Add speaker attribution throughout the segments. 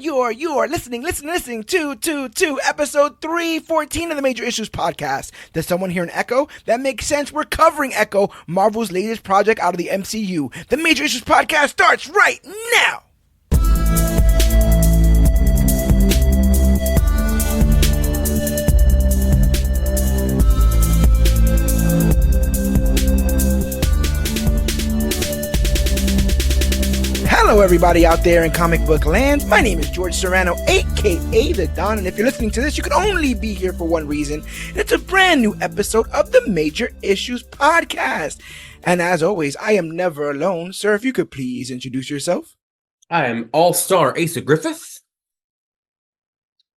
Speaker 1: You're listening to episode 314 of the Major Issues Podcast. Does someone hear an echo? That makes sense. We're covering Echo, Marvel's latest project out of the MCU. The Major Issues Podcast starts right now! Hello everybody out there in comic book land. My name is George Serrano, aka The Don, and if you're listening to this, you can only be here for one reason. It's a brand new episode of the Major Issues Podcast. And as always, I am never alone. Sir, if you could please introduce yourself.
Speaker 2: I am All-Star Asa Griffith.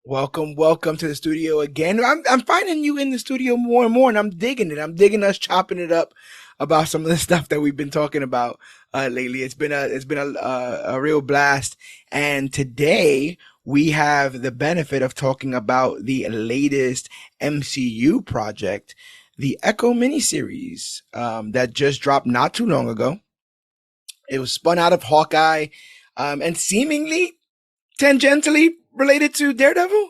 Speaker 1: Welcome to the studio again. I'm finding you in the studio more and more, and I'm digging it. I'm digging us chopping it up about some of the stuff that we've been talking about lately. It's been a real blast. And today we have the benefit of talking about the latest MCU project, the Echo miniseries, that just dropped not too long ago. It was spun out of Hawkeye, and seemingly tangentially related to Daredevil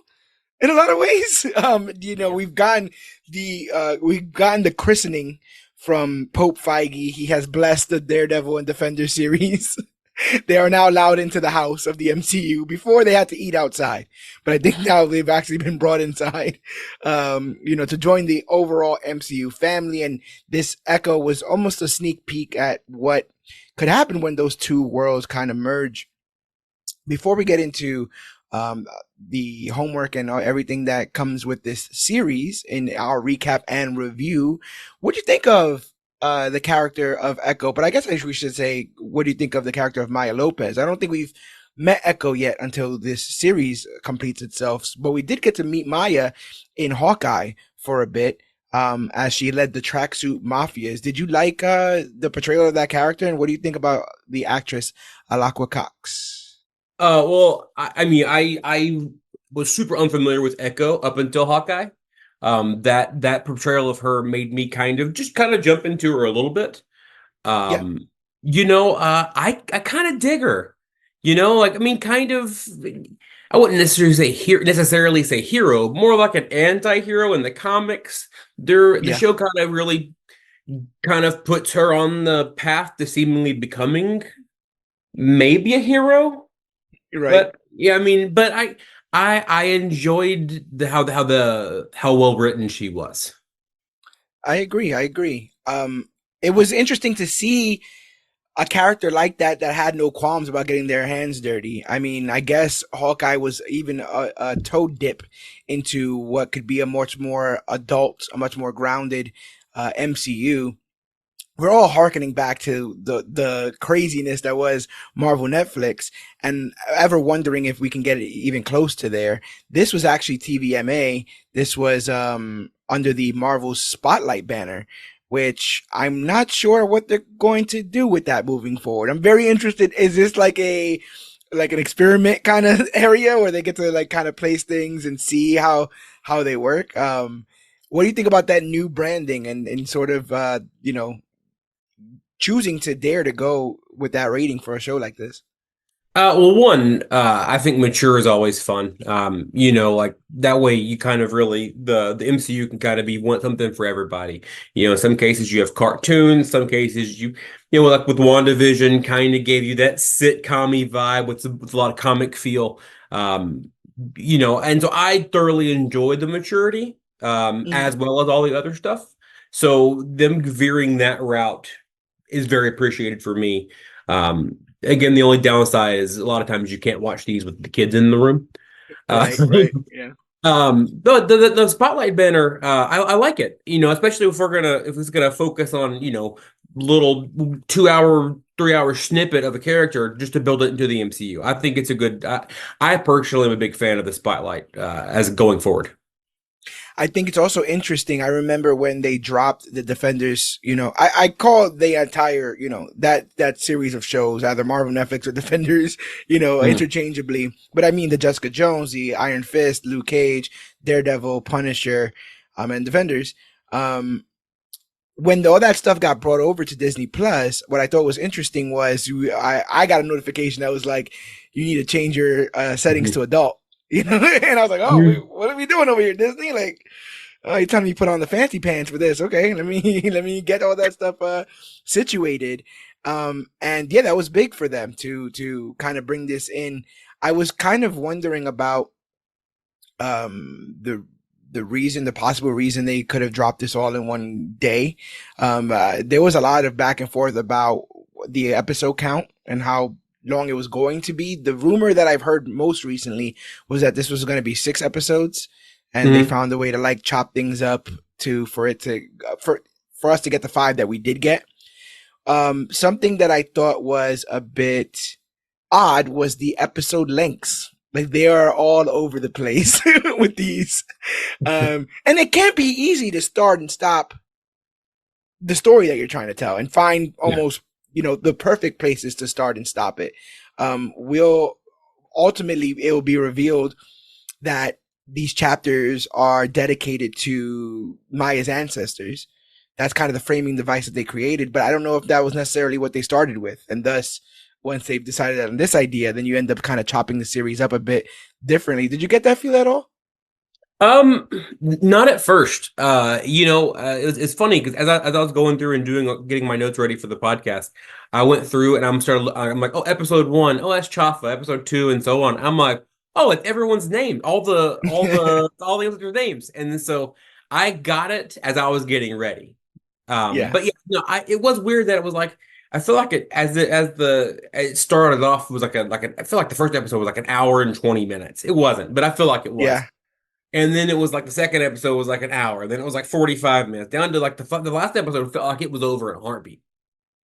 Speaker 1: in a lot of ways. We've gotten the christening from Pope Feige. He has blessed the Daredevil and Defender series. They are now allowed into the house of the MCU. Before they had to eat outside, but I think now they've actually been brought inside, to join the overall MCU family. And this Echo was almost a sneak peek at what could happen when those two worlds kind of merge. Before we get into the homework and everything that comes with this series in our recap and review, what do you think of the character of Echo? But I guess we should say, what do you think of the character of Maya Lopez? I don't think we've met Echo yet until this series completes itself, but we did get to meet Maya in Hawkeye for a bit, as she led the tracksuit mafias. Did you like the portrayal of that character, and what do you think about the actress Alaqua Cox?
Speaker 2: I was super unfamiliar with Echo up until Hawkeye. That portrayal of her made me kind of jump into her a little bit. I kind of dig her. I wouldn't necessarily say hero, more like an anti-hero in the comics. The show kind of really puts her on the path to seemingly becoming maybe a hero.
Speaker 1: Right.
Speaker 2: But I enjoyed how well written she was.
Speaker 1: I agree. It was interesting to see a character like that had no qualms about getting their hands dirty. I mean, I guess Hawkeye was even a toe dip into what could be a much more adult, a much more grounded MCU. We're all hearkening back to the craziness that was Marvel Netflix, and ever wondering if we can get it even close to there. This was actually TVMA. This was under the Marvel Spotlight banner, which I'm not sure what they're going to do with that moving forward. I'm very interested. Is this like an experiment kind of area where they get to kind of place things and see how they work? What do you think about that new branding and sort of choosing to dare to go with that rating for a show like this?
Speaker 2: I think mature is always fun. That way you kind of really, the MCU can kind of be something for everybody. In some cases you have cartoons, some cases like with WandaVision kind of gave you that sitcom-y vibe with a lot of comic feel. And so I thoroughly enjoyed the maturity, as well as all the other stuff. So them veering that route is very appreciated for me. Again, the only downside is a lot of times you can't watch these with the kids in the room.
Speaker 1: Right, yeah.
Speaker 2: The Spotlight banner, I like it. Especially if it's gonna focus on little 2 hour, 3 hour snippet of a character just to build it into the MCU. I think it's a good. I personally am a big fan of the Spotlight as going forward.
Speaker 1: I think it's also interesting. I remember when they dropped the Defenders, I call the entire, that series of shows, either Marvel, Netflix, or Defenders, interchangeably. But I mean the Jessica Jones, the Iron Fist, Luke Cage, Daredevil, Punisher, and Defenders. When all that stuff got brought over to Disney Plus, what I thought was interesting was I got a notification that was like, you need to change your settings
Speaker 2: Mhm.
Speaker 1: to adult. You know, and I was like, oh, wait,
Speaker 2: Mhm.
Speaker 1: what are we doing over here, Disney? Like, oh, you're telling me put on the fancy pants for this? Okay, let me let me get all that stuff situated. And yeah, that was big for them to kind of bring this in. I was kind of wondering about the reason, the possible reason they could have dropped this all in one day. There was a lot of back and forth about the episode count and how long it was going to be. The rumor that I've heard most recently was that this was going to be 6 episodes, and they
Speaker 2: Mhm.
Speaker 1: found a way to like chop things up to for it to for us to get the 5 that we did get. Something that I thought was a bit odd was the episode lengths. Like they are all over the place with these. And it can't be easy to start and stop the story that you're trying to tell and find
Speaker 2: Yeah.
Speaker 1: almost, the perfect places to start and stop it. Will ultimately it will be revealed that these chapters are dedicated to Maya's ancestors. That's kind of the framing device that they created, but I don't know if that was necessarily what they started with. And thus, once they've decided on this idea, then you end up kind of chopping the series up a bit differently. Did you get that feel at all?
Speaker 2: Not at first. It's funny because as I was going through and getting my notes ready for the podcast, I went through and I'm like, oh, episode one, oh, that's Chafa, episode two, and so on. I'm like, oh, it's everyone's name, all the other names, and then so I got it as I was getting ready.
Speaker 1: Yeah,
Speaker 2: But yeah, no, it was weird that it was like I feel like it started off it was I feel like the first episode was like an hour and 20 minutes. It wasn't, but I feel like it was.
Speaker 1: yeah,
Speaker 2: And then it was like the second episode was like an hour. Then it was like 45 minutes. Down to like the last episode felt like it was over in a heartbeat.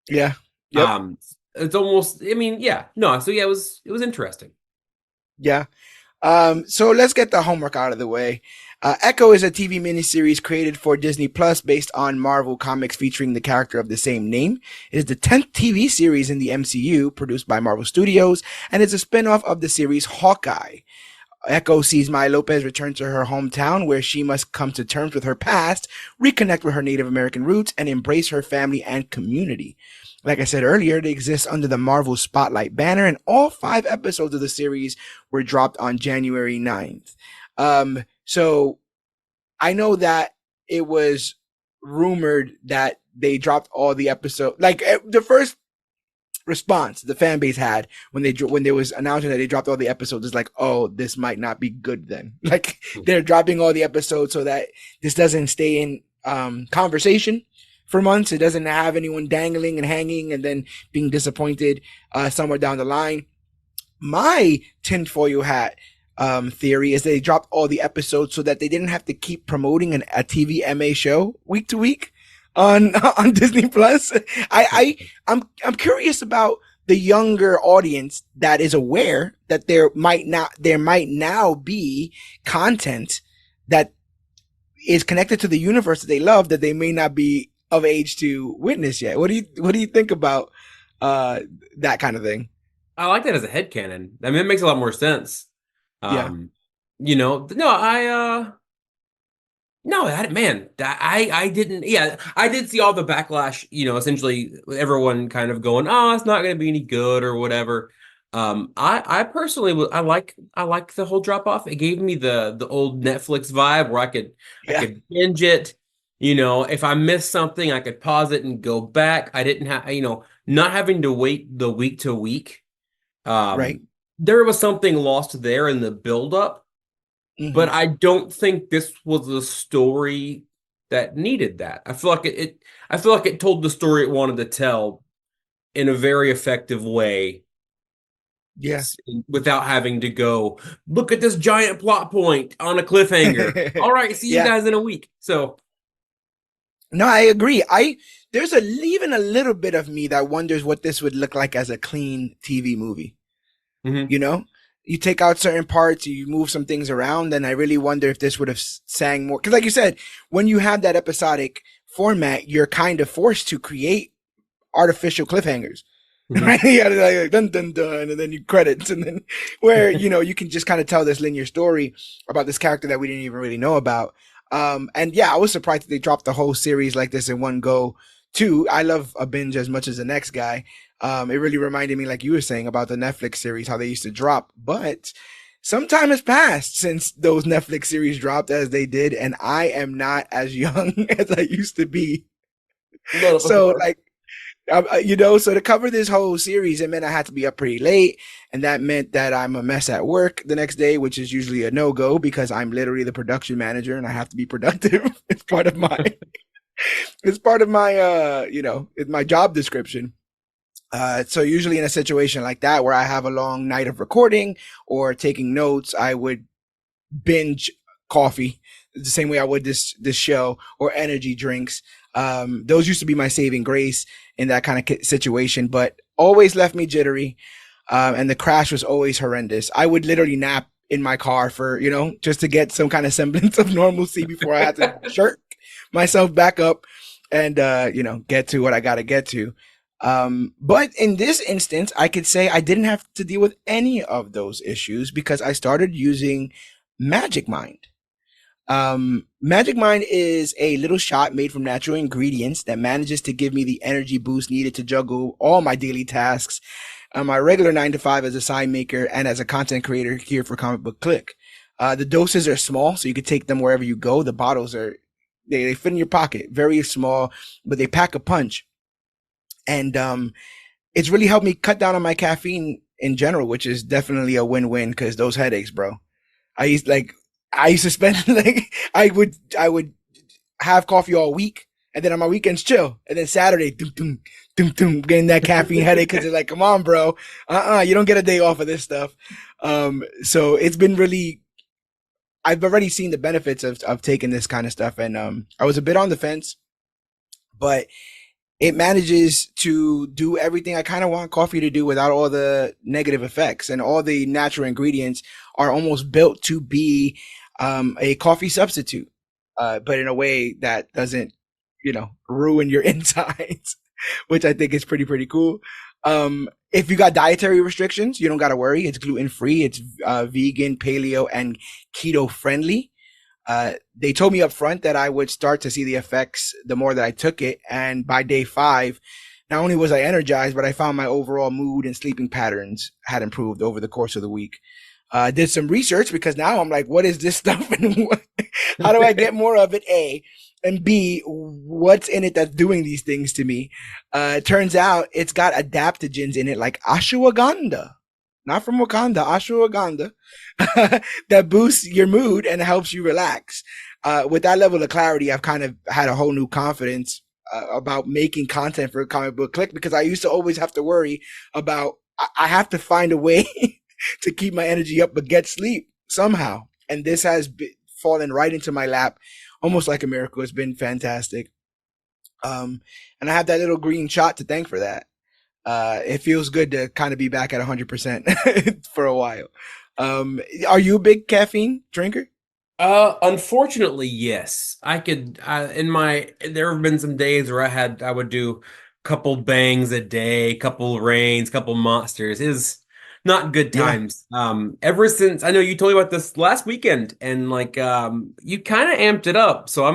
Speaker 1: yeah, yep,
Speaker 2: Um, it's almost. I mean, yeah, no. So yeah, it was interesting.
Speaker 1: yeah. So let's get the homework out of the way. Echo is a TV miniseries created for Disney Plus based on Marvel Comics featuring the character of the same name. It is the 10th TV series in the MCU produced by Marvel Studios and is a spin-off of the series Hawkeye. Echo sees Maya Lopez return to her hometown where she must come to terms with her past, reconnect with her Native American roots, and embrace her family and community. Like I said earlier, they exist under the Marvel Spotlight banner, and all 5 episodes of the series were dropped on January 9th. So I know that it was rumored that they dropped all the episodes. Like the first response the fan base had when they was announcing that they dropped all the episodes is like, oh, this might not be good then. Like they're dropping all the episodes so that this doesn't stay in conversation for months. It doesn't have anyone dangling and hanging and then being disappointed somewhere down the line. My tinfoil hat theory is they dropped all the episodes so that they didn't have to keep promoting a TVMA show week to week on on Disney Plus. I'm curious about the younger audience that is aware that there might now be content that is connected to the universe that they love that they may not be of age to witness yet. What do you think about uh that kind of thing?
Speaker 2: I like that as a headcanon. I mean, it makes a lot more sense.
Speaker 1: Yeah.
Speaker 2: Um, no, no, I didn't. Yeah, I did see all the backlash. Essentially everyone kind of going, "Oh, it's not going to be any good" or whatever. I personally I like the whole drop off. It gave me the old Netflix vibe where I
Speaker 1: Yeah.
Speaker 2: could binge it. If I missed something, I could pause it and go back. I didn't have not having to wait the week to week.
Speaker 1: Right.
Speaker 2: There was something lost there in the build up, but
Speaker 1: Hmm.
Speaker 2: I don't think this was a story that needed that. I feel like it told the story it wanted to tell in a very effective way
Speaker 1: Yeah.
Speaker 2: without having to go, look at this giant plot point on a cliffhanger. All right, see you
Speaker 1: Yeah.
Speaker 2: guys in a week. So,
Speaker 1: No, I agree. There's even a little bit of me that wonders what this would look like as a clean TV movie.
Speaker 2: mhm.
Speaker 1: You know, you take out certain parts, you move some things around, and I really wonder if this would have sang more. Because, like you said, when you have that episodic format, you're kind of forced to create artificial cliffhangers.
Speaker 2: Mhm.
Speaker 1: Right? You gotta like dun dun dun, and then you credits, and then where you can just kind of tell this linear story about this character that we didn't even really know about. And yeah, I was surprised that they dropped the whole series like this in one go. Too, I love a binge as much as the next guy. It really reminded me, like you were saying, about the Netflix series, how they used to drop. But some time has passed since those Netflix series dropped as they did, and I am not as young as I used to be.
Speaker 2: None of us
Speaker 1: So,
Speaker 2: are.
Speaker 1: like, so to cover this whole series, it meant I had to be up pretty late, and that meant that I'm a mess at work the next day, which is usually a no go because I'm literally the production manager and I have to be productive. It's part of my, it's my job description. So usually in a situation like that where I have a long night of recording or taking notes, I would binge coffee the same way I would this show, or energy drinks. Those used to be my saving grace in that kind of situation, but always left me jittery. And the crash was always horrendous. I would literally nap in my car for, just to get some kind of semblance of normalcy before I had to jerk myself back up and, get to what I got to get to. But in this instance, I could say I didn't have to deal with any of those issues because I started using Magic Mind. Magic Mind is a little shot made from natural ingredients that manages to give me the energy boost needed to juggle all my daily tasks, my regular 9 to 5 as a sign maker and as a content creator here for ComicBookClique. The doses are small, so you can take them wherever you go. The bottles they fit in your pocket, very small, but they pack a punch. And it's really helped me cut down on my caffeine in general, which is definitely a win-win because those headaches, bro. I used to spend like I would have coffee all week, and then on my weekends chill, and then Saturday, getting that caffeine headache because it's like, come on, bro, you don't get a day off of this stuff. So it's been really. I've already seen the benefits of taking this kind of stuff, and I was a bit on the fence, but it manages to do everything I kind of want coffee to do without all the negative effects, and all the natural ingredients are almost built to be a coffee substitute, but in a way that doesn't, ruin your insides, which I think is pretty cool. If you got dietary restrictions, you don't got to worry. It's gluten free. It's vegan, paleo, and keto friendly. They told me up front that I would start to see the effects the more that I took it. And by day 5, not only was I energized, but I found my overall mood and sleeping patterns had improved over the course of the week. Did some research because now I'm like, what is this stuff? And how do I get more of it? A. And B, what's in it that's doing these things to me? It turns out it's got adaptogens in it like ashwagandha. Not from Wakanda, ashwagandha, that boosts your mood and helps you relax. With that level of clarity, I've kind of had a whole new confidence about making content for ComicBookClique because I used to always have to worry about, I have to find a way to keep my energy up but get sleep somehow. And this has fallen right into my lap, almost like a miracle. It's been fantastic. And I have that little green shot to thank for that. It feels good to kind of be back at 100% for a while. Are you a big caffeine drinker?
Speaker 2: Unfortunately, yes. I could, there have been some days where I would do a couple bangs a day, couple rains, couple monsters. It is not good
Speaker 1: Yeah.
Speaker 2: times. Ever since I know you told me about this last weekend, and like, you kind of amped it up. So I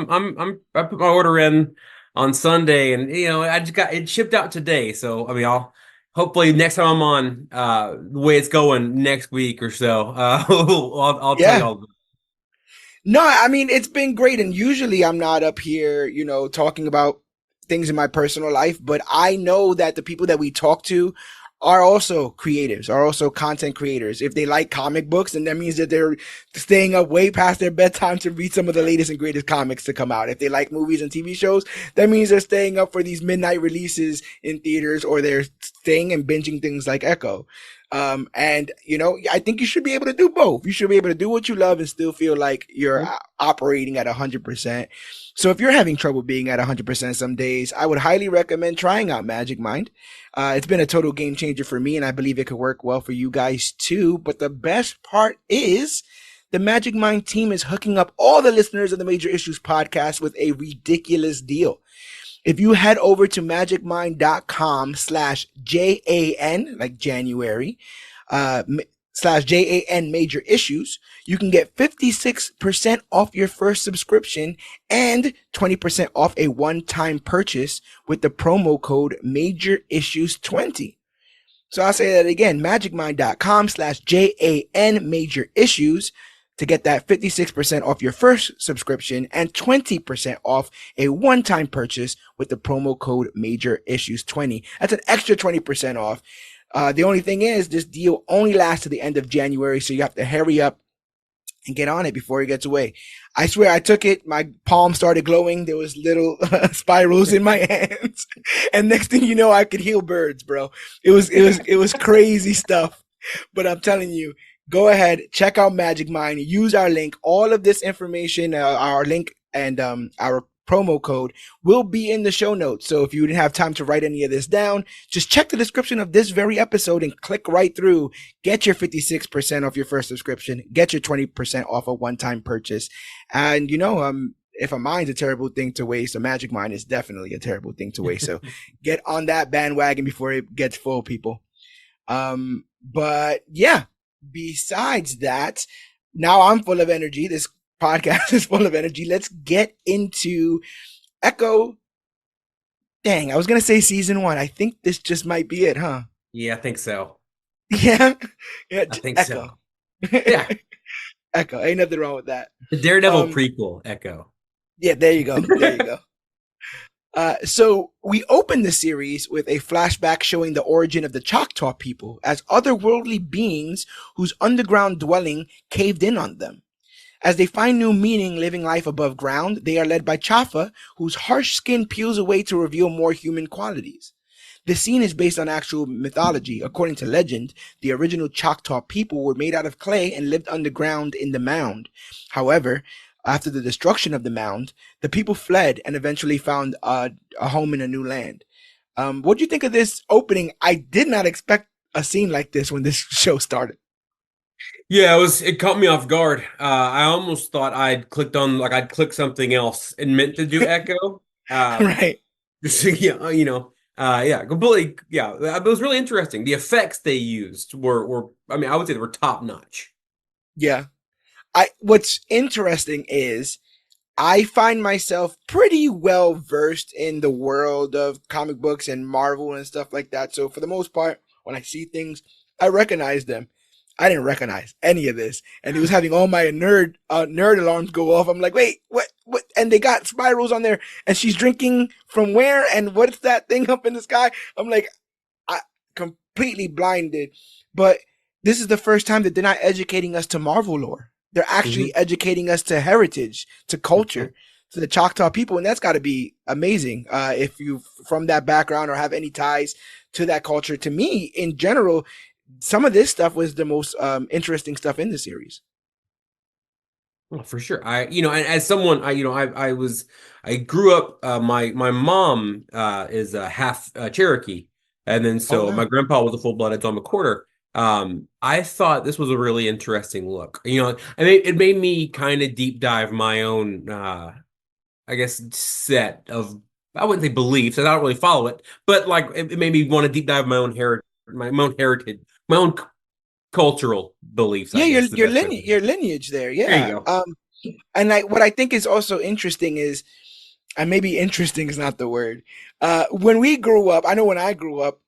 Speaker 2: put my order in on Sunday, and I just got it shipped out today. So I mean, I'll hopefully next time I'm on, the way it's going next week or so, I'll tell you
Speaker 1: Yeah.
Speaker 2: all.
Speaker 1: No, I mean, it's been great. And usually I'm not up here, talking about things in my personal life, but I know that the people that we talk to are also creatives, are also content creators. If they like comic books, then that means that they're staying up way past their bedtime to read some of the latest and greatest comics to come out. If they like movies and TV shows, that means they're staying up for these midnight releases in theaters, or they're staying and binging things like Echo. And I think you should be able to do both. You should be able to do what you love and still feel like you're operating at 100%. So if you're having trouble being at 100% some days, I would highly recommend trying out Magic Mind. It's been a total game changer for me, and I believe it could work well for you guys too. But the best part is the Magic Mind team is hooking up all the listeners of the Major Issues podcast with a ridiculous deal. If you head over to magicmind.com/JAN, like January, JAN major issues, you can get 56% off your first subscription and 20% off a one-time purchase with the promo code major issues 20. So I'll say that again, magicmind.com/JAN major issues to get that 56% off your first subscription and 20% off a one-time purchase with the promo code major issues 20. That's an extra 20% off. The only thing is this deal only lasts to the end of January, so you have to hurry up and get on it before it gets away. I swear I took it. My palm started glowing. There was little spirals in my hands. And next thing you know, I could heal birds, bro. It was crazy stuff. But I'm telling you, go ahead, check out Magic Mind, use our link. All of this information, our link and our promo code will be in the show notes. So if you didn't have time to write any of this down, just check the description of this very episode and click right through. Get your 56% off your first subscription. Get your 20% off a one-time purchase. And if a mind's a terrible thing to waste, a Magic Mind is definitely a terrible thing to waste. So get on that bandwagon before it gets full, people. But yeah, besides that, now I'm full of energy. This podcast is full of energy. Let's get into Echo. Dang, I was going to say season 1. I think this just might be it, huh?
Speaker 2: Yeah, I think so.
Speaker 1: Yeah?
Speaker 2: I think
Speaker 1: Echo.
Speaker 2: so. Yeah.
Speaker 1: Echo. Ain't nothing wrong with that.
Speaker 2: The Daredevil prequel, Echo.
Speaker 1: Yeah, there you go. There you go. So we open the series with a flashback showing the origin of the Choctaw people as otherworldly beings whose underground dwelling caved in on them. As they find new meaning living life above ground, they are led by Chafa, whose harsh skin peels away to reveal more human qualities. The scene is based on actual mythology. According to legend, the original Choctaw people were made out of clay and lived underground in the mound. However, after the destruction of the mound, the people fled and eventually found a home in a new land. What do you think of this opening? I did not expect a scene like this when this show started.
Speaker 2: Yeah, it caught me off guard. I almost thought I'd clicked something else and meant to do Echo.
Speaker 1: Right.
Speaker 2: Yeah, completely. Yeah, it was really interesting. The effects they used were I would say they were top notch.
Speaker 1: Yeah. What's interesting is I find myself pretty well versed in the world of comic books and Marvel and stuff like that. So for the most part, when I see things, I recognize them. I didn't recognize any of this, and it was having all my nerd alarms go off. I'm like, wait, what? And they got spirals on there, and she's drinking from where? And what's that thing up in the sky? I'm like, I completely blinded. But this is the first time that they're not educating us to Marvel lore. They're actually educating us to heritage, to culture, to the Choctaw people, and that's got to be amazing. If you from that background or have any ties to that culture. To me, in general, some of this stuff was the most interesting stuff in the series.
Speaker 2: Well, for sure. And as someone, I grew up, my mom is a half Cherokee. And then so my grandpa was a full-blooded Don McCorder. I thought this was a really interesting look. It made me kind of deep dive my own, I guess, set of, I wouldn't say beliefs, I don't really follow it, but like it made me want to deep dive my own heritage, my own cultural beliefs.
Speaker 1: Yeah, your lineage there. Yeah.
Speaker 2: There you go.
Speaker 1: And what I think is also interesting is, and maybe interesting is not the word. When we grew up, I know when I grew up,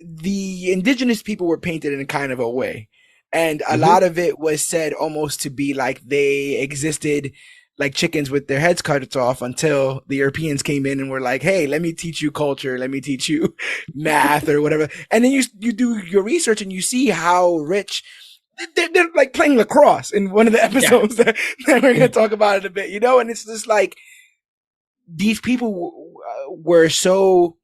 Speaker 1: the indigenous people were painted in a kind of a way. And a lot of it was said almost to be like they existed like chickens with their heads cut off until the Europeans came in and were like, hey, let me teach you culture. Let me teach you math or whatever. And then you do your research and you see how rich they're like playing lacrosse in one of the episodes that we're going to talk about in a bit, and it's just like these people were so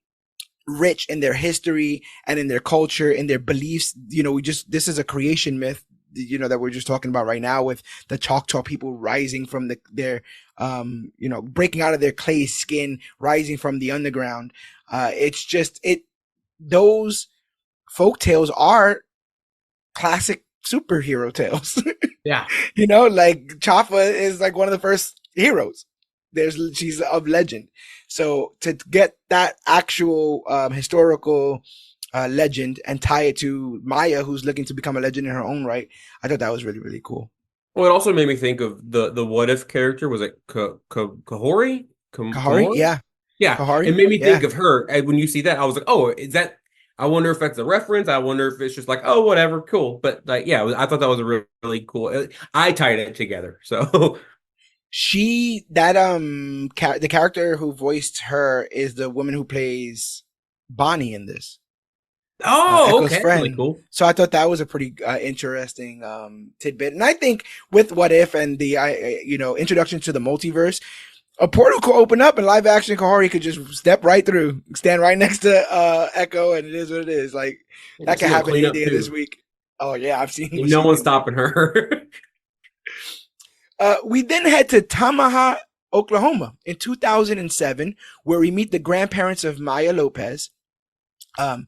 Speaker 1: rich in their history and in their culture, in their beliefs. This is a creation myth, that we're just talking about right now with the Choctaw people rising from their breaking out of their clay skin, rising from the underground. Those folk tales are classic superhero tales.
Speaker 2: Yeah.
Speaker 1: Like Chafa is like one of the first heroes. She's of legend. So to get that actual historical legend and tie it to Maya, who's looking to become a legend in her own right. I thought that was really, really cool.
Speaker 2: Well, it also made me think of the what if character. Was it Kahori?
Speaker 1: Kahari,
Speaker 2: Kamori?
Speaker 1: yeah,
Speaker 2: Yeah, it
Speaker 1: Kahari,
Speaker 2: made me think
Speaker 1: yeah.
Speaker 2: of her. And when you see that, I was like, oh, is that? I wonder if that's a reference. I wonder if it's just like, oh, whatever, cool. But like, yeah, I thought that was a really, really cool. I tied it together. So,
Speaker 1: She that the character who voiced her is the woman who plays Bonnie in this.
Speaker 2: oh,
Speaker 1: Echo's
Speaker 2: okay, that's really
Speaker 1: friend.
Speaker 2: cool.
Speaker 1: So I thought that was a pretty interesting tidbit. And I think with What If and the introduction to the multiverse, a portal could open up and live action Kahari could just step right through, stand right next to Echo, and it is what it is. Like
Speaker 2: Yeah,
Speaker 1: that could
Speaker 2: she's gonna
Speaker 1: happen
Speaker 2: clean
Speaker 1: any
Speaker 2: up
Speaker 1: day of this
Speaker 2: too.
Speaker 1: week. Oh yeah, I've seen
Speaker 2: Ain't
Speaker 1: what
Speaker 2: no
Speaker 1: she
Speaker 2: one
Speaker 1: can do.
Speaker 2: stopping her.
Speaker 1: We then head to Tamaha, Oklahoma in 2007, where we meet the grandparents of Maya Lopez. Um,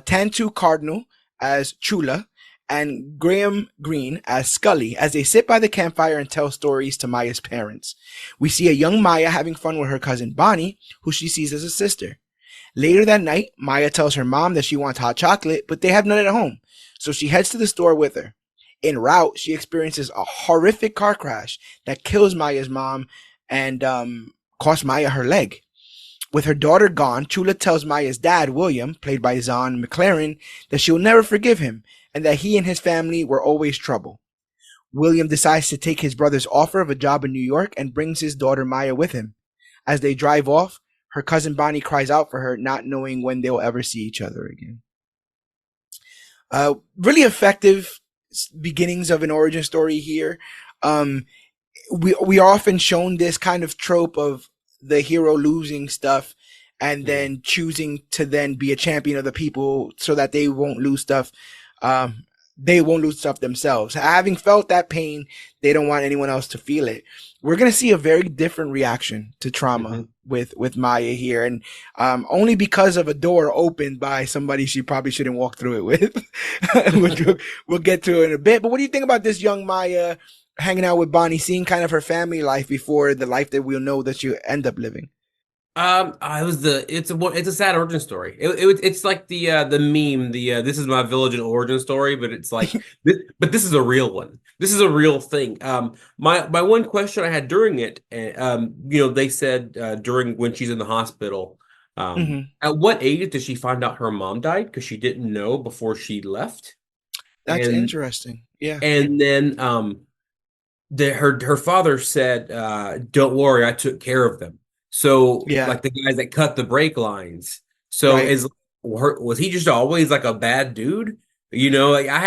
Speaker 1: Tantu Cardinal as Chula, and Graham Greene as Scully as they sit by the campfire and tell stories to Maya's parents. We see a young Maya having fun with her cousin Bonnie, who she sees as a sister. Later that night, Maya tells her mom that she wants hot chocolate, but they have none at home, so she heads to the store with her. En route, she experiences a horrific car crash that kills Maya's mom and costs Maya her leg. With her daughter gone, Chula tells Maya's dad, William, played by Zahn McLaren, that she will never forgive him and that he and his family were always trouble. William decides to take his brother's offer of a job in New York and brings his daughter Maya with him. As they drive off, her cousin Bonnie cries out for her, not knowing when they'll ever see each other again. Really effective beginnings of an origin story here. Um, we are often shown this kind of trope of the hero losing stuff and
Speaker 2: Mhm.
Speaker 1: then choosing to then be a champion of the people so that they won't lose stuff. Um, they won't lose stuff themselves. Having felt that pain, they don't want anyone else to feel it. We're gonna see a very different reaction to trauma
Speaker 2: Mhm.
Speaker 1: with Maya here, and only because of a door opened by somebody she probably shouldn't walk through it with, which we'll get to in a bit. But what do you think about this young Maya hanging out with Bonnie, seeing kind of her family life before the life that we'll know that you end up living?
Speaker 2: I was the it's a sad origin story. It's like the meme, this is my village and origin story, but it's like this, but this is a real one. This is a real thing. My one question I had during it, they said during when she's in the hospital,
Speaker 1: Hmm.
Speaker 2: at what age did she find out her mom died? Because she didn't know before she left,
Speaker 1: That's
Speaker 2: and
Speaker 1: interesting. Yeah.
Speaker 2: and then her father said, "Don't worry, I took care of them." So,
Speaker 1: Yeah.
Speaker 2: like the guys that cut the brake lines. So,
Speaker 1: Right.
Speaker 2: is was he just always like a bad dude? Like I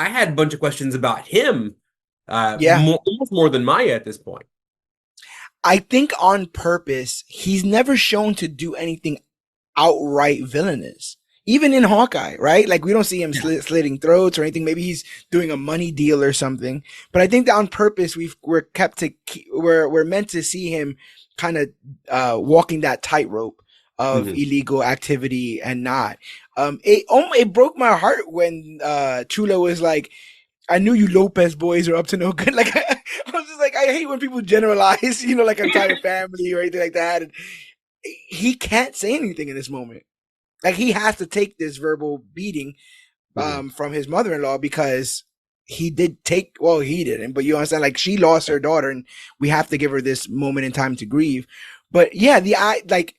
Speaker 2: had a bunch of questions about him,
Speaker 1: Yeah.
Speaker 2: almost more than Maya at this point.
Speaker 1: I think on purpose, he's never shown to do anything outright villainous. Even in Hawkeye, right? Like we don't see him
Speaker 2: Yeah.
Speaker 1: slitting throats or anything. Maybe he's doing a money deal or something. But I think that on purpose, we're kept to we're meant to see him kind of walking that tightrope of
Speaker 2: Hmm.
Speaker 1: illegal activity and not. It broke my heart when Chulo was like, I knew you Lopez boys are up to no good. Like I was just like, I hate when people generalize, like entire family or anything like that. And he can't say anything in this moment. Like he has to take this verbal beating
Speaker 2: Hmm.
Speaker 1: from his mother-in-law because he did take. Well, he didn't, but you understand. Like she lost her daughter, and we have to give her this moment in time to grieve. But yeah, the eye, like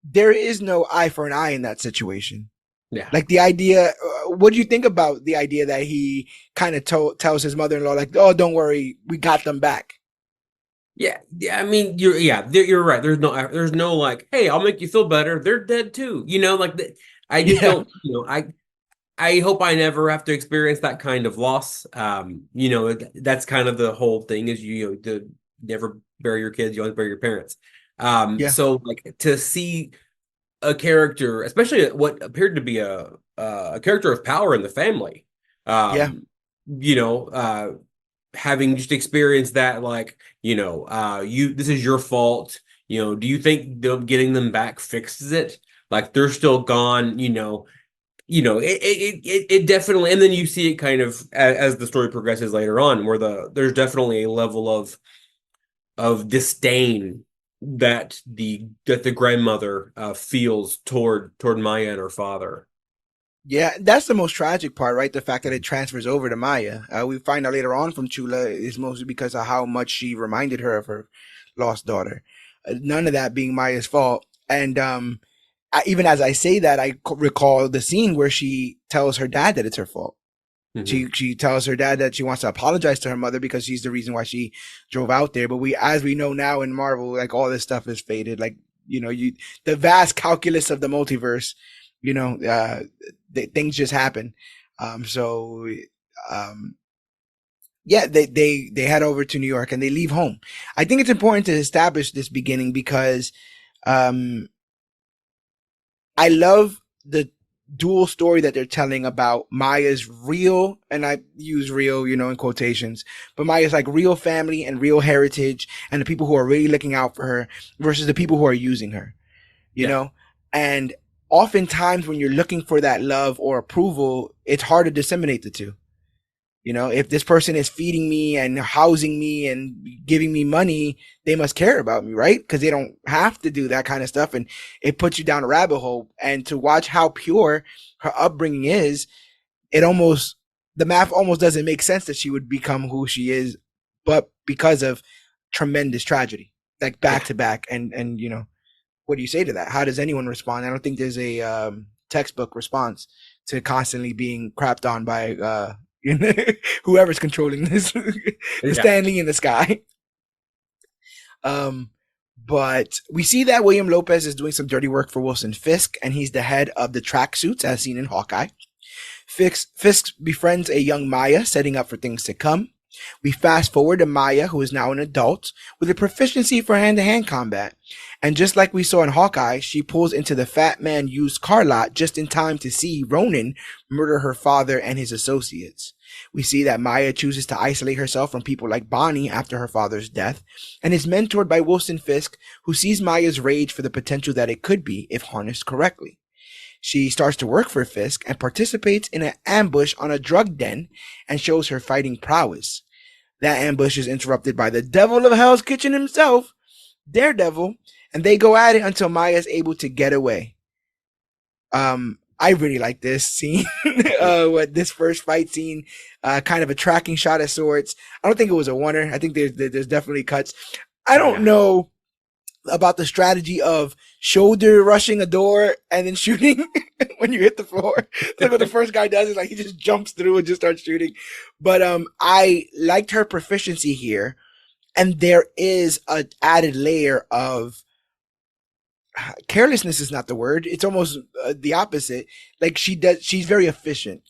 Speaker 1: there is no eye for an eye in that situation.
Speaker 2: Yeah.
Speaker 1: Like the idea, what do you think about the idea that he kind of tells his mother-in-law, like, "Oh, don't worry, we got them back."
Speaker 2: Yeah, yeah. I mean, you're right. There's no like, hey, I'll make you feel better. They're dead too. I just
Speaker 1: Yeah,
Speaker 2: don't. I hope I never have to experience that kind of loss. That's kind of the whole thing is to never bury your kids, you only bury your parents.
Speaker 1: yeah,
Speaker 2: So like to see a character, especially what appeared to be a character of power in the family,
Speaker 1: yeah.
Speaker 2: um, you know, having just experienced that, like, this is your fault. Do you think getting them back fixes it? Like they're still gone, it definitely, and then you see it kind of as the story progresses later on, where there's definitely a level of disdain that the grandmother feels toward Maya and her father.
Speaker 1: Yeah, that's the most tragic part, right? The fact that it transfers over to Maya. We find out later on from Chula is mostly because of how much she reminded her of her lost daughter. None of that being Maya's fault. And even as I say that, I recall the scene where she tells her dad that it's her fault.
Speaker 2: Hmm.
Speaker 1: She tells her dad that she wants to apologize to her mother because she's the reason why she drove out there. But as we know now in Marvel, like all this stuff is faded. Like the vast calculus of the multiverse, you know, things just happen. So um, yeah, they head over to New York and they leave home. I think it's important to establish this beginning because um, I love the dual story that they're telling about Maya's real, and I use real, in quotations, but Maya's like real family and real heritage and the people who are really looking out for her versus the people who are using her, you
Speaker 2: Yeah.
Speaker 1: know? And oftentimes when you're looking for that love or approval, it's hard to disseminate the two. If this person is feeding me and housing me and giving me money, they must care about me, right? Because they don't have to do that kind of stuff. And it puts you down a rabbit hole. And to watch how pure her upbringing is, the math almost doesn't make sense that she would become who she is, but because of tremendous tragedy, like back
Speaker 2: Yeah.
Speaker 1: to back. And, what do you say to that? How does anyone respond? I don't think there's a textbook response to constantly being crapped on by whoever's controlling this, the
Speaker 2: Yeah.
Speaker 1: Stanley in the sky. Um, but we see that William Lopez is doing some dirty work for Wilson Fisk, and he's the head of the tracksuits as seen in Hawkeye. Fisk befriends a young Maya, setting up for things to come. We fast forward to Maya, who is now an adult, with a proficiency for hand-to-hand combat. And just like we saw in Hawkeye, she pulls into the Fat Man used car lot just in time to see Ronin murder her father and his associates. We see that Maya chooses to isolate herself from people like Bonnie after her father's death, and is mentored by Wilson Fisk, who sees Maya's rage for the potential that it could be if harnessed correctly. She starts to work for Fisk and participates in an ambush on a drug den and shows her fighting prowess. That ambush is interrupted by the devil of Hell's Kitchen himself, Daredevil, and they go at it until Maya is able to get away. I really like this scene. What this first fight scene, kind of a tracking shot of sorts. I don't think it was a oneer. I think there's definitely cuts. I
Speaker 2: Oh
Speaker 1: don't
Speaker 2: yeah.
Speaker 1: know about the strategy of shoulder rushing a door and then shooting when you hit the floor. So what the first guy does is like he just jumps through and just starts shooting. But I liked her proficiency here, and there is a added layer of carelessness is not the word. It's almost the opposite. Like she's very efficient.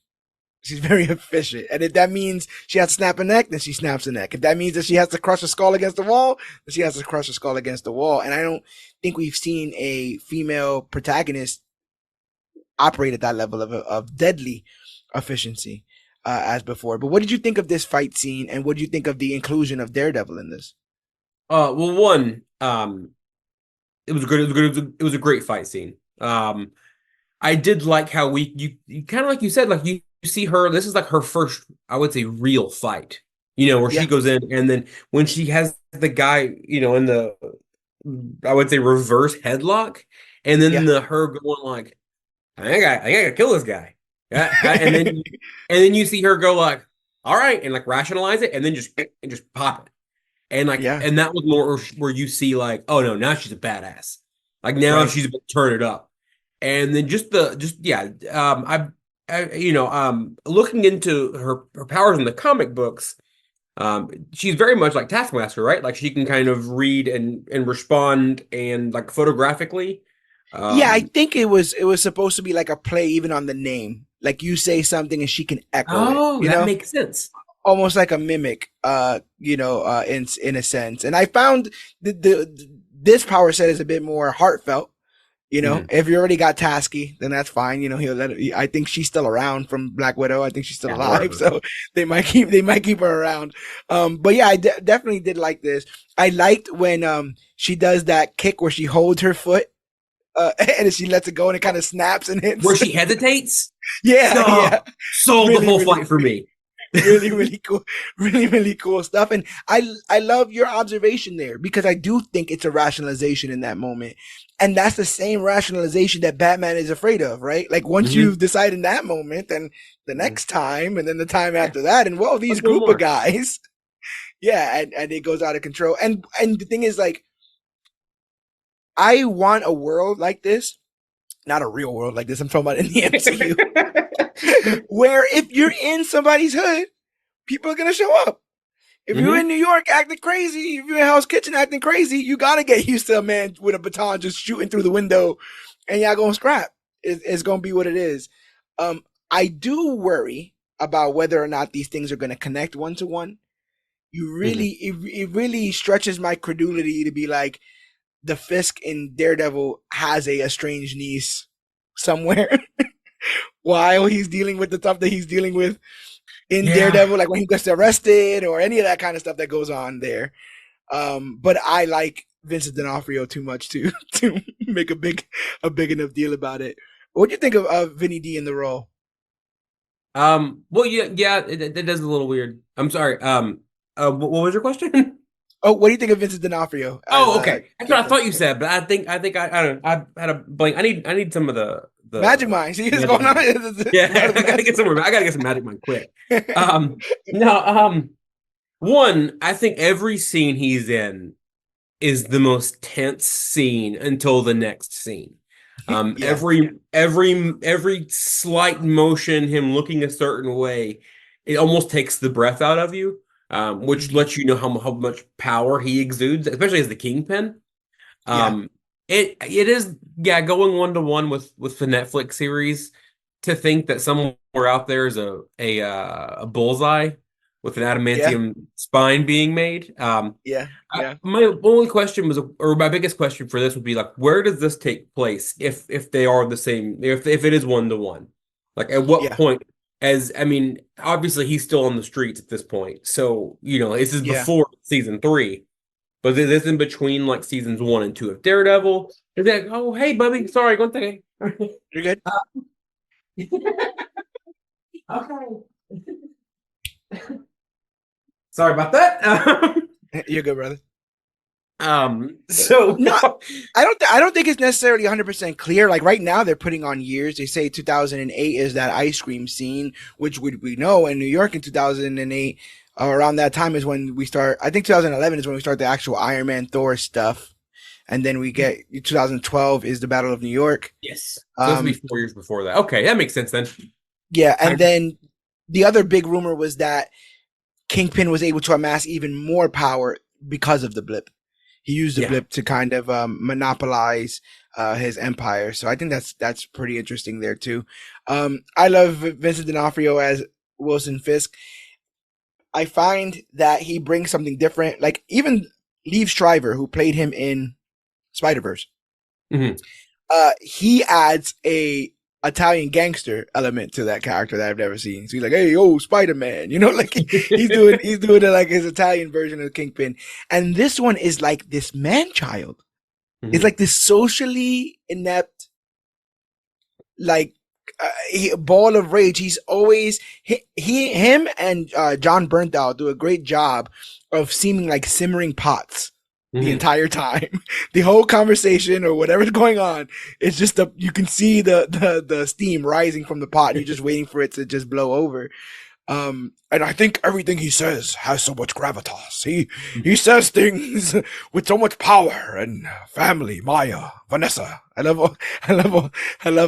Speaker 1: She's very efficient. And if that means she has to snap a neck, then she snaps a neck. If that means that she has to crush a skull against the wall, then she has to crush a skull against the wall. And I don't think we've seen a female protagonist operate at that level of deadly efficiency as before. But what did you think of this fight scene? And what did you think of the inclusion of Daredevil in this?
Speaker 2: Well, one, it was good. It was good. It was a great fight scene. I did like how you kind of like you said, like you see her. This is like her first, I would say, real fight. Where she
Speaker 1: Yeah,
Speaker 2: goes in, and then when she has the guy, in the, I would say, reverse headlock, and then
Speaker 1: yeah.
Speaker 2: the her going like, I gotta kill this guy. Yeah, and then you see her go like, all right, and like rationalize it, and then just pop it.
Speaker 1: Yeah,
Speaker 2: And that was more where you see like, oh no, now she's a badass. Like now
Speaker 1: right.
Speaker 2: she's about to turn it up. And then yeah, looking into her powers in the comic books, she's very much like Taskmaster, right? Like she can kind of read and respond and like photographically.
Speaker 1: Yeah, I
Speaker 2: Um,
Speaker 1: think it was supposed to be like a play even on the name. Like you say something and she can echo it,
Speaker 2: oh, that makes sense.
Speaker 1: Almost like a mimic, in a sense. And I found this power set is a bit more heartfelt.
Speaker 2: Mhm.
Speaker 1: If you already got Tasky, then that's fine. He'll let it, I think she's still around from Black Widow. I think she's still
Speaker 2: Yeah, more
Speaker 1: alive,
Speaker 2: of it.
Speaker 1: so they might keep her around. But yeah, I definitely did like this. I liked when she does that kick where she holds her foot, and she lets it go and it kind of snaps and hits.
Speaker 2: Where she hesitates,
Speaker 1: Yeah,
Speaker 2: oh,
Speaker 1: yeah,
Speaker 2: sold the
Speaker 1: really,
Speaker 2: whole
Speaker 1: really,
Speaker 2: fight for me.
Speaker 1: Really, really cool, really cool stuff. And I love your observation there because I do think it's a rationalization in that moment. And that's the same rationalization that Batman is afraid of, right? Like once
Speaker 2: Hmm.
Speaker 1: you've decided in that moment, then the
Speaker 2: Hmm.
Speaker 1: next time, and then the time
Speaker 2: Yeah,
Speaker 1: after that, and whoa, these
Speaker 2: let's go
Speaker 1: group of
Speaker 2: more.
Speaker 1: guys, yeah, and it goes out of control. And the thing is, like, I want a world like this, not a real world like this. I'm talking about in the MCU, where if you're in somebody's hood, people are gonna show up. If you're in
Speaker 2: Hmm.
Speaker 1: New York acting crazy, if you're in Hell's Kitchen acting crazy, you gotta get used to a man with a baton just shooting through the window, and y'all gonna scrap. It's gonna be what it is. I do worry about whether or not these things are gonna connect one to one.
Speaker 2: Hmm.
Speaker 1: It really stretches my credulity to be like the Fisk in Daredevil has a estranged niece somewhere while he's dealing with the stuff that he's dealing with in
Speaker 2: Yeah.
Speaker 1: Daredevil, like when he gets arrested or any of that kind of stuff that goes on there. But I like Vincent D'Onofrio too much to to make a big enough deal about it. What do you think of Vinny D in the role?
Speaker 2: Well, yeah, it does a little weird. I'm sorry. What was your question?
Speaker 1: Oh, what do you think of Vincent D'Onofrio as
Speaker 2: Oh, okay. That's what I
Speaker 1: Kingpin?
Speaker 2: thought you said, but I don't know. I had a blank. I need some of
Speaker 1: Magic
Speaker 2: the
Speaker 1: Mind. See what's
Speaker 2: magic
Speaker 1: going on?
Speaker 2: mind.
Speaker 1: It's
Speaker 2: Yeah,
Speaker 1: part of the
Speaker 2: I gotta
Speaker 1: magic
Speaker 2: get somewhere. I gotta get some magic mind quick. No, one, I think every scene he's in is the most tense scene until the next scene.
Speaker 1: yeah,
Speaker 2: Every slight motion, him looking a certain way, it almost takes the breath out of you, which
Speaker 1: hmm
Speaker 2: lets you know how much power he exudes, especially as the Kingpin.
Speaker 1: yeah,
Speaker 2: Um, it is, yeah, going one to one with the Netflix series. To think that somewhere out there is a bullseye with an
Speaker 1: yeah,
Speaker 2: adamantium spine being made.
Speaker 1: yeah, yeah,
Speaker 2: My only question was, or my biggest question for this would be like, where does this take place if they are the same, if it is one to one? Like, at what
Speaker 1: yeah,
Speaker 2: point? As I mean, obviously he's still on the streets at this point, so this is
Speaker 1: yeah.
Speaker 2: before season three, but this in between like seasons one and two of Daredevil. Is that, oh, hey buddy, sorry, one thing.
Speaker 1: You're good.
Speaker 2: Okay, sorry about that.
Speaker 1: You're good, brother.
Speaker 2: So
Speaker 1: No, I don't think it's necessarily 100% clear. Like right now, they're putting on years. They say 2008 is that ice cream scene, which we know in New York in 2008. Around that time is when we start. I think 2011 is when we start the actual Iron Man Thor stuff, and then we get 2012 is the Battle of New York.
Speaker 2: yes. So this will be
Speaker 1: Um,
Speaker 2: 4 years before that. Okay, that makes sense then.
Speaker 1: yeah, and
Speaker 2: Time.
Speaker 1: then the other big rumor was that Kingpin was able to amass even more power because of the blip. He used the
Speaker 2: Yeah.
Speaker 1: blip to kind of monopolize his empire. So I think that's pretty interesting there too. I love Vincent D'Onofrio as Wilson Fisk. I find that he brings something different. Like even Liev Schreiber, who played him in Spider Verse,
Speaker 2: Hmm.
Speaker 1: he adds a Italian gangster element to that character that I've never seen. So he's like, "Hey, oh, Spider Man," like he's doing it like his Italian version of Kingpin. And this one is like this man child. It's
Speaker 2: Hmm.
Speaker 1: like this socially inept, like ball of rage. He's always him and John Bernthal do a great job of seeming like simmering pots the
Speaker 2: Hmm.
Speaker 1: entire time. The whole conversation or whatever's going on, it's just you can see the steam rising from the pot. And you're just waiting for it to just blow over. And I think everything he says has so much gravitas. He says things with so much power and family. Maya, Vanessa. I love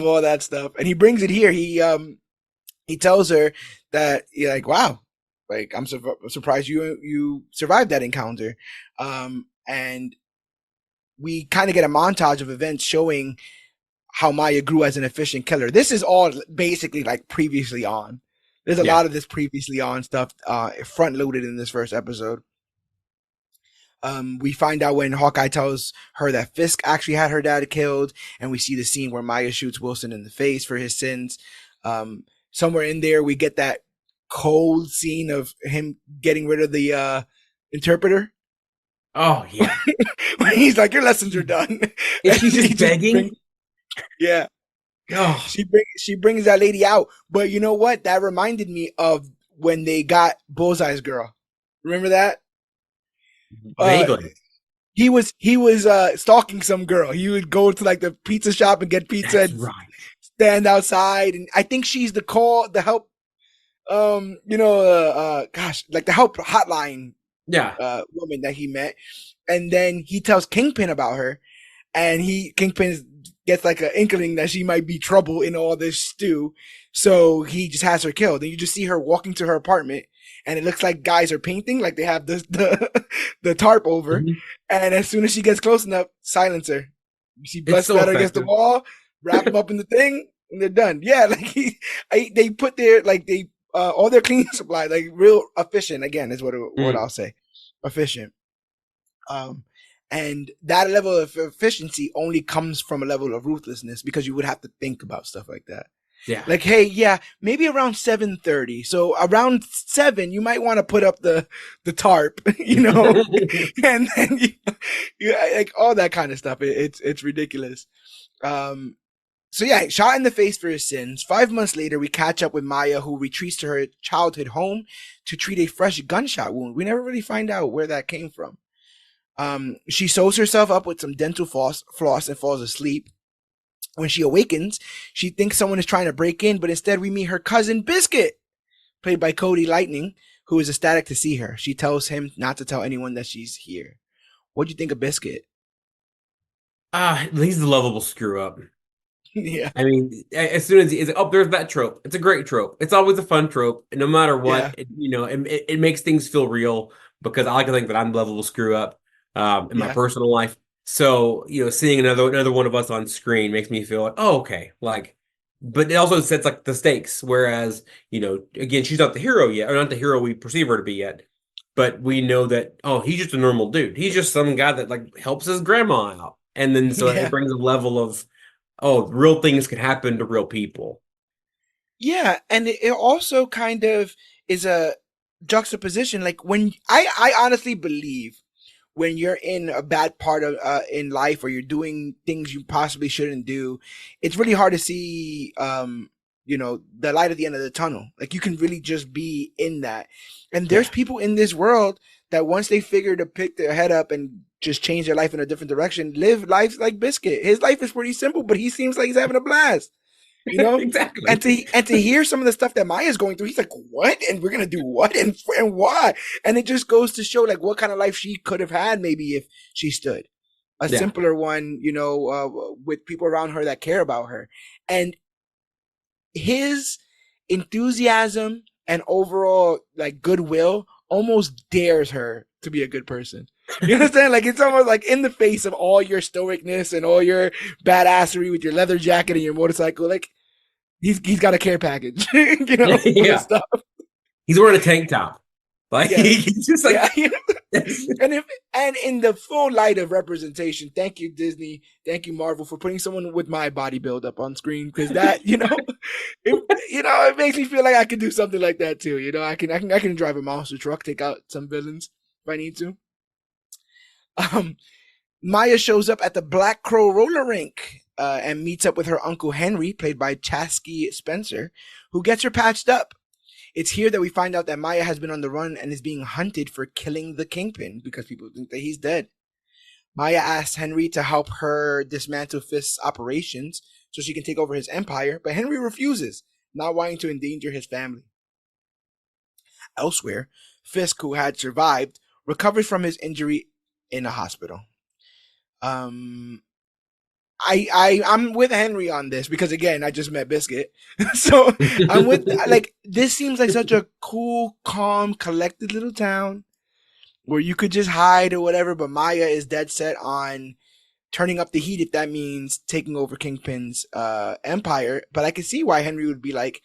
Speaker 1: all that stuff. And he brings it here. He tells her that you're like, wow, like I'm surprised you survived that encounter. And we kind of get a montage of events showing how Maya grew as an efficient killer. This is all basically like previously on. There's a
Speaker 2: Yeah.
Speaker 1: lot of this previously on stuff front loaded in this first episode. We find out when Hawkeye tells her that Fisk actually had her dad killed, and we see the scene where Maya shoots Wilson in the face for his sins. Somewhere in there, we get that cold scene of him getting rid of the interpreter.
Speaker 2: Oh yeah.
Speaker 1: When he's like, "Your lessons are done,"
Speaker 2: Is
Speaker 1: and
Speaker 2: she
Speaker 1: he
Speaker 2: just
Speaker 1: just brings,
Speaker 2: begging?
Speaker 1: yeah,
Speaker 2: Oh.
Speaker 1: she brings that lady out. But you know what? That reminded me of when they got Bullseye's girl. Remember that? Uh,
Speaker 2: Vaguely.
Speaker 1: he was stalking some girl. He would go to like the pizza shop and get pizza
Speaker 2: That's
Speaker 1: and
Speaker 2: right.
Speaker 1: stand outside. And I think she's the help. Gosh, like the help hotline
Speaker 2: Yeah.
Speaker 1: woman that he met. And then he tells Kingpin about her, and Kingpin gets like an inkling that she might be trouble in all this stew. So he just has her killed. And you just see her walking to her apartment, and it looks like guys are painting, like they have the tarp over.
Speaker 2: Mhm.
Speaker 1: And as soon as she gets close enough, silence her. You see blood
Speaker 2: It's so
Speaker 1: splatter against the
Speaker 2: effective.
Speaker 1: wall, wrap them up in the thing, and they're done. Yeah, like they put their like they all their cleaning supplies, like real efficient. Again, is what
Speaker 2: Mm.
Speaker 1: I'll say, efficient. Um, and that level of efficiency only comes from a level of ruthlessness, because you would have to think about stuff like that.
Speaker 2: Yeah.
Speaker 1: Like, hey, yeah, maybe around 7:30. So around 7, you might want to put up the tarp, and then like all that kind of stuff. It's ridiculous. So yeah, shot in the face for his sins. 5 months later, we catch up with Maya, who retreats to her childhood home to treat a fresh gunshot wound. We never really find out where that came from. She sews herself up with some dental floss and falls asleep. When she awakens, she thinks someone is trying to break in, but instead we meet her cousin Biscuit, played by Cody Lightning, who is ecstatic to see her. She tells him not to tell anyone that she's here. What do you think of Biscuit?
Speaker 2: He's the lovable screw up.
Speaker 1: Yeah,
Speaker 2: I mean, as soon as he's oh, there's that trope. It's a great trope. It's always a fun trope, and no matter
Speaker 1: yeah,
Speaker 2: what, it makes things feel real because I like to think that I'm the lovable screw up in my
Speaker 1: yeah,
Speaker 2: personal life. So, seeing another one of us on screen makes me feel like, oh, okay, like, but it also sets like the stakes. Whereas, again, she's not the hero yet, or not the hero we perceive her to be yet. But we know that, oh, he's just a normal dude. He's just some guy that like helps his grandma out, and then so it
Speaker 1: yeah.
Speaker 2: brings a level of oh, real things can happen to real people.
Speaker 1: Yeah, and it also kind of is a juxtaposition. Like when I honestly believe when you're in a bad part of in life, or you're doing things you possibly shouldn't do, it's really hard to see the light at the end of the tunnel. Like you can really just be in that. And there's
Speaker 2: Yeah,
Speaker 1: people in this world that once they figure to pick their head up and just change their life in a different direction, live life like Biscuit. His life is pretty simple, but he seems like he's having a blast you know
Speaker 2: exactly.
Speaker 1: and to hear some of the stuff that Maya's going through, he's like, what, and we're gonna do what, and why? And it just goes to show like what kind of life she could have had, maybe if she stood a
Speaker 2: Yeah,
Speaker 1: simpler one, with people around her that care about her. And his enthusiasm and overall like goodwill almost dares her to be a good person. You understand? Like it's almost like in the face of all your stoicness and all your badassery with your leather jacket and your motorcycle, like he's got a care package, full of
Speaker 2: yeah.
Speaker 1: stuff.
Speaker 2: He's wearing a tank top. Like
Speaker 1: Yes,
Speaker 2: he's just
Speaker 1: yeah.
Speaker 2: like
Speaker 1: And in the full light of representation, thank you Disney, thank you Marvel for putting someone with my body build up on screen, because that it makes me feel like I could do something like that too. I can drive a monster truck, take out some villains if I need to. Um, Maya shows up at the Black Crow roller rink and meets up with her uncle Henry, played by Chasky Spencer, who gets her patched up. It's here that we find out that Maya has been on the run and is being hunted for killing the Kingpin, because people think that he's dead. Maya asks Henry to help her dismantle Fisk's operations so she can take over his empire, but Henry refuses, not wanting to endanger his family. Elsewhere, Fisk, who had survived, recovers from his injury in a hospital. Um, I'm with Henry on this because again I just met Biscuit, so I'm with like this seems like such a cool, calm, collected little town where you could just hide or whatever. But Maya is dead set on turning up the heat if that means taking over Kingpin's empire. But I can see why Henry would be like,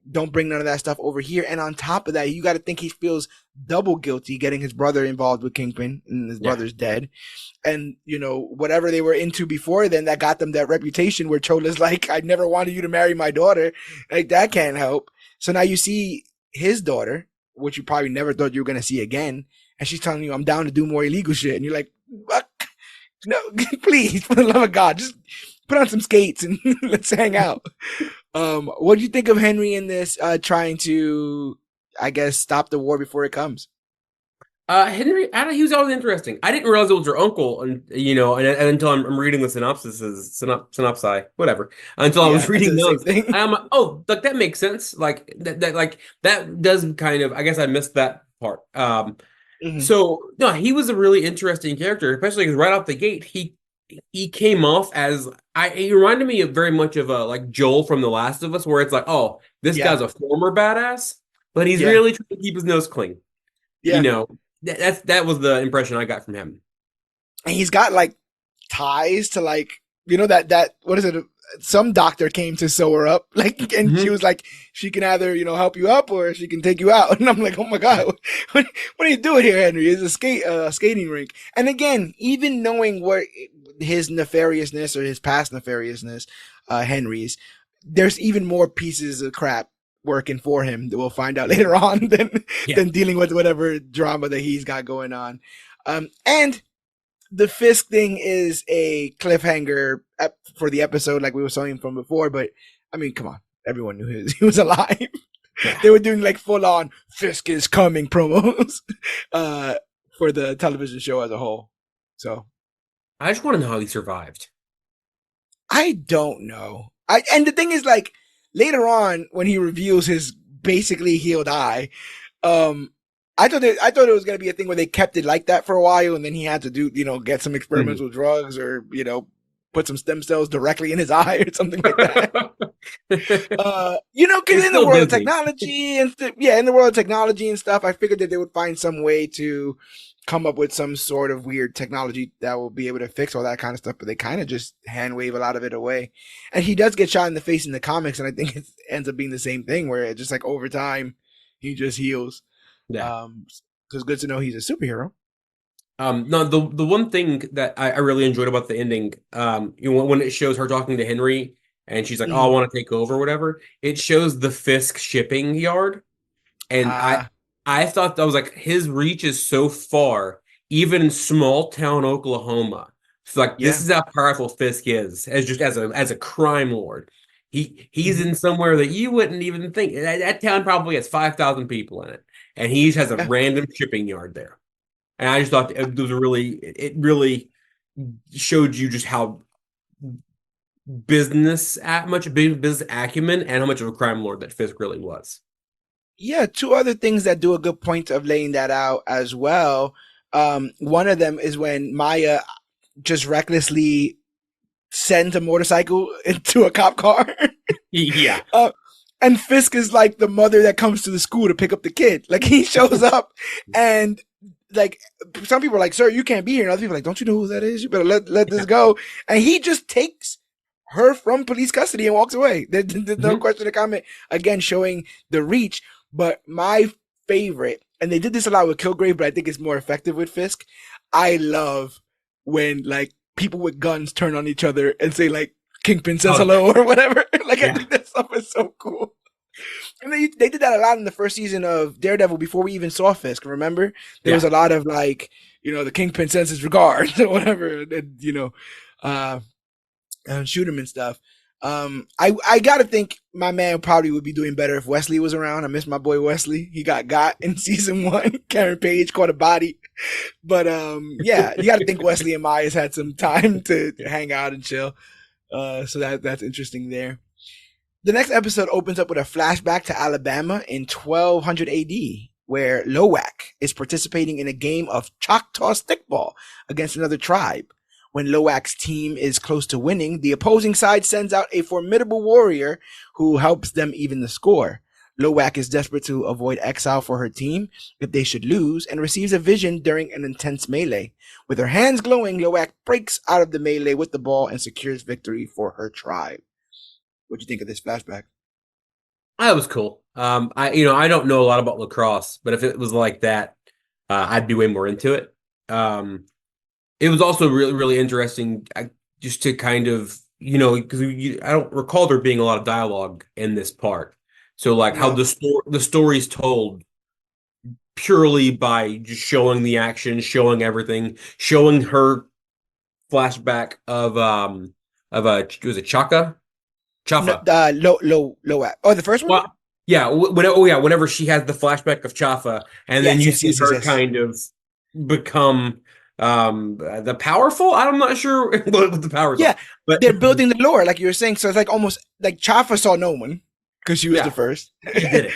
Speaker 1: don't bring none of that stuff over here. And on top of that, you got to think he feels double guilty getting his brother involved with Kingpin, and his
Speaker 2: yeah.
Speaker 1: brother's dead. And, whatever they were into before then that got them that reputation where Chola's like, I never wanted you to marry my daughter. Like, that can't help. So now you see his daughter, which you probably never thought you were going to see again. And she's telling you, I'm down to do more illegal shit. And you're like, what? No, please, for the love of God, just put on some skates and let's hang out. What do you think of Henry in this, trying to I guess, stop the war before it comes.
Speaker 2: Henry, he was always interesting. I didn't realize it was her uncle, and and until I'm reading the synopsi, whatever. Until I
Speaker 1: Yeah,
Speaker 2: was
Speaker 1: I said
Speaker 2: reading
Speaker 1: the same
Speaker 2: those,
Speaker 1: thing.
Speaker 2: I'm like, oh, like that makes sense. Like that does kind of. I guess I missed that part.
Speaker 1: Hmm.
Speaker 2: So no, he was a really interesting character, especially because right off the gate, he came off as he reminded me of very much of like Joel from The Last of Us, where it's like, oh, this
Speaker 1: Yeah,
Speaker 2: guy's a former badass, but he's
Speaker 1: yeah,
Speaker 2: really trying to keep his nose clean. You
Speaker 1: yeah.
Speaker 2: know, that was the impression I got from him.
Speaker 1: And he's got like ties to like that what is it? Some doctor came to sew her up, like, and she
Speaker 2: Hmm.
Speaker 1: was like, she can either help you up or she can take you out. And I'm like, oh my god, what are you doing here, Henry? It's a skating rink. And again, even knowing what his nefariousness or his past nefariousness, Henry's, there's even more pieces of crap working for him that we'll find out later on
Speaker 2: Yeah.
Speaker 1: than dealing with whatever drama that he's got going on. And the Fisk thing is a cliffhanger for the episode, like we were saying from before. But I mean, come on, everyone knew he was alive.
Speaker 2: Yeah.
Speaker 1: They were doing like full on Fisk is coming promos uh, for the television show as a whole. So
Speaker 2: I just want to know how he survived.
Speaker 1: I don't know. And the thing is, like, later on when he reveals his basically healed eye, um, I thought it was gonna be a thing where they kept it like that for a while, and then he had to do get some experiments
Speaker 2: Mhm.
Speaker 1: with drugs or put some stem cells directly in his eye or something like that. Because
Speaker 2: It's
Speaker 1: in the
Speaker 2: still
Speaker 1: world of
Speaker 2: Disney.
Speaker 1: technology and in the world of technology and stuff, I figured that they would find some way to come up with some sort of weird technology that will be able to fix all that kind of stuff. But they kind of just hand wave a lot of it away. And he does get shot in the face in the comics, and I think it ends up being the same thing where it just like over time he just heals.
Speaker 2: Yeah.
Speaker 1: Because good to know he's a superhero.
Speaker 2: No, the one thing that I really enjoyed about the ending, when it shows her talking to Henry and she's like, "Oh, I
Speaker 1: Mm-hmm.
Speaker 2: want to take over," whatever. It shows the Fisk shipping yard, and I thought that was like his reach is so far, even in small town Oklahoma. It's like this
Speaker 1: Yeah.
Speaker 2: is how powerful Fisk is as just as a crime lord. He's
Speaker 1: Mm-hmm.
Speaker 2: in somewhere that you wouldn't even think. That town probably has 5,000 people in it, and he just has a
Speaker 1: Yeah.
Speaker 2: random shipping yard there. And I just thought it was it really showed you just how much business acumen and how much of a crime lord that Fisk really was.
Speaker 1: Yeah. Two other things that do a good point of laying that out as well. One of them is when Maya just recklessly sends a motorcycle into a cop car.
Speaker 2: Yeah.
Speaker 1: uh, and Fisk is like the mother that comes to the school to pick up the kid. Like he shows up and like some people are like, sir, you can't be here. And other people are like, don't you know who that is? You better let this go. And he just takes her from police custody and walks away. There's no
Speaker 2: Hmm.
Speaker 1: question or comment. Again, showing the reach. But my favorite, and they did this a lot with Kilgrave, but I think it's more effective with Fisk. I love when like people with guns turn on each other and say like Kingpin says
Speaker 2: Oh,
Speaker 1: hello or whatever. Like I
Speaker 2: yeah.
Speaker 1: think that stuff is so cool. And they did that a lot in the first season of Daredevil before we even saw Fisk. Remember, there was
Speaker 2: Yeah.
Speaker 1: a lot of like the Kingpin sends his regards or whatever, and uh, and shoot him and stuff. I gotta think my man probably would be doing better if Wesley was around. I miss my boy Wesley. He got in season one. Karen Page caught a body, but yeah, you gotta think Wesley and Myers had some time to hang out and chill. So that's interesting there. The next episode opens up with a flashback to Alabama in 1200 AD, where Lowak is participating in a game of Choctaw stickball against another tribe. When Lowak's team is close to winning, the opposing side sends out a formidable warrior who helps them even the score. Lowak is desperate to avoid exile for her team if they should lose and receives a vision during an intense melee. With her hands glowing, Lowak breaks out of the melee with the ball and secures victory for her tribe. What do you think of this flashback?
Speaker 2: That was cool. I don't know a lot about lacrosse, but if it was like that, I'd be way more into it. Um, it was also really, really interesting just to kind of, because I don't recall there being a lot of dialogue in this part. So like how
Speaker 1: No,
Speaker 2: the story's told purely by just showing the action, showing everything, showing her flashback of was it
Speaker 1: no,
Speaker 2: Chafa?
Speaker 1: low at. Oh, the first one?
Speaker 2: Well, Yeah, whenever she has the flashback of Chafa, and then
Speaker 1: Yes,
Speaker 2: you
Speaker 1: yes,
Speaker 2: see
Speaker 1: yes, yes,
Speaker 2: her
Speaker 1: yes.
Speaker 2: kind of become the powerful. I'm not sure what the powers
Speaker 1: Yeah,
Speaker 2: are, but
Speaker 1: they're building the lore, like you were saying. So it's like almost like Chafa saw no one because she was the
Speaker 2: yeah,
Speaker 1: first.
Speaker 2: she did it.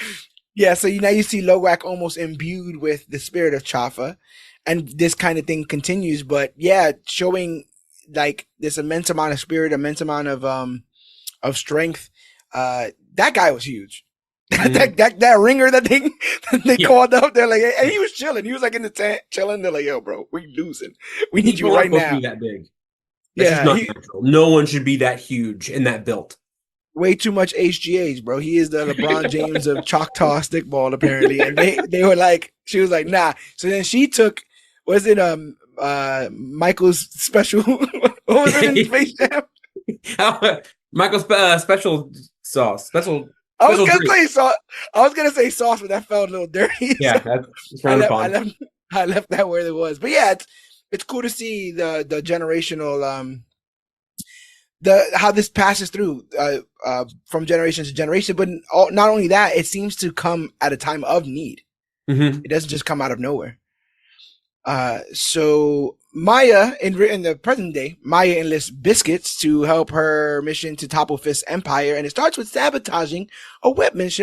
Speaker 1: Yeah, so now you see Lowak almost imbued with the spirit of Chafa, and this kind of thing continues. But yeah, showing like this immense amount of spirit, immense amount of strength. That guy was huge.
Speaker 2: Mhm.
Speaker 1: That ringer that they that they
Speaker 2: Yeah,
Speaker 1: called up, they're like, and he was chilling. He was like in the tent chilling. They're like, yo, bro, we losing. We need you
Speaker 2: people aren't
Speaker 1: right
Speaker 2: supposed to be
Speaker 1: now.
Speaker 2: that big. That's just
Speaker 1: Yeah,
Speaker 2: not
Speaker 1: he
Speaker 2: natural. No one should be that huge and that built.
Speaker 1: way too much HGH, bro. He is the LeBron James of Choctaw stickball, apparently. And they were like, she was like, nah. So then she took, was it Michael's special? What was it in Space Jam?
Speaker 2: Michael's special sauce,
Speaker 1: I was
Speaker 2: special
Speaker 1: gonna
Speaker 2: drink.
Speaker 1: say sauce. I was gonna say sauce, but that felt a little dirty.
Speaker 2: Yeah,
Speaker 1: So
Speaker 2: that's frowned
Speaker 1: I
Speaker 2: upon.
Speaker 1: left I left that where it was. But yeah, it's cool to see the generational the how this passes through from generation to generation. But not only that, it seems to come at a time of need.
Speaker 2: Hmm.
Speaker 1: It doesn't just come out of nowhere. So Maya in the present day, Maya enlists Biscuits to help her mission to topple Fist's empire, and it starts with sabotaging a weapons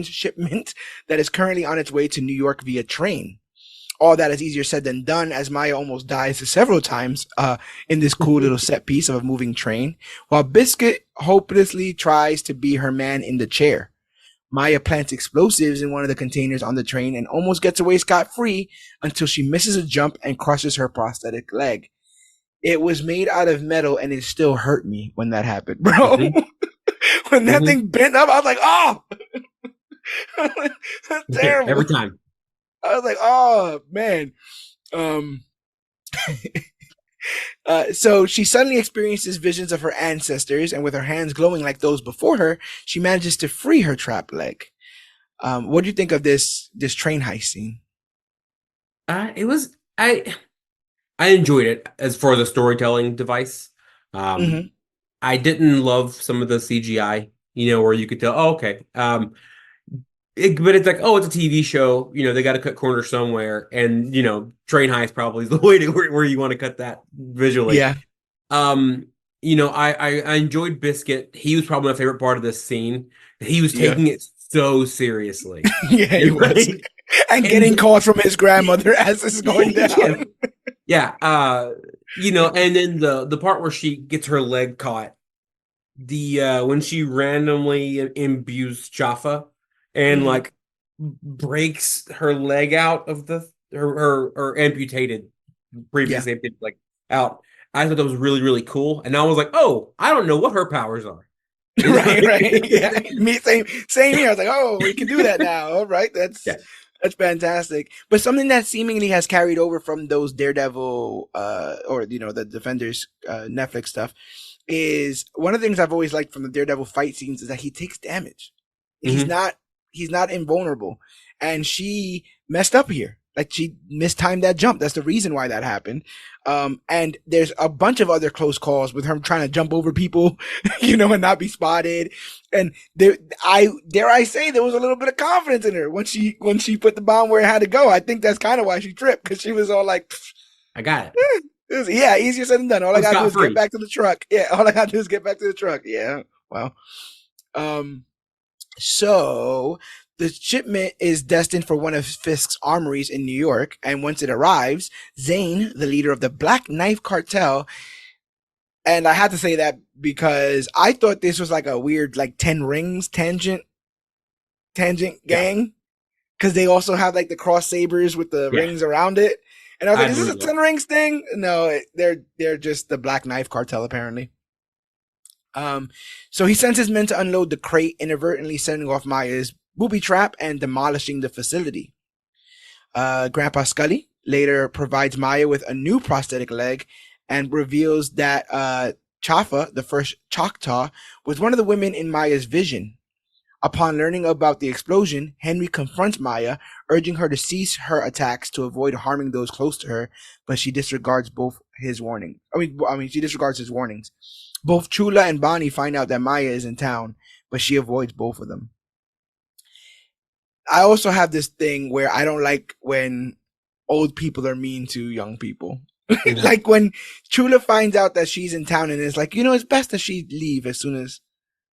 Speaker 1: shipment that is currently on its way to New York via train. All that is easier said than done, as Maya almost dies several times in this cool little set piece of a moving train, while Biscuit hopelessly tries to be her man in the chair. Maya plants explosives in one of the containers on the train and almost gets away scot-free until she misses a jump and crushes her prosthetic leg. It was made out of metal and it still hurt me when that happened, bro.
Speaker 2: Hmm.
Speaker 1: When that
Speaker 2: Hmm.
Speaker 1: thing bent up, I was like, oh, that's
Speaker 2: Every
Speaker 1: terrible.
Speaker 2: time.
Speaker 1: I was like, oh, man. Um, so she suddenly experiences visions of her ancestors, and with her hands glowing like those before her, she manages to free her trapped leg. What do you think of this train heist scene?
Speaker 2: It was I enjoyed it as for the storytelling device. Um,
Speaker 1: Mm-hmm.
Speaker 2: I didn't love some of the CGI, where you could tell, oh, okay. But it's like, oh, it's a TV show. They got to cut corners somewhere, and train heist probably is the way to where you want to cut that visually.
Speaker 1: Yeah,
Speaker 2: Um, I enjoyed Biscuit. He was probably my favorite part of this scene. He was
Speaker 1: yeah,
Speaker 2: taking it so seriously.
Speaker 1: yeah, he was,
Speaker 2: Right?
Speaker 1: and getting
Speaker 2: And
Speaker 1: calls from his grandmother as this is going
Speaker 2: yeah,
Speaker 1: down.
Speaker 2: yeah. And then the part where she gets her leg caught, the when she randomly imbues Jaffa and
Speaker 1: Mm-hmm.
Speaker 2: like breaks her leg out of her amputated,
Speaker 1: Yeah,
Speaker 2: previously amputated, like out. I thought that was really, really cool. And I was like, oh, I don't know what her powers are.
Speaker 1: right, right, yeah. Me, same here. I was like, oh, we can do that now. All right,
Speaker 2: Yeah.
Speaker 1: that's fantastic. But something that seemingly has carried over from those Daredevil, or the Defenders Netflix stuff, is one of the things I've always liked from the Daredevil fight scenes is that he takes damage. He's
Speaker 2: Hmm.
Speaker 1: not he's not invulnerable, and she messed up here. Like she mistimed that jump. That's the reason why that happened. And there's a bunch of other close calls with her trying to jump over people, and not be spotted. And I dare I say there was a little bit of confidence in her when she put the bomb where it had to go. I think that's kind of why she tripped because she was all like,
Speaker 2: I got it.
Speaker 1: yeah, easier said than done. All I
Speaker 2: I'm
Speaker 1: gotta do
Speaker 2: scot
Speaker 1: is get
Speaker 2: free.
Speaker 1: back to the truck. Yeah, all I gotta do is get back to the truck. Yeah, well, um, so the shipment is destined for one of Fisk's armories in New York, and once it arrives, Zane, the leader of the Black Knife Cartel, and I had to say that because I thought this was like a weird like 10 rings tangent
Speaker 2: Yeah.
Speaker 1: gang because they also have like the cross sabers with the
Speaker 2: Yeah.
Speaker 1: rings around it. And I was
Speaker 2: I
Speaker 1: like, is this
Speaker 2: agree
Speaker 1: a
Speaker 2: with that.
Speaker 1: 10 rings thing? No, they're just the Black Knife Cartel apparently. Um, so he sends his men to unload the crate, inadvertently setting off Maya's booby trap and demolishing the facility. Grandpa Scully later provides Maya with a new prosthetic leg and reveals that Chafa, the first Choctaw, was one of the women in Maya's vision. Upon learning about the explosion, Henry confronts Maya, urging her to cease her attacks to avoid harming those close to her, but she disregards both his warnings. She disregards his warnings. Both Chula and Bonnie find out that Maya is in town, but she avoids both of them. I also have this thing where I don't like when old people are mean to young people.
Speaker 2: Mhm.
Speaker 1: Like when Chula finds out that she's in town and is like, it's best that she leave as soon as,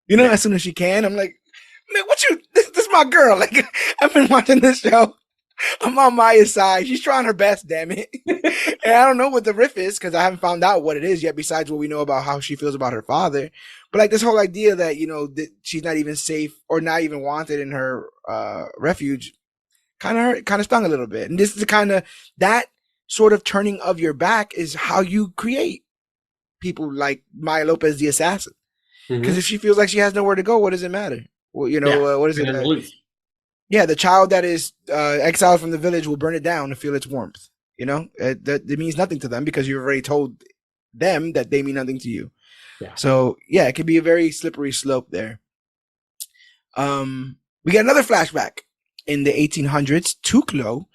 Speaker 2: Yeah.
Speaker 1: as soon as she can. I'm like, man, this is my girl. Like, I've been watching this show. I'm on Maya's side. She's trying her best, damn it. And I don't know what the riff is because I haven't found out what it is yet, besides what we know about how she feels about her father. But like this whole idea that, that she's not even safe or not even wanted in her refuge kind of hurt, kind of stung a little bit. And this is the kind of that sort of turning of your back is how you create people like Maya Lopez, the assassin. Because
Speaker 2: Hmm.
Speaker 1: if she feels like she has nowhere to go, what does it matter? Well,
Speaker 2: Yeah.
Speaker 1: what is
Speaker 2: And
Speaker 1: it?
Speaker 2: then lose.
Speaker 1: Yeah, the child that is exiled from the village will burn it down to feel its warmth. That means nothing to them because you've already told them that they mean nothing to you.
Speaker 2: Yeah.
Speaker 1: So yeah, it can be a very slippery slope there. We get another flashback. In the 1800s, Tuklo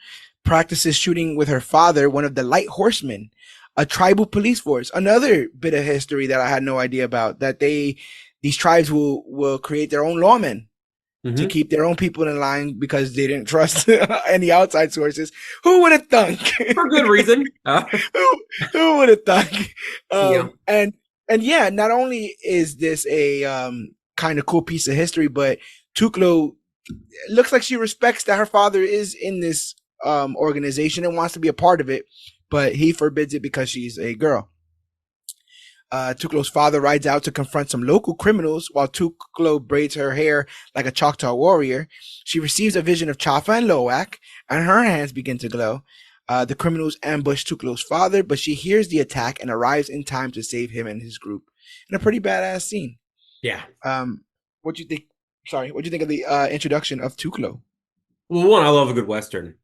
Speaker 1: practices shooting with her father, one of the Light Horsemen, a tribal police force. Another bit of history that I had no idea about, that these tribes will create their own lawmen to
Speaker 2: Hmm.
Speaker 1: keep their own people in line because they didn't trust any outside sources. Who would have thunk?
Speaker 2: For good reason.
Speaker 1: who who would have thunk?
Speaker 2: Yeah.
Speaker 1: And yeah, not only is this a kind of cool piece of history, but Tuklo looks like she respects that her father is in this organization and wants to be a part of it, but he forbids it because she's a girl. Tuklo's father rides out to confront some local criminals while Tuklo braids her hair like a Choctaw warrior. She receives a vision of Chafa and Loak, and her hands begin to glow. The criminals ambush Tuklo's father, but she hears the attack and arrives in time to save him and his group. In a pretty badass scene.
Speaker 2: Yeah.
Speaker 1: What do you think? Sorry, what do you think of the introduction of Tuklo?
Speaker 2: Well, one, I love a good Western.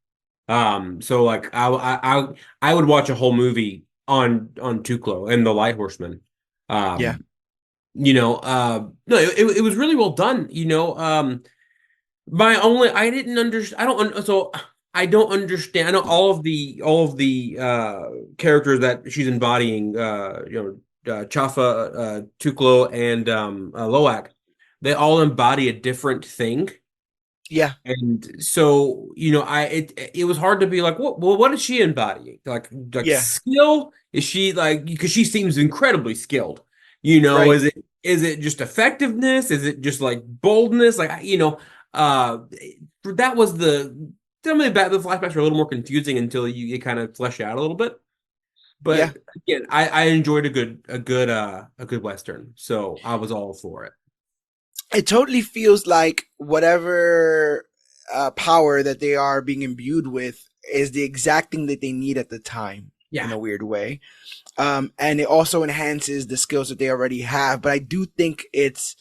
Speaker 2: So like I would watch a whole movie on Tuklo and the Light Horseman.
Speaker 1: Yeah,
Speaker 2: Um, no, it was really well done. My only I didn't understand. So I don't understand. I know all of the characters that she's embodying. Chafa, Tuklo, and Loak. They all embody a different thing.
Speaker 1: yeah,
Speaker 2: And so, it was hard to be like, what is she embodying? Like
Speaker 1: yeah,
Speaker 2: skill? Is she like because she seems incredibly skilled.
Speaker 1: right.
Speaker 2: Is it just effectiveness? Is it just like boldness? Uh that was some of the flashbacks are a little more confusing until you kind of flesh out a little bit.
Speaker 1: Yeah,
Speaker 2: But again, I enjoyed a good Western, so I was all for it.
Speaker 1: it totally feels like whatever power that they are being imbued with is the exact thing that they need at the time in
Speaker 2: Yeah.
Speaker 1: a weird way. And it also enhances the skills that they already have. But I do think it's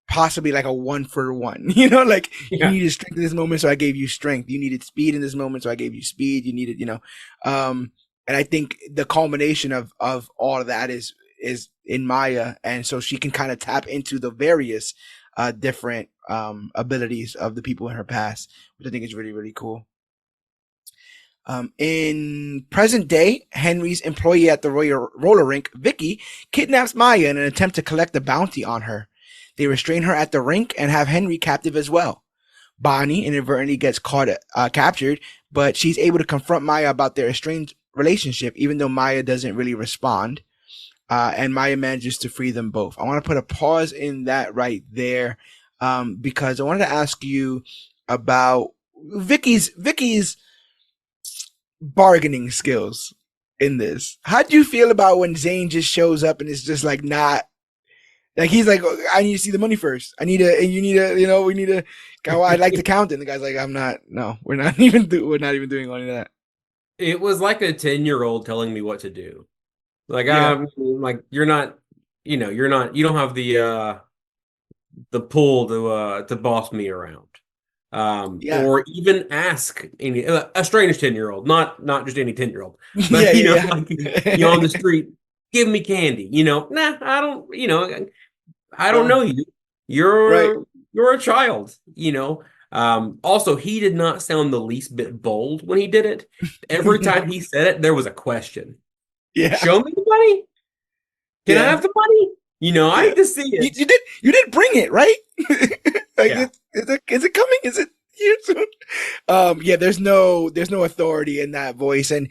Speaker 1: possibly like a 1-for-1. Like you
Speaker 2: Yeah.
Speaker 1: needed strength in this moment, so I gave you strength. You needed speed in this moment, so I gave you speed. You needed, and I think the culmination of all of that is in Maya, and so she can kind of tap into the various different abilities of the people in her past, which I think is really really cool. In present day, Henry's employee at the roller rink, Vicky, kidnaps Maya in an attempt to collect a bounty on her. They restrain her at the rink and have Henry captive as well. Bonnie inadvertently gets captured, but she's able to confront Maya about their estranged relationship, even though Maya doesn't really respond. And Maya manages to free them both. I want to put a pause in that right there, because I wanted to ask you about Vicky's bargaining skills in this. How do you feel about when Zane just shows up and it's just like not like he's like, "Oh, I need to see the money first. I need to, and you need to, we need to. I'd like to count it." And the guy's like, "I'm not. No, we're not even doing any of that."
Speaker 2: It was like a 10-year-old telling me what to do. Like
Speaker 1: Yeah,
Speaker 2: like you're not, you don't have the pull to boss me around.
Speaker 1: yeah,
Speaker 2: Or even ask a strange 10-year-old, not just any 10-year-old, but
Speaker 1: yeah, yeah,
Speaker 2: like on
Speaker 1: yeah.
Speaker 2: the street, give me candy. Nah, I don't
Speaker 1: uh,
Speaker 2: know you.
Speaker 1: right.
Speaker 2: You're a child, Also, he did not sound the least bit bold when he did it. Every time he said it, there was a question.
Speaker 1: Yeah,
Speaker 2: Show me the money. Can I
Speaker 1: yeah,
Speaker 2: have the money? I
Speaker 1: yeah.
Speaker 2: need to see
Speaker 1: You,
Speaker 2: it.
Speaker 1: you did bring it, right? Like,
Speaker 2: Yeah.
Speaker 1: is it coming? Is it? You too. Yeah, there's no authority in that voice, and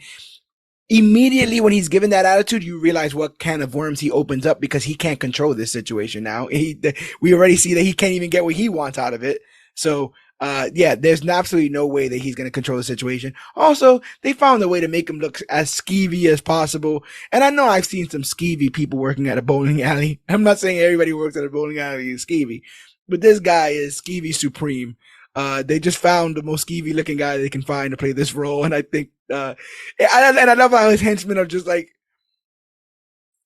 Speaker 1: immediately when he's given that attitude, you realize what can of worms he opens up because he can't control this situation now. We already see that he can't even get what he wants out of it. So, yeah, there's absolutely no way that he's going to control the situation. Also, they found a way to make him look as skeevy as possible. And I know I've seen some skeevy people working at a bowling alley. I'm not saying everybody who works at a bowling alley is skeevy, but this guy is skeevy supreme. They just found the most skeevy looking guy they can find to play this role. And I think, and I love how his henchmen are just like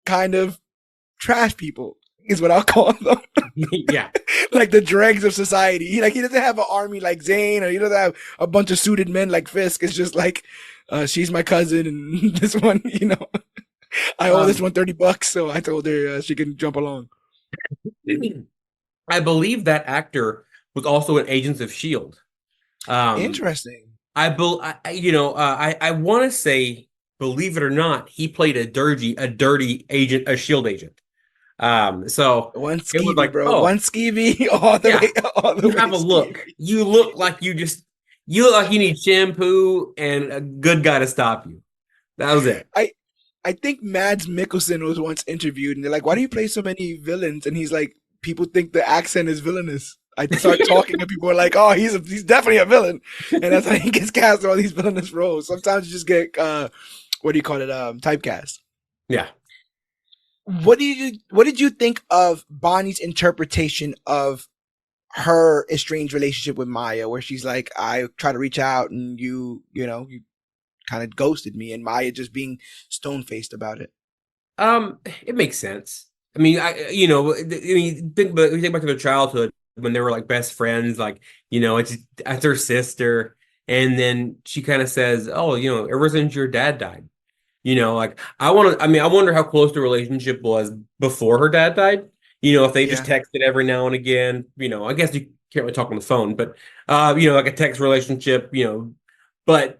Speaker 1: kind of trash people is what I'll call them.
Speaker 2: Yeah.
Speaker 1: Like the dregs of society. He doesn't have an army like Zane, or he doesn't have a bunch of suited men like Fisk. It's just like, she's my cousin, and this one, I owe this one $30, so I told her she can jump along.
Speaker 2: I believe that actor was also in Agents of Shield.
Speaker 1: Interesting.
Speaker 2: I want to say, believe it or not, he played a dirty agent, a Shield agent. So
Speaker 1: One
Speaker 2: it was
Speaker 1: skeevy,
Speaker 2: like,
Speaker 1: bro.
Speaker 2: oh,
Speaker 1: One skeevy all the
Speaker 2: yeah,
Speaker 1: way. All the
Speaker 2: you
Speaker 1: way
Speaker 2: have a look.
Speaker 1: skeevy.
Speaker 2: You look like you look like you need shampoo and a good guy to stop you. That was it.
Speaker 1: I think Mads Mikkelsen was once interviewed, and they're like, "Why do you play so many villains?" And he's like, "People think the accent is villainous." I start talking, and people are like, "Oh, he's definitely a villain," and that's how he gets cast in all these villainous roles. Sometimes you just get what do you call it? Typecast.
Speaker 2: Yeah.
Speaker 1: What did you think of Bonnie's interpretation of her estranged relationship with Maya, where she's like, "I try to reach out, and you kind of ghosted me," and Maya just being stone faced about it?
Speaker 2: It makes sense. I mean, think back to their childhood when they were like best friends, like, it's her sister, and then she kind of says, "Oh, ever since your dad died." Like I wonder how close the relationship was before her dad died. If they just
Speaker 1: Yeah,
Speaker 2: texted every now and again, I guess you can't really talk on the phone, but like a text relationship, but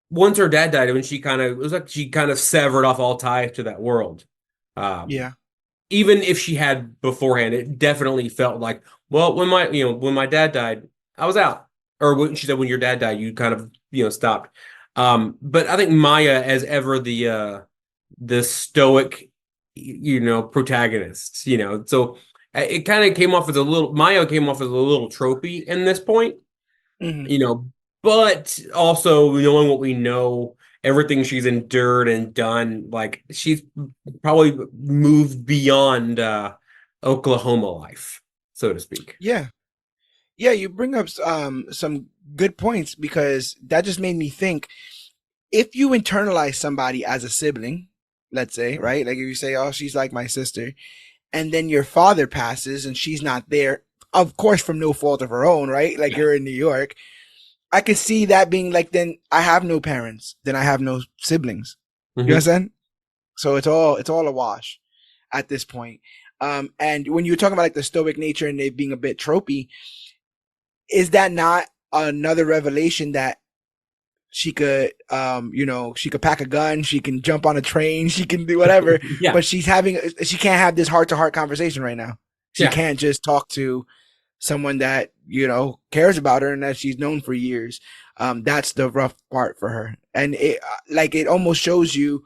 Speaker 2: once her dad died, when it was like she kind of severed off all ties to that world. Um,
Speaker 1: yeah,
Speaker 2: Even if she had beforehand, it definitely felt like, well, when my dad died, I was out. Or when she said, when your dad died, you kind of, stopped. But I think Maya, as ever, the stoic, protagonist, so it kind of came off as Maya came off as a little tropey in this point,
Speaker 1: hmm
Speaker 2: you know, but also knowing what we know, everything she's endured and done, like she's probably moved beyond Oklahoma life, so to speak.
Speaker 1: yeah, yeah. You bring up some good points, because that just made me think. If you internalize somebody as a sibling, let's say, right? Like if you say, "Oh, she's like my sister," and then your father passes and she's not there, of course, from no fault of her own, right? Like
Speaker 2: Yeah.
Speaker 1: you're in New York. I could see that being like, then I have no parents, then I have no siblings. You
Speaker 2: Hmm.
Speaker 1: understand? So it's all a wash at this point. And when you're talking about like the stoic nature and it being a bit tropey, is that not another revelation that she could, she could pack a gun, she can jump on a train, she can do whatever,
Speaker 2: Yeah.
Speaker 1: but she can't have this heart to heart conversation right now. She
Speaker 2: Yeah.
Speaker 1: can't just talk to someone that cares about her and that she's known for years. That's the rough part for her, and it almost shows you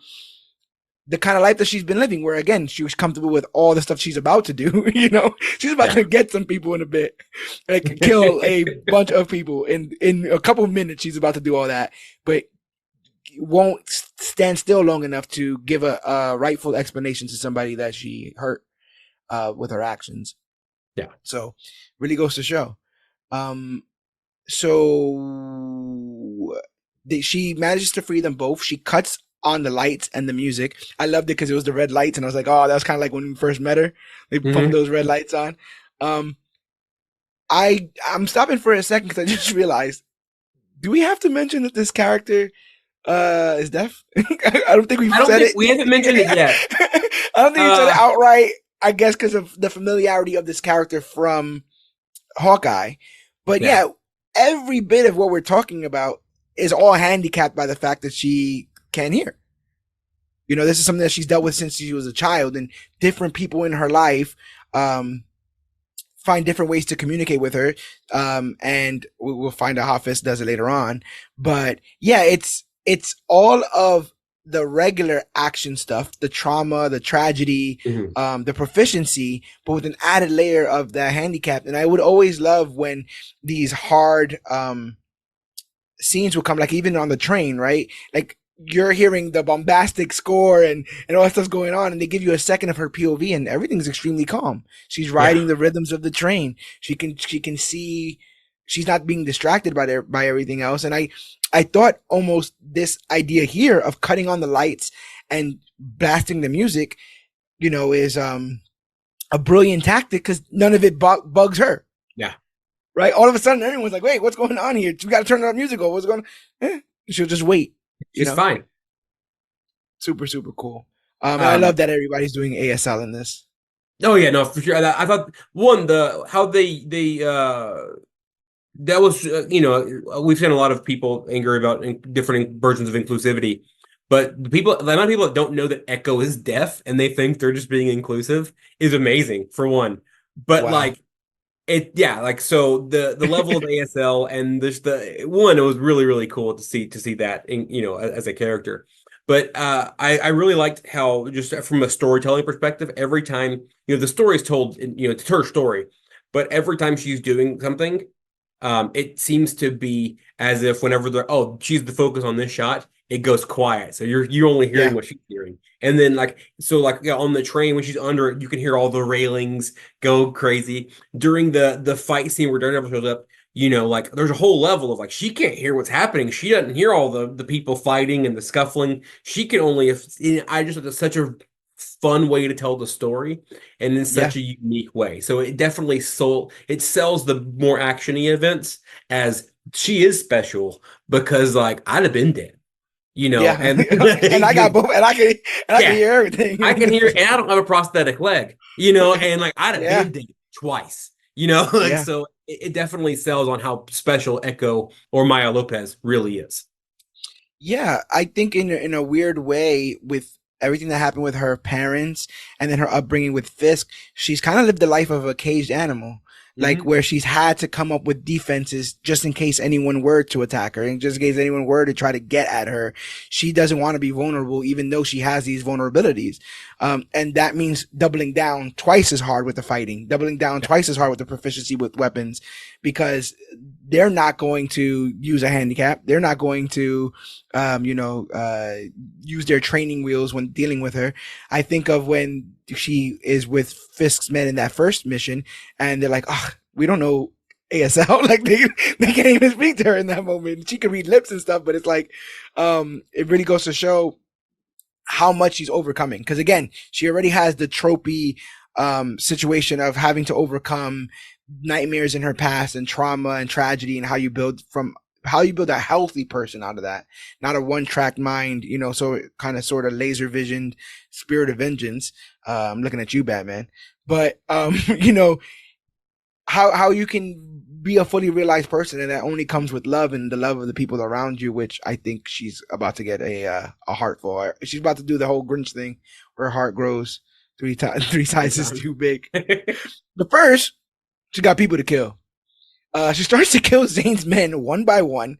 Speaker 1: the kind of life that she's been living, where again she was comfortable with all the stuff she's about to do. She's about
Speaker 2: Yeah.
Speaker 1: to get some people in a bit, like kill a bunch of people in a couple of minutes. She's about to do all that, but won't stand still long enough to give a rightful explanation to somebody that she hurt with her actions.
Speaker 2: Yeah.
Speaker 1: So really goes to show. So she manages to free them both. She cuts on the lights and the music. I loved it because it was the red lights, and I was like, oh, that was kind of like when we first met her. They pumped
Speaker 2: Hmm.
Speaker 1: those red lights on. Um, I'm stopping for a second because I just realized, do we have to mention that this character is deaf? I don't think we've
Speaker 2: I don't
Speaker 1: said
Speaker 2: think
Speaker 1: it.
Speaker 2: we haven't mentioned it yet.
Speaker 1: I don't think we've said it
Speaker 2: Uh,
Speaker 1: outright. I guess because of the familiarity of this character from Hawkeye. But
Speaker 2: yeah.
Speaker 1: yeah, every bit of what we're talking about is all handicapped by the fact that she can't hear. This is something that she's dealt with since she was a child, and different people in her life, um, find different ways to communicate with her. And we'll find out how Fisk does it later on. But yeah, it's all of the regular action stuff, the trauma, the tragedy,
Speaker 2: Mhm.
Speaker 1: the proficiency, but with an added layer of the handicap. And I would always love when these hard scenes would come, like even on the train, right? Like you're hearing the bombastic score and all that stuff's going on, and they give you a second of her POV, and everything's extremely calm. She's
Speaker 2: Yeah.
Speaker 1: riding the rhythms of the train. She can see she's not being distracted by everything else. And I thought almost this idea here of cutting on the lights and blasting the music, is a brilliant tactic because none of it bugs her.
Speaker 2: Yeah.
Speaker 1: Right? All of a sudden, everyone's like, "Wait, what's going on here? We got to turn that music off. What's going on?" She'll just wait.
Speaker 2: She's fine.
Speaker 1: Super super cool. And I
Speaker 2: Um,
Speaker 1: love that everybody's doing ASL in this.
Speaker 2: oh yeah, no, for sure. I thought one, the how they that was we've seen a lot of people angry about different versions of inclusivity, but the amount of people that don't know that Echo is deaf and they think they're just being inclusive is amazing for one. But
Speaker 1: Wow.
Speaker 2: like like so the level of ASL and this the one, it was really really cool to see that as a character. But I really liked how, just from a storytelling perspective, every time the story is told, it's her story, but every time she's doing something, it seems to be as if whenever she's the focus on this shot, it goes quiet. So you're only hearing
Speaker 1: Yeah.
Speaker 2: what she's hearing. And then on the train when she's under it, you can hear all the railings go crazy. During the fight scene where Daredevil shows up, like there's a whole level of like she can't hear what's happening. She doesn't hear all the people fighting and the scuffling. She can only if I just it's such a fun way to tell the story and in
Speaker 1: Yeah.
Speaker 2: such a unique way. So it definitely sells the more actiony events as she is special because like I'd have been dead,
Speaker 1: Yeah.
Speaker 2: and
Speaker 1: And I got both, and I can
Speaker 2: yeah,
Speaker 1: hear everything.
Speaker 2: I can hear, and I don't have a prosthetic leg, and like I'd have
Speaker 1: Yeah.
Speaker 2: been dead twice, like
Speaker 1: Yeah.
Speaker 2: so it definitely sells on how special Echo or Maya Lopez really is.
Speaker 1: Yeah, I think in a weird way, with everything that happened with her parents and then her upbringing with Fisk, she's kind of lived the life of a caged animal. Like
Speaker 2: Hmm.
Speaker 1: where she's had to come up with defenses just in case anyone were to attack her, and just in case anyone were to try to get at her. She doesn't want to be vulnerable, even though she has these vulnerabilities. And that means doubling down twice as hard with the fighting, doubling down twice as hard with the proficiency with weapons, because they're not going to use a handicap. They're not going to, use their training wheels when dealing with her. I think of when she is with Fisk's men in that first mission, and they're like, "Oh, we don't know ASL." Like they can't even speak to her in that moment. She can read lips and stuff, but it's like, it really goes to show how much she's overcoming. Because again, she already has the tropey situation of having to overcome nightmares in her past and trauma and tragedy, and how you build a healthy person out of that, not a one-track mind, so kind of sort of laser visioned spirit of vengeance. I'm looking at you, Batman. But how you can be a fully realized person, and that only comes with love and the love of the people around you, which I think she's about to get a heart for. She's about to do the whole Grinch thing where her heart grows three
Speaker 2: Three
Speaker 1: sizes
Speaker 2: times.
Speaker 1: too big. But first, she got people to kill. She starts to kill Zane's men one by one,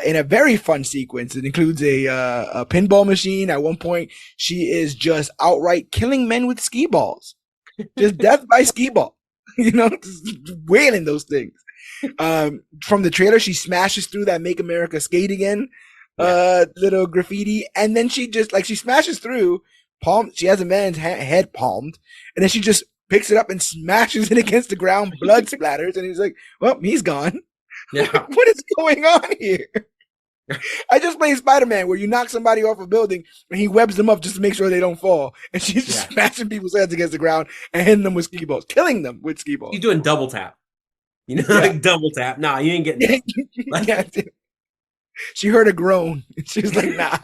Speaker 1: in a very fun sequence. It includes a pinball machine. At one point, she is just outright killing men with skee balls, just death by skee ball. Just wailing those things. From the trailer, she smashes through that "Make America Skate Again"
Speaker 2: Yeah.
Speaker 1: little graffiti, and then she smashes through. She has a man's head palmed, and then she just picks it up and smashes it against the ground. Blood splatters, and he's like, "Well, he's gone."
Speaker 2: Yeah.
Speaker 1: What is going on here? I just played Spider-Man where you knock somebody off a building and he webs them up just to make sure they don't fall, and she's just
Speaker 2: Yeah.
Speaker 1: smashing people's heads against the ground and hitting them with skee balls, killing them with skee
Speaker 2: He's
Speaker 1: balls.
Speaker 2: doing double tap.
Speaker 1: Yeah.
Speaker 2: Like double tap. Nah, you ain't getting that.
Speaker 1: Yeah. She heard a groan. She was like, "Nah."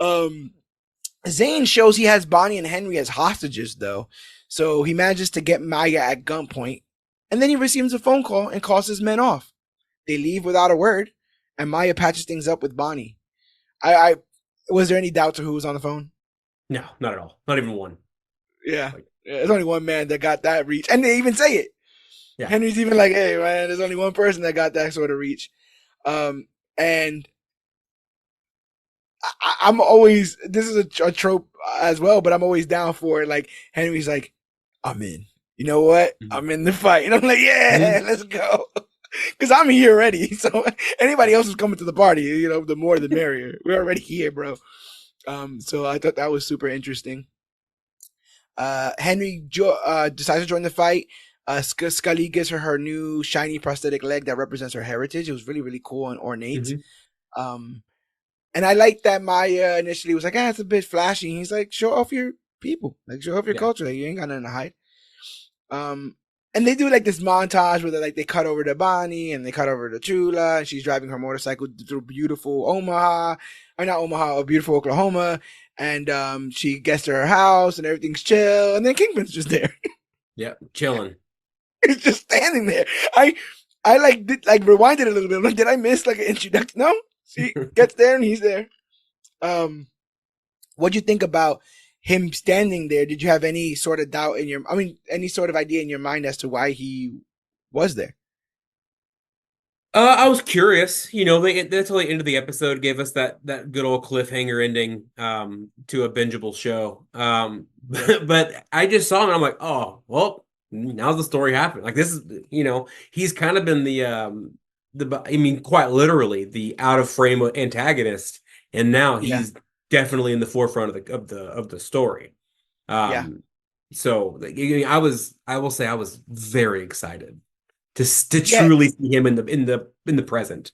Speaker 1: Um, Zane shows he has Bonnie and Henry as hostages, though. So he manages to get Maya at gunpoint, and then he receives a phone call and calls his men off. They leave without a word, and Maya patches things up with Bonnie. I was there any doubt to who was on the phone?
Speaker 2: No, not at all. Not even one.
Speaker 1: Yeah.
Speaker 2: Like,
Speaker 1: Yeah, there's only one man that got that reach, and they even say it.
Speaker 2: yeah.
Speaker 1: Henry's even like, "Hey, man, there's only one person that got that sort of reach." And I'm always, this is a trope as well, but I'm always down for it. Like Henry's like, "I'm in. You know what? I'm in the fight," and I'm like, "Yeah,
Speaker 2: Mhm.
Speaker 1: let's go." Because I'm here already. So anybody else is coming to the party, the more the merrier. We're already here, bro. So I thought that was super interesting. Henry decides to join the fight. Scully gives her new shiny prosthetic leg that represents her heritage. It was really, really cool and ornate.
Speaker 2: Mhm.
Speaker 1: Um, and I like that Maya initially was like, it's a bit flashy. He's like, show off your people, like show off your
Speaker 2: Yeah.
Speaker 1: culture. Like, you ain't got nothing to hide. Um, and they do like this montage where they cut over to Bonnie and they cut over to Chula, and she's driving her motorcycle through beautiful Omaha, or not Omaha, or beautiful Oklahoma, and she gets to her house and everything's chill, and then Kingpin's just there.
Speaker 2: Yeah. Chilling.
Speaker 1: He's just standing there. I like rewinded a little bit. I'm like, did I miss like an introduction? No, she gets there and he's there. Um, what'd you think about him standing there? Did you have any sort of doubt in any sort of idea in your mind as to why he was there?
Speaker 2: I was curious, that's how the end of the episode gave us that good old cliffhanger ending to a bingeable show.
Speaker 1: Yeah,
Speaker 2: But I just saw him and I'm like, oh, well, now's the story happening. Like this is, he's kind of been I mean, quite literally the out of frame antagonist, and now
Speaker 1: yeah,
Speaker 2: he's definitely in the forefront of the story.
Speaker 1: yeah,
Speaker 2: Um, so like, I will say I was very excited to
Speaker 1: yeah.
Speaker 2: truly see him in the present.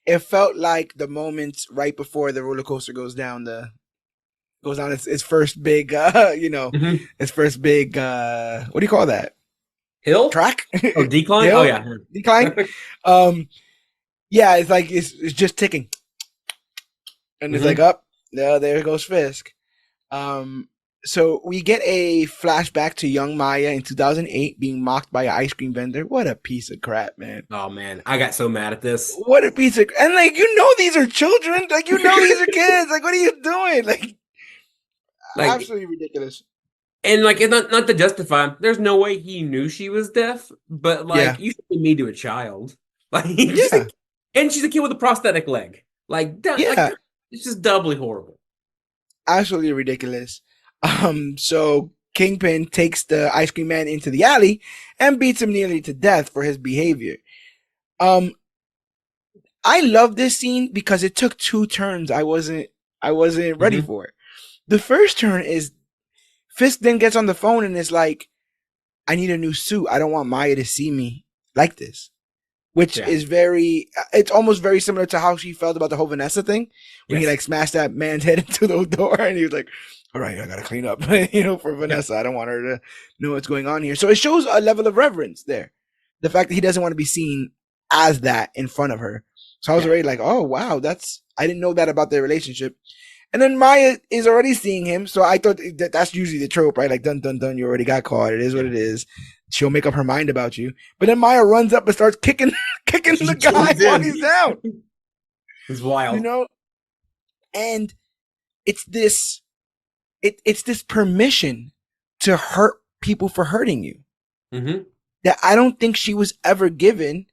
Speaker 1: It felt like the moments right before the roller coaster goes down its first big,
Speaker 2: Mhm.
Speaker 1: its first big, what do you call that?
Speaker 2: Hill?
Speaker 1: Track,
Speaker 2: Oh, decline? Oh
Speaker 1: hill,
Speaker 2: yeah.
Speaker 1: decline. Um, yeah, it's like it's just ticking, and it's like
Speaker 2: Hmm.
Speaker 1: up. Yeah, there goes Fisk. Um, so we get a flashback to young Maya in 2008 being mocked by an ice cream vendor. What a piece of crap, man!
Speaker 2: Oh man, I got so mad at this.
Speaker 1: What a piece of, and like these are children, like these are kids. Like, what are you doing? Like,
Speaker 2: Like,
Speaker 1: absolutely ridiculous.
Speaker 2: and like, it's not to justify him. There's no way he knew she was deaf, but
Speaker 1: Yeah,
Speaker 2: like, you should be mean to a child. Like, she's
Speaker 1: yeah,
Speaker 2: and she's a kid with a prosthetic leg. Like that,
Speaker 1: yeah.
Speaker 2: it's just doubly horrible.
Speaker 1: Absolutely ridiculous. So Kingpin takes the ice cream man into the alley and beats him nearly to death for his behavior. Um, I love this scene because it took two turns. I wasn't ready
Speaker 2: Hmm.
Speaker 1: for it. The first turn is Fisk then gets on the phone and is like, "I need a new suit. I don't want Maya to see me like this." Which
Speaker 2: Yeah.
Speaker 1: is it's almost very similar to how she felt about the whole Vanessa thing when he
Speaker 2: Yes.
Speaker 1: like smashed that man's head into the door and he was like, all right, I gotta clean up, for
Speaker 2: Yeah.
Speaker 1: Vanessa. I don't want her to know what's going on here. So it shows a level of reverence there. The fact that he doesn't want to be seen as that in front of her. So I was
Speaker 2: Yeah.
Speaker 1: already like, oh wow, I didn't know that about their relationship. And then Maya is already seeing him, so I thought that's usually the trope, right? Like, dun dun dun, you already got caught. It is what
Speaker 2: Yeah.
Speaker 1: it is. She'll make up her mind about you. But then Maya runs up and starts kicking, kicking
Speaker 2: She
Speaker 1: the guy
Speaker 2: joins
Speaker 1: while
Speaker 2: in.
Speaker 1: he's down.
Speaker 2: It's
Speaker 1: You
Speaker 2: wild.
Speaker 1: know, and it's this, it's this permission to hurt people for hurting you
Speaker 2: Hmm.
Speaker 1: that I don't think she was ever given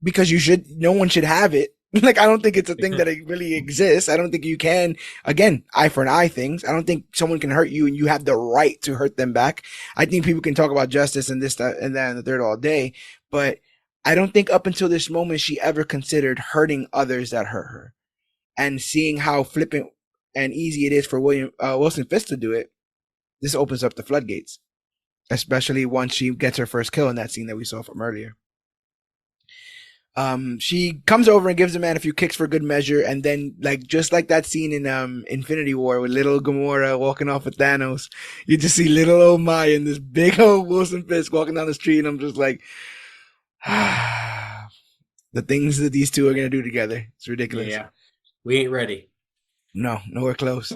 Speaker 1: because no one should have it. Like, I don't think it's a thing that it really exists. I don't think you can, again, eye for an eye things. I don't think someone can hurt you and you have the right to hurt them back. I think people can talk about justice and this, that, and that, and the third all day, but I don't think up until this moment she ever considered hurting others that hurt her. And seeing how flippant and easy it is for Wilson Fisk to do it, this opens up the floodgates, especially once she gets her first kill in that scene that we saw from earlier. She comes over and gives the man a few kicks for good measure, and then, like, just like that scene in Infinity War with little Gamora walking off with Thanos, you just see little old Maya and this big old Wilson Fisk walking down the street, and I'm just like, the things that these two are gonna do together, it's ridiculous.
Speaker 2: Yeah. We ain't ready.
Speaker 1: No, nowhere close.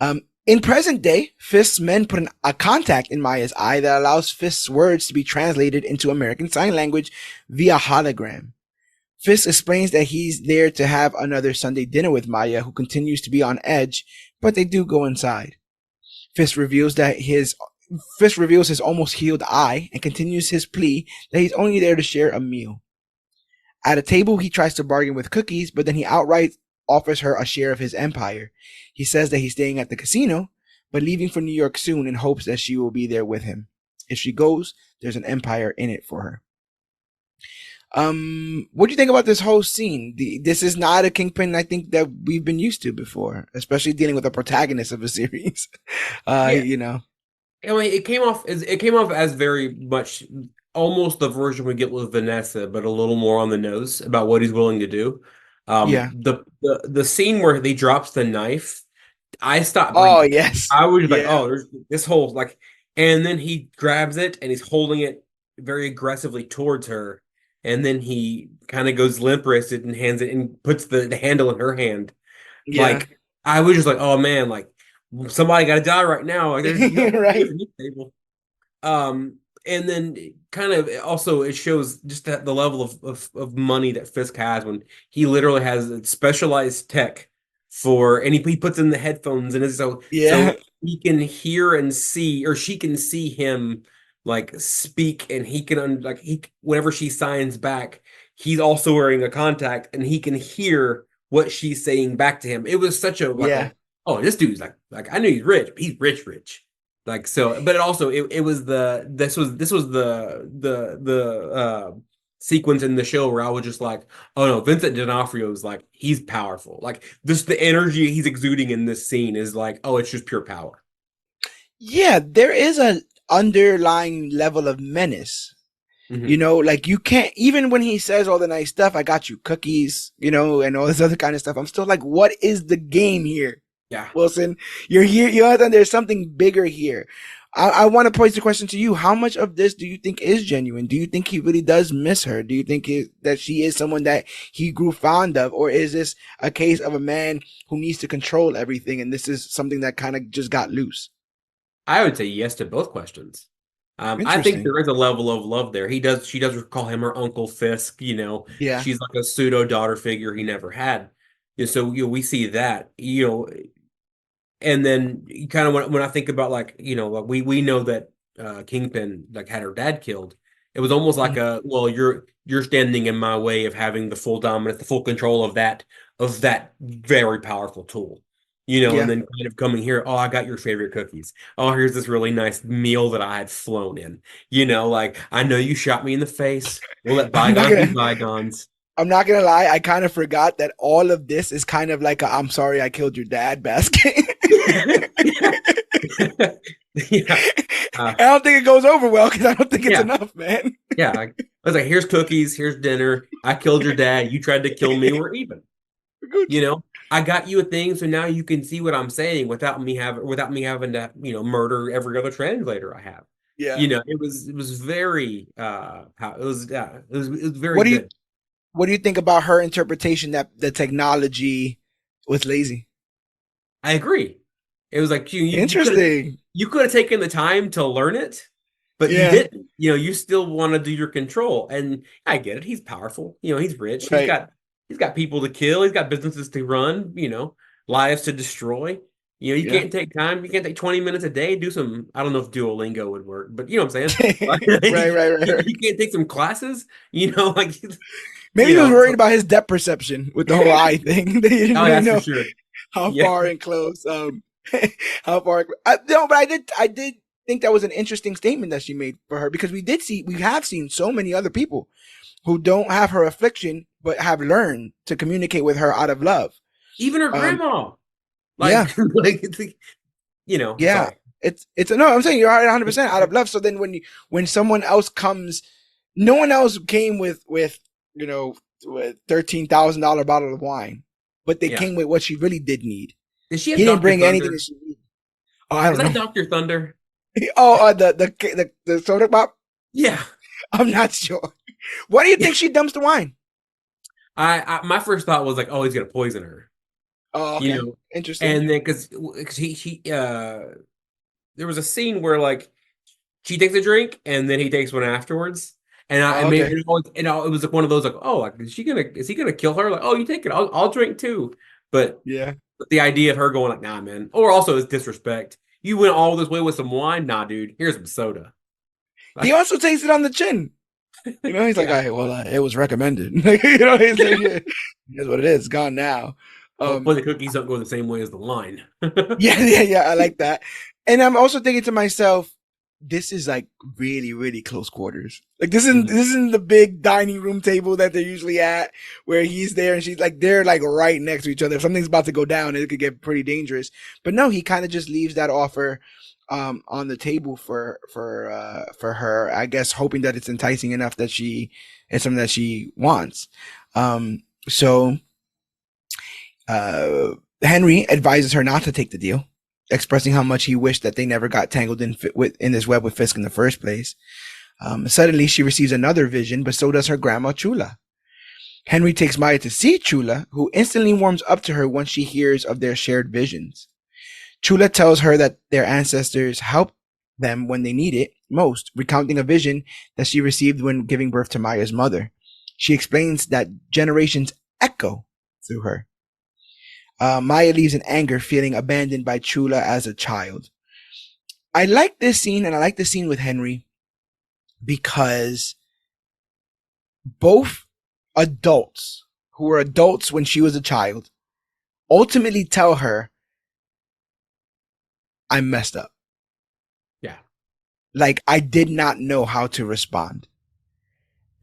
Speaker 1: In present day, Fisk's men put a contact in Maya's eye that allows Fisk's words to be translated into American Sign Language via hologram. Fisk explains that he's there to have another Sunday dinner with Maya, who continues to be on edge, but they do go inside. Fist reveals that his Fist reveals his almost healed eye and continues his plea that he's only there to share a meal. At a table, he tries to bargain with Cookies, but then he outright offers her a share of his empire. He says that he's staying at the casino, but leaving for New York soon in hopes that she will be there with him. If she goes, there's an empire in it for her. What do you think about this whole scene? This is not a Kingpin I think that we've been used to before, especially dealing with a protagonist of a series.
Speaker 2: Yeah.
Speaker 1: You know.
Speaker 2: I mean, it came off as very much almost the version we get with Vanessa, but a little more on the nose about what he's willing to do.
Speaker 1: Yeah.
Speaker 2: The scene where he drops the knife, I stopped
Speaker 1: Oh
Speaker 2: breathing.
Speaker 1: yes.
Speaker 2: I was just like,
Speaker 1: Yeah.
Speaker 2: oh, there's this whole like, and then he grabs it and he's holding it very aggressively towards her, and then he kind of goes limp wristed and hands it and puts the handle in her hand.
Speaker 1: Yeah.
Speaker 2: Like I was just like, oh man, like somebody got to die right now. Like there's no
Speaker 1: Right.
Speaker 2: table. And then kind of also it shows just that the level of money that Fisk has when he literally has a specialized tech for, and he puts in the headphones and it's so
Speaker 1: Yeah.
Speaker 2: he can hear and see, or she can see him like speak, and he can like he whenever she signs back, he's also wearing a contact and he can hear what she's saying back to him. It was such a like
Speaker 1: Yeah.
Speaker 2: a, oh, this dude's like I knew he's rich, but he's rich. Like so, but it also it was this was the sequence in the show where I was just like, oh no, Vincent D'Onofrio is like he's powerful. Like this, the energy he's exuding in this scene is like, oh, it's just pure power.
Speaker 1: Yeah, there is a underlying level of menace.
Speaker 2: Hmm.
Speaker 1: You know, like you can't, even when he says all the nice stuff, I got you cookies, you know, and all this other kind of stuff, I'm still like, what is the game here?
Speaker 2: Yeah,
Speaker 1: Wilson, you're here, you understand there's something bigger here. I want to pose the question to you. How much of this do you think is genuine? Do you think he really does miss her? Do you think that she is someone that he grew fond of? Or is this a case of a man who needs to control everything and this is something that kind of just got loose?
Speaker 2: I would say yes to both questions. I think
Speaker 1: Interesting.
Speaker 2: there is a level of love there. She does call him her Uncle Fisk. You know,
Speaker 1: Yeah.
Speaker 2: she's like a pseudo daughter figure he never had. So we see that. And then you kind of when I think about like like we know that Kingpin like had her dad killed. It was almost like a, well, you're standing in my way of having the full dominance, the full control of that very powerful tool. And
Speaker 1: Yeah.
Speaker 2: then kind of coming here, oh, I got your favorite cookies. Oh, here's this really nice meal that I had flown in. Like I know you shot me in the face. We'll let
Speaker 1: I'm not
Speaker 2: bygones be
Speaker 1: gonna
Speaker 2: bygones.
Speaker 1: I'm not gonna lie, I kind of forgot that all of this is kind of like a I'm sorry I killed your dad basket.
Speaker 2: Yeah.
Speaker 1: I don't think it goes over well because I don't think it's
Speaker 2: Yeah.
Speaker 1: enough, man.
Speaker 2: Yeah. I was like, here's cookies, here's dinner. I killed your dad. You tried to kill me. We're even. You
Speaker 1: Gucci.
Speaker 2: know, I got you a thing, so now you can see what I'm saying without me having to, murder every other translator I have.
Speaker 1: Yeah.
Speaker 2: It was very how it was yeah, it was very
Speaker 1: What do you
Speaker 2: good.
Speaker 1: what do you think about her interpretation that the technology was lazy?
Speaker 2: I agree. It was like
Speaker 1: Interesting.
Speaker 2: you could have taken the time to learn it, but you
Speaker 1: Yeah.
Speaker 2: didn't. You still want to do your control. And I get it. He's powerful. He's rich. He's
Speaker 1: Right.
Speaker 2: got he's got people to kill. He's got businesses to run, lives to destroy. You
Speaker 1: Yeah.
Speaker 2: can't take time. You can't take 20 minutes a day, do some, I don't know if Duolingo would work, but you know what I'm saying? Like,
Speaker 1: Right, right, right, right.
Speaker 2: you can't take some classes, like,
Speaker 1: Maybe he was worried
Speaker 2: so,
Speaker 1: about his depth perception with the whole eye thing. They didn't
Speaker 2: oh,
Speaker 1: really
Speaker 2: that's for
Speaker 1: know
Speaker 2: sure.
Speaker 1: how
Speaker 2: Yeah.
Speaker 1: far and close. How far? No, but I did think that was an interesting statement that she made for her because we have seen so many other people who don't have her affliction but have learned to communicate with her out of love.
Speaker 2: Even her
Speaker 1: Um,
Speaker 2: grandma.
Speaker 1: yeah,
Speaker 2: Like, like it's like,
Speaker 1: yeah.
Speaker 2: sorry.
Speaker 1: It's no. I'm saying you're 100% out of love. So then when someone else comes, no one else came with with $13,000 bottle of wine, but they
Speaker 2: Yeah.
Speaker 1: came with what she really did need.
Speaker 2: Did she have
Speaker 1: He didn't
Speaker 2: Dr.
Speaker 1: bring anything
Speaker 2: Thunder?
Speaker 1: that she needed. Oh, I
Speaker 2: Was
Speaker 1: don't know.
Speaker 2: that Dr. Thunder?
Speaker 1: Oh, the soda pop.
Speaker 2: Yeah.
Speaker 1: I'm not sure. Why do you think she dumps the wine?
Speaker 2: I my first thought was like, oh, he's gonna poison her.
Speaker 1: Oh,
Speaker 2: You
Speaker 1: okay.
Speaker 2: know,
Speaker 1: Interesting.
Speaker 2: and then because he there was a scene where like she takes a drink and then he takes one afterwards. And I
Speaker 1: Oh,
Speaker 2: made
Speaker 1: okay.
Speaker 2: it, it was like one of those like, oh, like is he gonna kill her? Like, oh, you take it, I'll drink too. But
Speaker 1: Yeah.
Speaker 2: the idea of her going like, nah, man, or also is disrespect. You went all this way with some wine? Nah, dude. Here's some soda.
Speaker 1: He
Speaker 2: Like,
Speaker 1: also takes it on the chin. You know, he's like,
Speaker 2: yeah.
Speaker 1: "Hey, well, it was recommended." You know, he's like, yeah, "Here's what it is. It's gone now."
Speaker 2: Hopefully
Speaker 1: Um,
Speaker 2: the cookies don't go the same way as the wine.
Speaker 1: yeah, yeah, yeah. I like that. And I'm also thinking to myself, this is like really, really close quarters. Like
Speaker 2: Mhm.
Speaker 1: this isn't the big dining room table that they're usually at, where he's there and she's like they're like right next to each other. If something's about to go down, it could get pretty dangerous. But no, he kind of just leaves that offer on the table for her. I guess hoping that it's enticing enough that it's something that she wants. So uh, Henry advises her not to take the deal, expressing how much he wished that they never got tangled in this web with Fisk in the first place. Suddenly, she receives another vision, but so does her grandma Chula. Henry takes Maya to see Chula, who instantly warms up to her once she hears of their shared visions. Chula tells her that their ancestors helped them when they need it most, recounting a vision that she received when giving birth to Maya's mother. She explains that generations echo through her. Maya leaves in anger, feeling abandoned by Chula as a child. I like this scene, and I like the scene with Henry because both adults who were adults when she was a child ultimately tell her, I messed up.
Speaker 2: Yeah.
Speaker 1: Like, I did not know how to respond.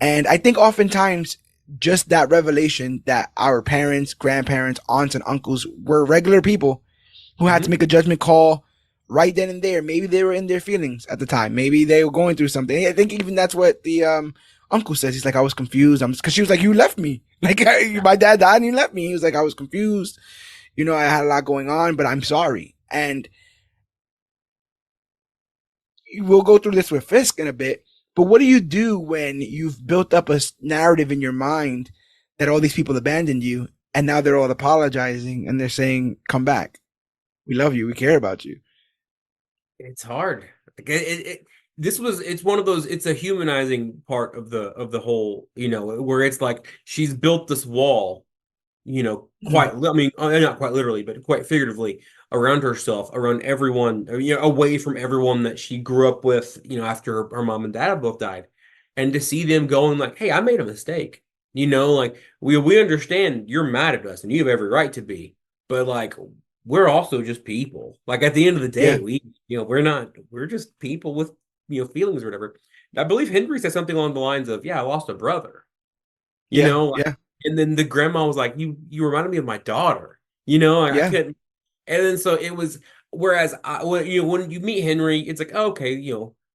Speaker 1: And I think oftentimes just that revelation that our parents, grandparents, aunts, and uncles were regular people who had to
Speaker 2: Hmm.
Speaker 1: make a judgment call right then and there. Maybe they were in their feelings at the time. Maybe they were going through something. I think even that's what the uncle says. He's like, I was confused. Because she was like, you left me. Like,
Speaker 2: Yeah.
Speaker 1: my dad died and you left me. He was like, I was confused. You know, I had a lot going on, but I'm sorry. And we'll go through this with Fisk in a bit. But what do you do when you've built up a narrative in your mind that all these people abandoned you, and now they're all apologizing and they're saying, "Come back. We love you. We care about you."
Speaker 2: It's hard. Like it's one of those, it's a humanizing part of the whole, where it's like she's built this wall,
Speaker 1: Mhm.
Speaker 2: I mean, not quite literally, but quite figuratively around herself, around everyone, away from everyone that she grew up with, after her mom and dad both died. And to see them going like, hey, I made a mistake. Like we understand you're mad at us and you have every right to be, but like we're also just people. Like at the end of the day,
Speaker 1: Yeah,
Speaker 2: we're just people with feelings or whatever. I believe Henry said something along the lines of, yeah, I lost a brother,
Speaker 1: yeah,
Speaker 2: like,
Speaker 1: yeah,
Speaker 2: and then the grandma was like, you reminded me of my daughter, like I
Speaker 1: yeah.
Speaker 2: couldn't. And then so it was, whereas when you meet Henry, it's like, oh, okay,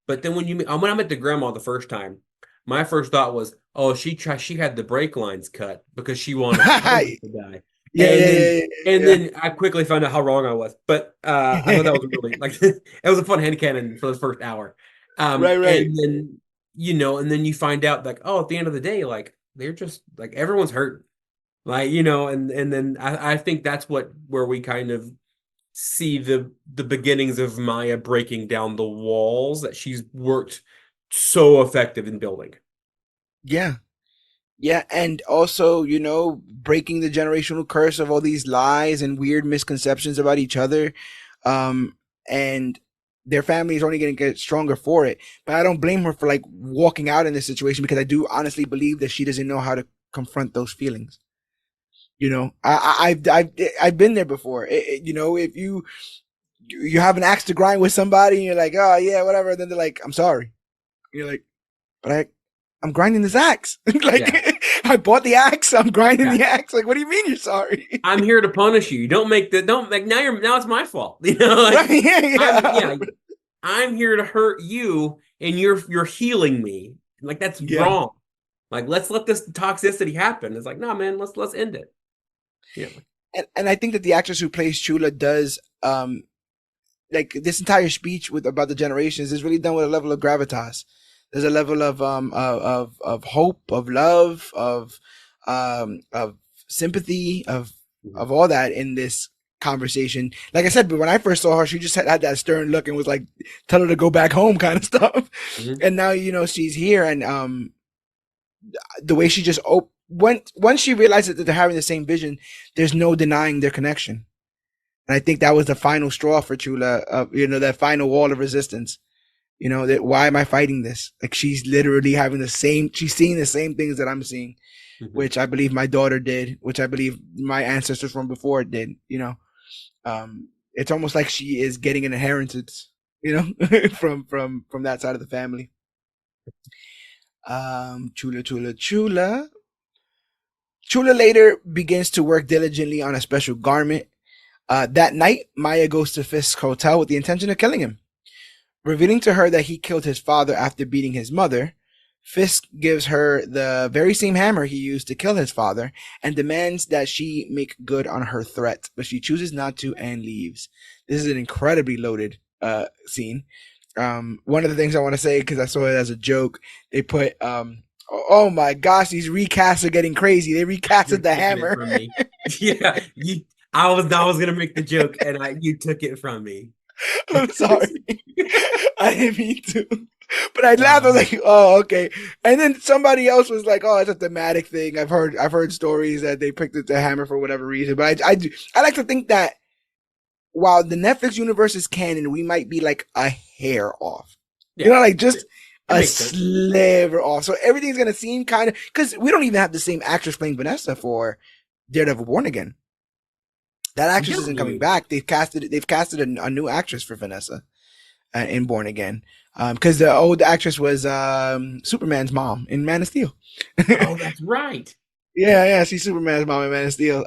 Speaker 2: but then when I met the grandma the first time, my first thought was, oh, she had the brake lines cut because she wanted her
Speaker 1: Yeah,
Speaker 2: husband to die.
Speaker 1: yeah,
Speaker 2: And then
Speaker 1: yeah,
Speaker 2: and
Speaker 1: yeah,
Speaker 2: then I quickly found out how wrong I was. But I thought
Speaker 1: yeah.
Speaker 2: that was really like it was a fun headcanon for the first hour.
Speaker 1: Right, right.
Speaker 2: And then and then you find out like, oh, at the end of the day, like they're just like everyone's hurt. Like, and then I think that's where we kind of see the beginnings of Maya breaking down the walls that she's worked so effective in building.
Speaker 1: Yeah, yeah, and also, breaking the generational curse of all these lies and weird misconceptions about each other. Um, and their family is only going to get stronger for it. But I don't blame her for like walking out in this situation because I do honestly believe that she doesn't know how to confront those feelings. I've been there before. If you have an axe to grind with somebody and you're like, oh yeah, whatever, then they're like, I'm sorry. And you're like, but I'm grinding this axe. Like
Speaker 2: Yeah.
Speaker 1: I bought the axe. I'm grinding
Speaker 2: Yeah.
Speaker 1: the axe. Like, what do you mean you're sorry?
Speaker 2: I'm here to punish you. Don't make the don't like now it's my fault. Like
Speaker 1: Right? Yeah,
Speaker 2: I'm
Speaker 1: yeah,
Speaker 2: yeah, I'm here to hurt you and you're healing me. Like that's
Speaker 1: yeah.
Speaker 2: wrong. Like let's let this toxicity happen. It's like, no, man, let's end it.
Speaker 1: And I think that the actress who plays Chula does like this entire speech with about the generations is really done with a level of gravitas. There's a level of hope, of love, of sympathy,
Speaker 2: Mhm.
Speaker 1: of all that in this conversation. Like I said, but when I first saw her, she just had that stern look and was like, tell her to go back home kind of stuff.
Speaker 2: Mhm.
Speaker 1: And now, she's here and the way she just once she realizes that they're having the same vision, there's no denying their connection. And I think that was the final straw for Chula, that final wall of resistance. That why am I fighting this? Like she's literally she's seeing the same things that I'm seeing,
Speaker 2: Mhm.
Speaker 1: which I believe my daughter did, which I believe my ancestors from before did, it's almost like she is getting an inheritance, from that side of the family. Chula, Chula, Chula. Chula later begins to work diligently on a special garment. That night, Maya goes to Fisk's hotel with the intention of killing him. Revealing to her that he killed his father after beating his mother, Fisk gives her the very same hammer he used to kill his father and demands that she make good on her threat, but she chooses not to and leaves. This is an incredibly loaded scene. One of the things I want to say, because I saw it as a joke, they put, oh my gosh, these recasts are getting crazy. They
Speaker 2: You're
Speaker 1: recasted the
Speaker 2: taking it
Speaker 1: hammer.
Speaker 2: from me. Yeah, I was gonna make the joke, and you took it from me.
Speaker 1: I'm sorry. I didn't mean to. But I laughed. I was
Speaker 2: Um,
Speaker 1: like, "Oh, okay." And then somebody else was like, "Oh, it's a thematic thing." I've heard stories that they picked it to Hammer for whatever reason. But I like to think that while the Netflix universe is canon, we might be like a hair off.
Speaker 2: yeah,
Speaker 1: Like just
Speaker 2: it
Speaker 1: a
Speaker 2: makes sense.
Speaker 1: sliver off. So everything's gonna seem kind of because we don't even have the same actress playing Vanessa for Daredevil Born Again. That
Speaker 2: We
Speaker 1: actress
Speaker 2: don't
Speaker 1: isn't
Speaker 2: do
Speaker 1: coming
Speaker 2: it.
Speaker 1: back. They've casted a new actress for Vanessa in Born Again. Because the old actress was Superman's mom in Man of Steel.
Speaker 2: Oh, that's right.
Speaker 1: Yeah, she's Superman's mom in Man of Steel.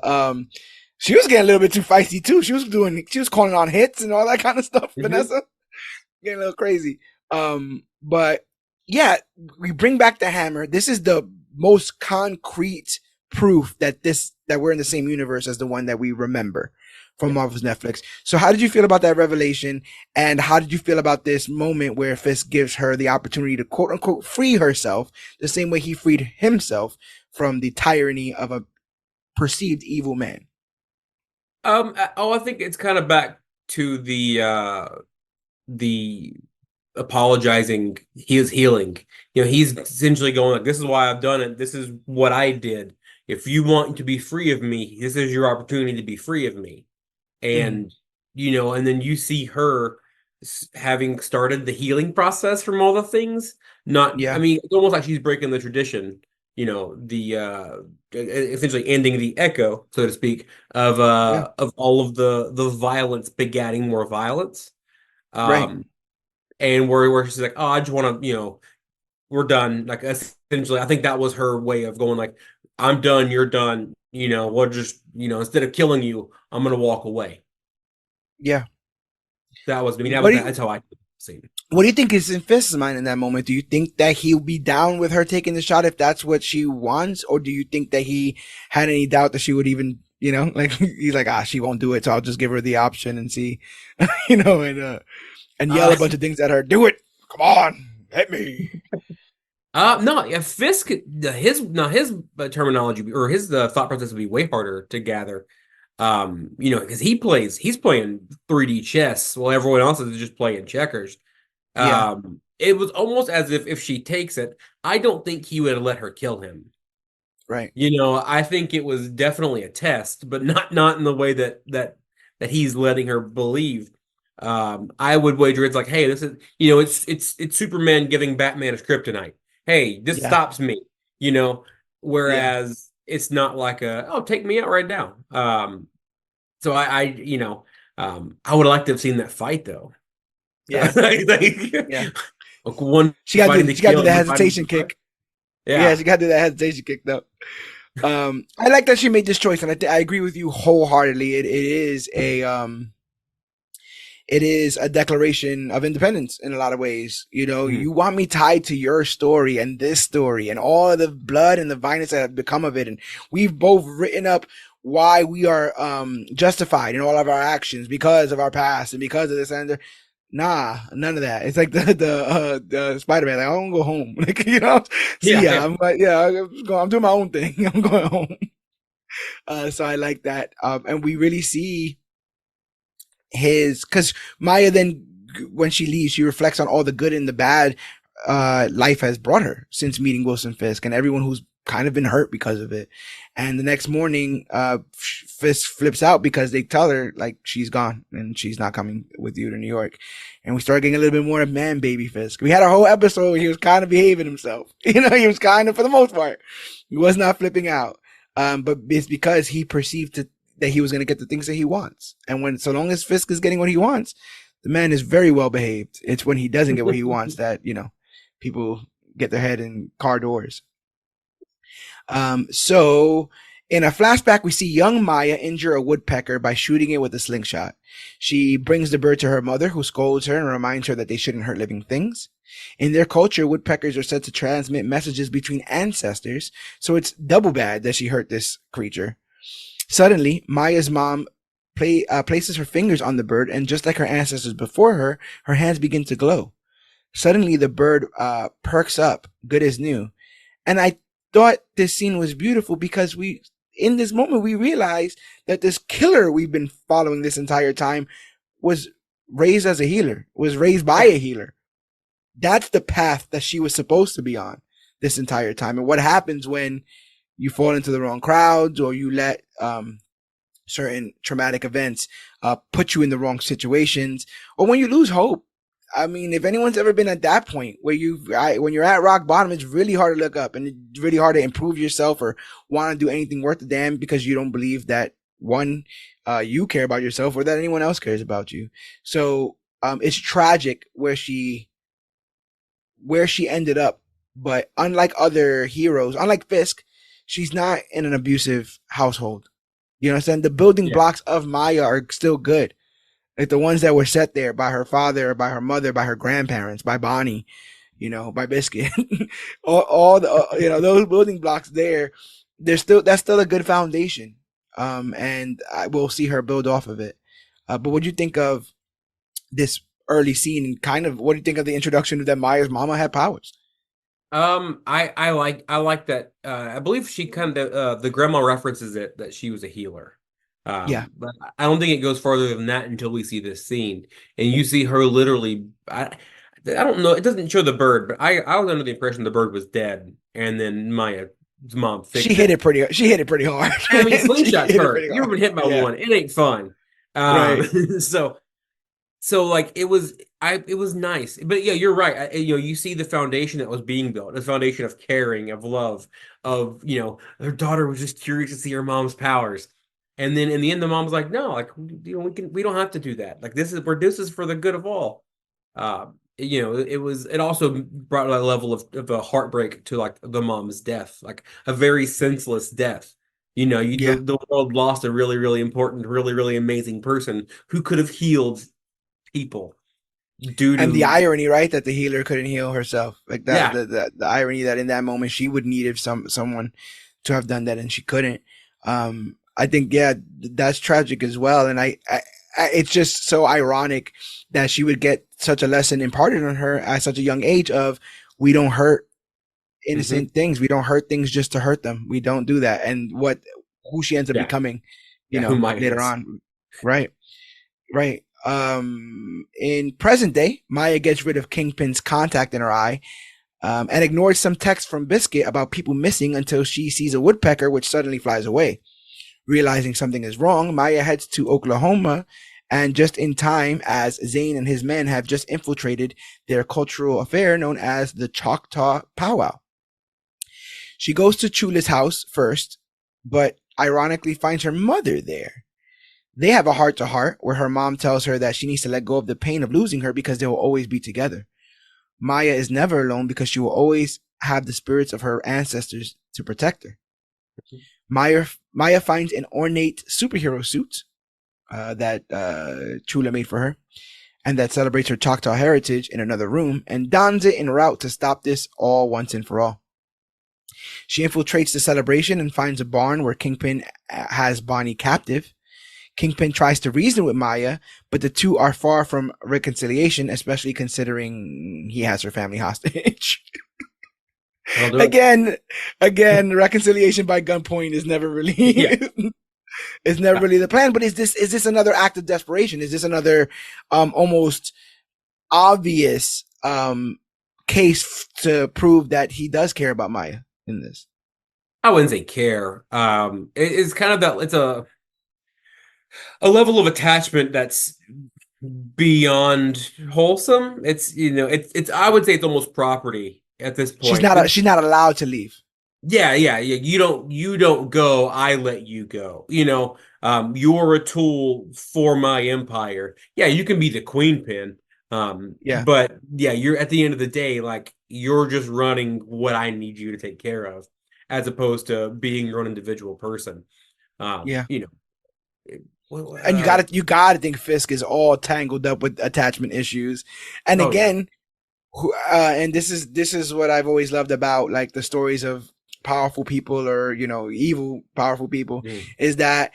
Speaker 1: She was getting a little bit too feisty too. She was calling on hits and all that kind of stuff.
Speaker 2: Hmm.
Speaker 1: Vanessa getting a little crazy. But yeah, we bring back the hammer. This is the most concrete proof that we're in the same universe as the one that we remember from
Speaker 2: Yeah.
Speaker 1: Marvel's Netflix. So how did you feel about that revelation? And how did you feel about this moment where Fisk gives her the opportunity to quote unquote free herself the same way he freed himself from the tyranny of a perceived evil man?
Speaker 2: I think it's kind of back to the apologizing. He is healing. He's essentially going like, "This is why I've done it. This is what I did. If you want to be free of me, this is your opportunity to be free of me."
Speaker 1: Mm-hmm.
Speaker 2: And and then you see her having started the healing process from all the things. Not, I
Speaker 1: Yeah,
Speaker 2: mean, it's almost like she's breaking the tradition. The essentially ending the echo, so to speak,
Speaker 1: yeah,
Speaker 2: of all of the violence begatting more violence.
Speaker 1: right.
Speaker 2: Um, and where she's like, "Oh, I just want to, we're done." Like essentially, I think that was her way of going like, "I'm done, you're done. We'll just, instead of killing you, I'm gonna walk away."
Speaker 1: Yeah.
Speaker 2: That was, I mean,
Speaker 1: What do
Speaker 2: that's
Speaker 1: you
Speaker 2: how I see it.
Speaker 1: What do you think is in Fisk's mind in that moment? Do you think that he'll be down with her taking the shot if that's what she wants, or do you think that he had any doubt that she would even, like he's like, she won't do it, so I'll just give her the option and see, and yell
Speaker 2: Uh,
Speaker 1: a bunch of things at her. Do it, come on, hit me.
Speaker 2: no, yeah, Fisk, his terminology or his thought process would be way harder to gather. Because he's playing 3D chess while everyone else is just playing checkers.
Speaker 1: Yeah,
Speaker 2: It was almost as if she takes it, I don't think he would have let her kill him.
Speaker 1: right.
Speaker 2: I think it was definitely a test, but not in the way that he's letting her believe. I would wager it's like, hey, this is it's Superman giving Batman his kryptonite. Hey, this
Speaker 1: Yeah,
Speaker 2: stops me.
Speaker 1: yeah,
Speaker 2: Whereas it's not like take me out right now. So I would like to have seen that fight though.
Speaker 1: yeah, yeah.
Speaker 2: Like one fighting to
Speaker 1: She got to do
Speaker 2: kill
Speaker 1: the
Speaker 2: and one fighting to
Speaker 1: hesitation
Speaker 2: survive.
Speaker 1: kick. Yeah,
Speaker 2: Yeah.
Speaker 1: she got to do that hesitation kick though. I like that she made this choice, and I agree with you wholeheartedly. It is a declaration of independence in a lot of ways.
Speaker 2: Mhm.
Speaker 1: You want me tied to your story and this story and all the blood and the violence that have become of it. And we've both written up why we are justified in all of our actions because of our past and because of this and that. Nah, none of that. It's like the Spider-Man. Like, I don't go home. Like, see
Speaker 2: Yeah,
Speaker 1: ya.
Speaker 2: yeah.
Speaker 1: I'm doing my own thing. I'm going home. So I like that. And we really see because Maya then, when she leaves, she reflects on all the good and the bad life has brought her since meeting Wilson Fisk and everyone who's kind of been hurt because of it. And the next morning, Fisk flips out because they tell her like she's gone and she's not coming with you to New York. And we start getting a little bit more of man baby Fisk. We had a whole episode where he was kind of behaving himself. He was kind of, for the most part, he was not flipping out. But it's because he perceived that he was going to get the things that he wants. And so long as Fisk is getting what he wants, the man is very well behaved. It's when he doesn't get what he wants that, people get their head in car doors. So in a flashback, we see young Maya injure a woodpecker by shooting it with a slingshot. She brings the bird to her mother, who scolds her and reminds her that they shouldn't hurt living things. In their culture, woodpeckers are said to transmit messages between ancestors, so it's double bad that she hurt this creature. Suddenly, Maya's mom places her fingers on the bird, and just like her ancestors before her, her hands begin to glow. Suddenly, the bird perks up, good as new. And I thought this scene was beautiful because in this moment, we realized that this killer we've been following this entire time was raised as a healer, was raised by a healer. That's the path that she was supposed to be on this entire time. And what happens when you fall into the wrong crowds or you let certain traumatic events put you in the wrong situations, or when you lose hope. I mean, if anyone's ever been at that point where when you're at rock bottom, it's really hard to look up and it's really hard to improve yourself or want to do anything worth a damn because you don't believe that you care about yourself or that anyone else cares about you. So it's tragic where she ended up, but unlike other heroes, unlike Fisk, she's not in an abusive household. You know what I'm saying? The building blocks of Maya are still good. Like the ones that were set there by her father, by her mother, by her grandparents, by Bonnie, by Biscuit, all the, those building blocks that's still a good foundation. And we'll see her build off of it. But what do you think of this early scene and kind of what do you think of the introduction that Maya's mama had powers?
Speaker 2: I like that. I believe she kind of the grandma references it that she was a healer.
Speaker 1: Yeah.
Speaker 2: But I don't think it goes farther than that until we see this scene, and you see her literally. I don't know. It doesn't show the bird, but I was under the impression the bird was dead, and then Maya's mom fixed
Speaker 1: She hit it pretty hard.
Speaker 2: I mean, slingshots hurt. You ever been hit by one? It ain't fun.
Speaker 1: Right.
Speaker 2: So like it was nice. But yeah, you're right. You see the foundation that was being built, the foundation of caring, of love, of, her daughter was just curious to see her mom's powers. And then in the end, the mom's like, no, like, we don't have to do that. Like, this is for the good of all. It also brought a level of a heartbreak to like the mom's death, like a very senseless death. The world lost a really, really important, really, really amazing person who could have healed people.
Speaker 1: And the irony, right, that the healer couldn't heal herself, like that. Yeah. The irony that in that moment she would need someone to have done that and she couldn't. I think, that's tragic as well. And I it's just so ironic that she would get such a lesson imparted on her at such a young age of, we don't hurt innocent things. We don't hurt things just to hurt them. We don't do that. And who she ends up becoming, later on. Right. Right. In present day, Maya gets rid of Kingpin's contact in her eye, and ignores some text from Biscuit about people missing until she sees a woodpecker, which suddenly flies away. Realizing something is wrong, Maya heads to Oklahoma, and just in time as Zane and his men have just infiltrated their cultural affair known as the Choctaw Powwow. She goes to Chula's house first, but ironically finds her mother there. They have a heart-to-heart where her mom tells her that she needs to let go of the pain of losing her because they will always be together. Maya is never alone because she will always have the spirits of her ancestors to protect her. Maya finds an ornate superhero suit that Chula made for her, and that celebrates her Choctaw heritage, in another room, and dons it en route to stop this all once and for all. She infiltrates the celebration and finds a barn where Kingpin has Bonnie captive. Kingpin tries to reason with Maya, but the two are far from reconciliation, especially considering he has her family hostage. Again, reconciliation by gunpoint is never really, it's never really the plan. But is this another act of desperation? Is this another almost obvious case to prove that he does care about Maya in this?
Speaker 2: I wouldn't say care. It's kind of that it's a level of attachment that's beyond wholesome. It's it's I would say it's almost property at this point.
Speaker 1: She's not allowed to leave.
Speaker 2: Yeah. You don't go, I let you go. You're a tool for my empire. Yeah, you can be the queen pin.
Speaker 1: Yeah,
Speaker 2: But yeah, you're at the end of the day, like you're just running what I need you to take care of, as opposed to being your own individual person. Um,
Speaker 1: yeah.
Speaker 2: you know, it- well,
Speaker 1: And you gotta think Fisk is all tangled up with attachment issues. And
Speaker 2: oh yeah.
Speaker 1: again, and this is what I've always loved about like the stories of powerful people or evil powerful people
Speaker 2: Mm.
Speaker 1: is that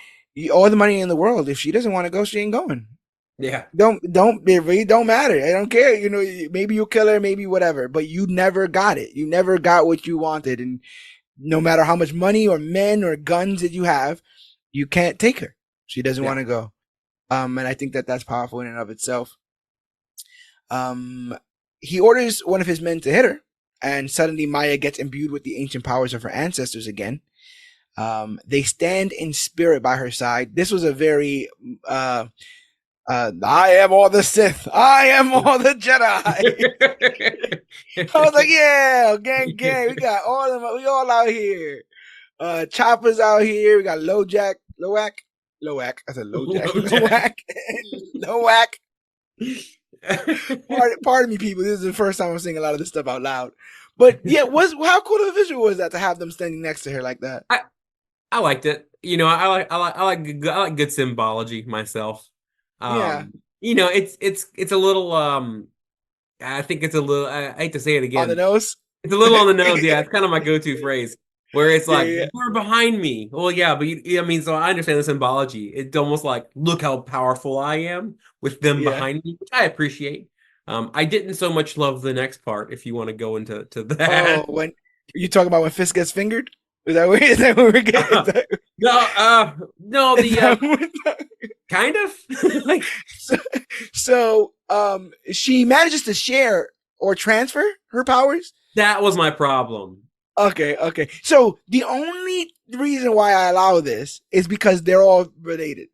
Speaker 1: all the money in the world, if she doesn't want to go, she ain't going.
Speaker 2: Yeah.
Speaker 1: Don't it really don't matter. I don't care. Maybe you'll kill her, maybe whatever, but you never got it. You never got what you wanted, and no matter how much money or men or guns that you have, you can't take her. She doesn't
Speaker 2: Yeah.
Speaker 1: want to go. And I think that that's powerful in and of itself. Um, he orders one of his men to hit her, and suddenly Maya gets imbued with the ancient powers of her ancestors again. They stand in spirit by her side. This was a very I am all the Sith. I am all the Jedi. I was like, yeah, gang. We got all of them. We all out here. Chopper's out here. We got Loak. I said Lojack.
Speaker 2: Low jack.
Speaker 1: Loak. Loak. Pardon me, people. This is the first time I'm saying a lot of this stuff out loud. But yeah, how cool of a visual was that to have them standing next to her like that?
Speaker 2: I liked it. I like good symbology myself.
Speaker 1: Yeah,
Speaker 2: It's a little I think it's a little I hate to say it
Speaker 1: on the
Speaker 2: again.
Speaker 1: nose.
Speaker 2: It's a little on the nose, yeah. It's kind of my go-to phrase where it's
Speaker 1: Yeah,
Speaker 2: like,
Speaker 1: yeah,
Speaker 2: you're behind me. Well, yeah, but I mean, so I understand the symbology. It's almost like, look how powerful I am with them
Speaker 1: yeah.
Speaker 2: behind me, which I appreciate. I didn't so much love the next part, if you want to go into
Speaker 1: Oh,
Speaker 2: that.
Speaker 1: when you talk about when Fisk gets fingered, is that where we're getting?
Speaker 2: No, no,
Speaker 1: Is
Speaker 2: the
Speaker 1: that what
Speaker 2: kind of like
Speaker 1: so, she manages to share or transfer her powers.
Speaker 2: that was my problem.
Speaker 1: Okay. So the only reason why I allow this is because they're all related.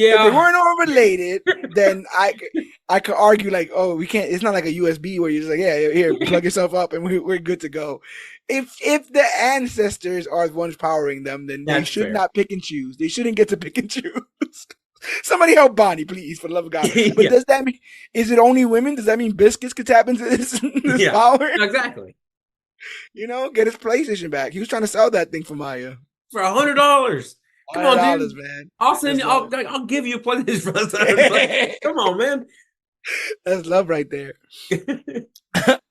Speaker 1: If they
Speaker 2: Yeah,
Speaker 1: weren't all related, then I could argue like, oh, we can't. It's not like a USB where you're just like, yeah, here, plug yourself up, and we're good to go. If the ancestors are the ones powering them, then they
Speaker 2: that's
Speaker 1: should
Speaker 2: fair.
Speaker 1: not pick and choose. They shouldn't get to pick and choose. Somebody help Bonnie, please, for the love of God. But
Speaker 2: Yeah,
Speaker 1: does that mean is it only women? Does that mean Biscuits could tap into this
Speaker 2: yeah,
Speaker 1: power?
Speaker 2: exactly.
Speaker 1: Get his PlayStation back. He was trying to sell that thing for Maya.
Speaker 2: For $100. Come on,
Speaker 1: $100,
Speaker 2: dude.
Speaker 1: man.
Speaker 2: I'll send
Speaker 1: That's
Speaker 2: you.
Speaker 1: love.
Speaker 2: I'll give you a PlayStation for $100. Come on, man.
Speaker 1: That's love right there.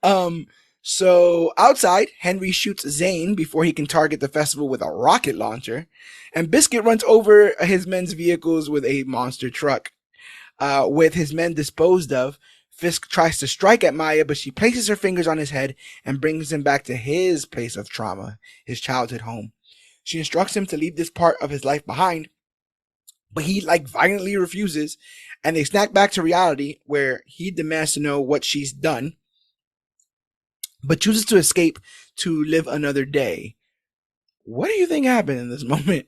Speaker 1: Um, so outside, Henry shoots Zane before he can target the festival with a rocket launcher, and Biscuit runs over his men's vehicles with a monster truck. With his men disposed of, Fisk tries to strike at Maya, but she places her fingers on his head and brings him back to his place of trauma, his childhood home. She instructs him to leave this part of his life behind, but he violently refuses, and they snack back to reality where he demands to know what she's done, but chooses to escape to live another day. What do you think happened in this moment?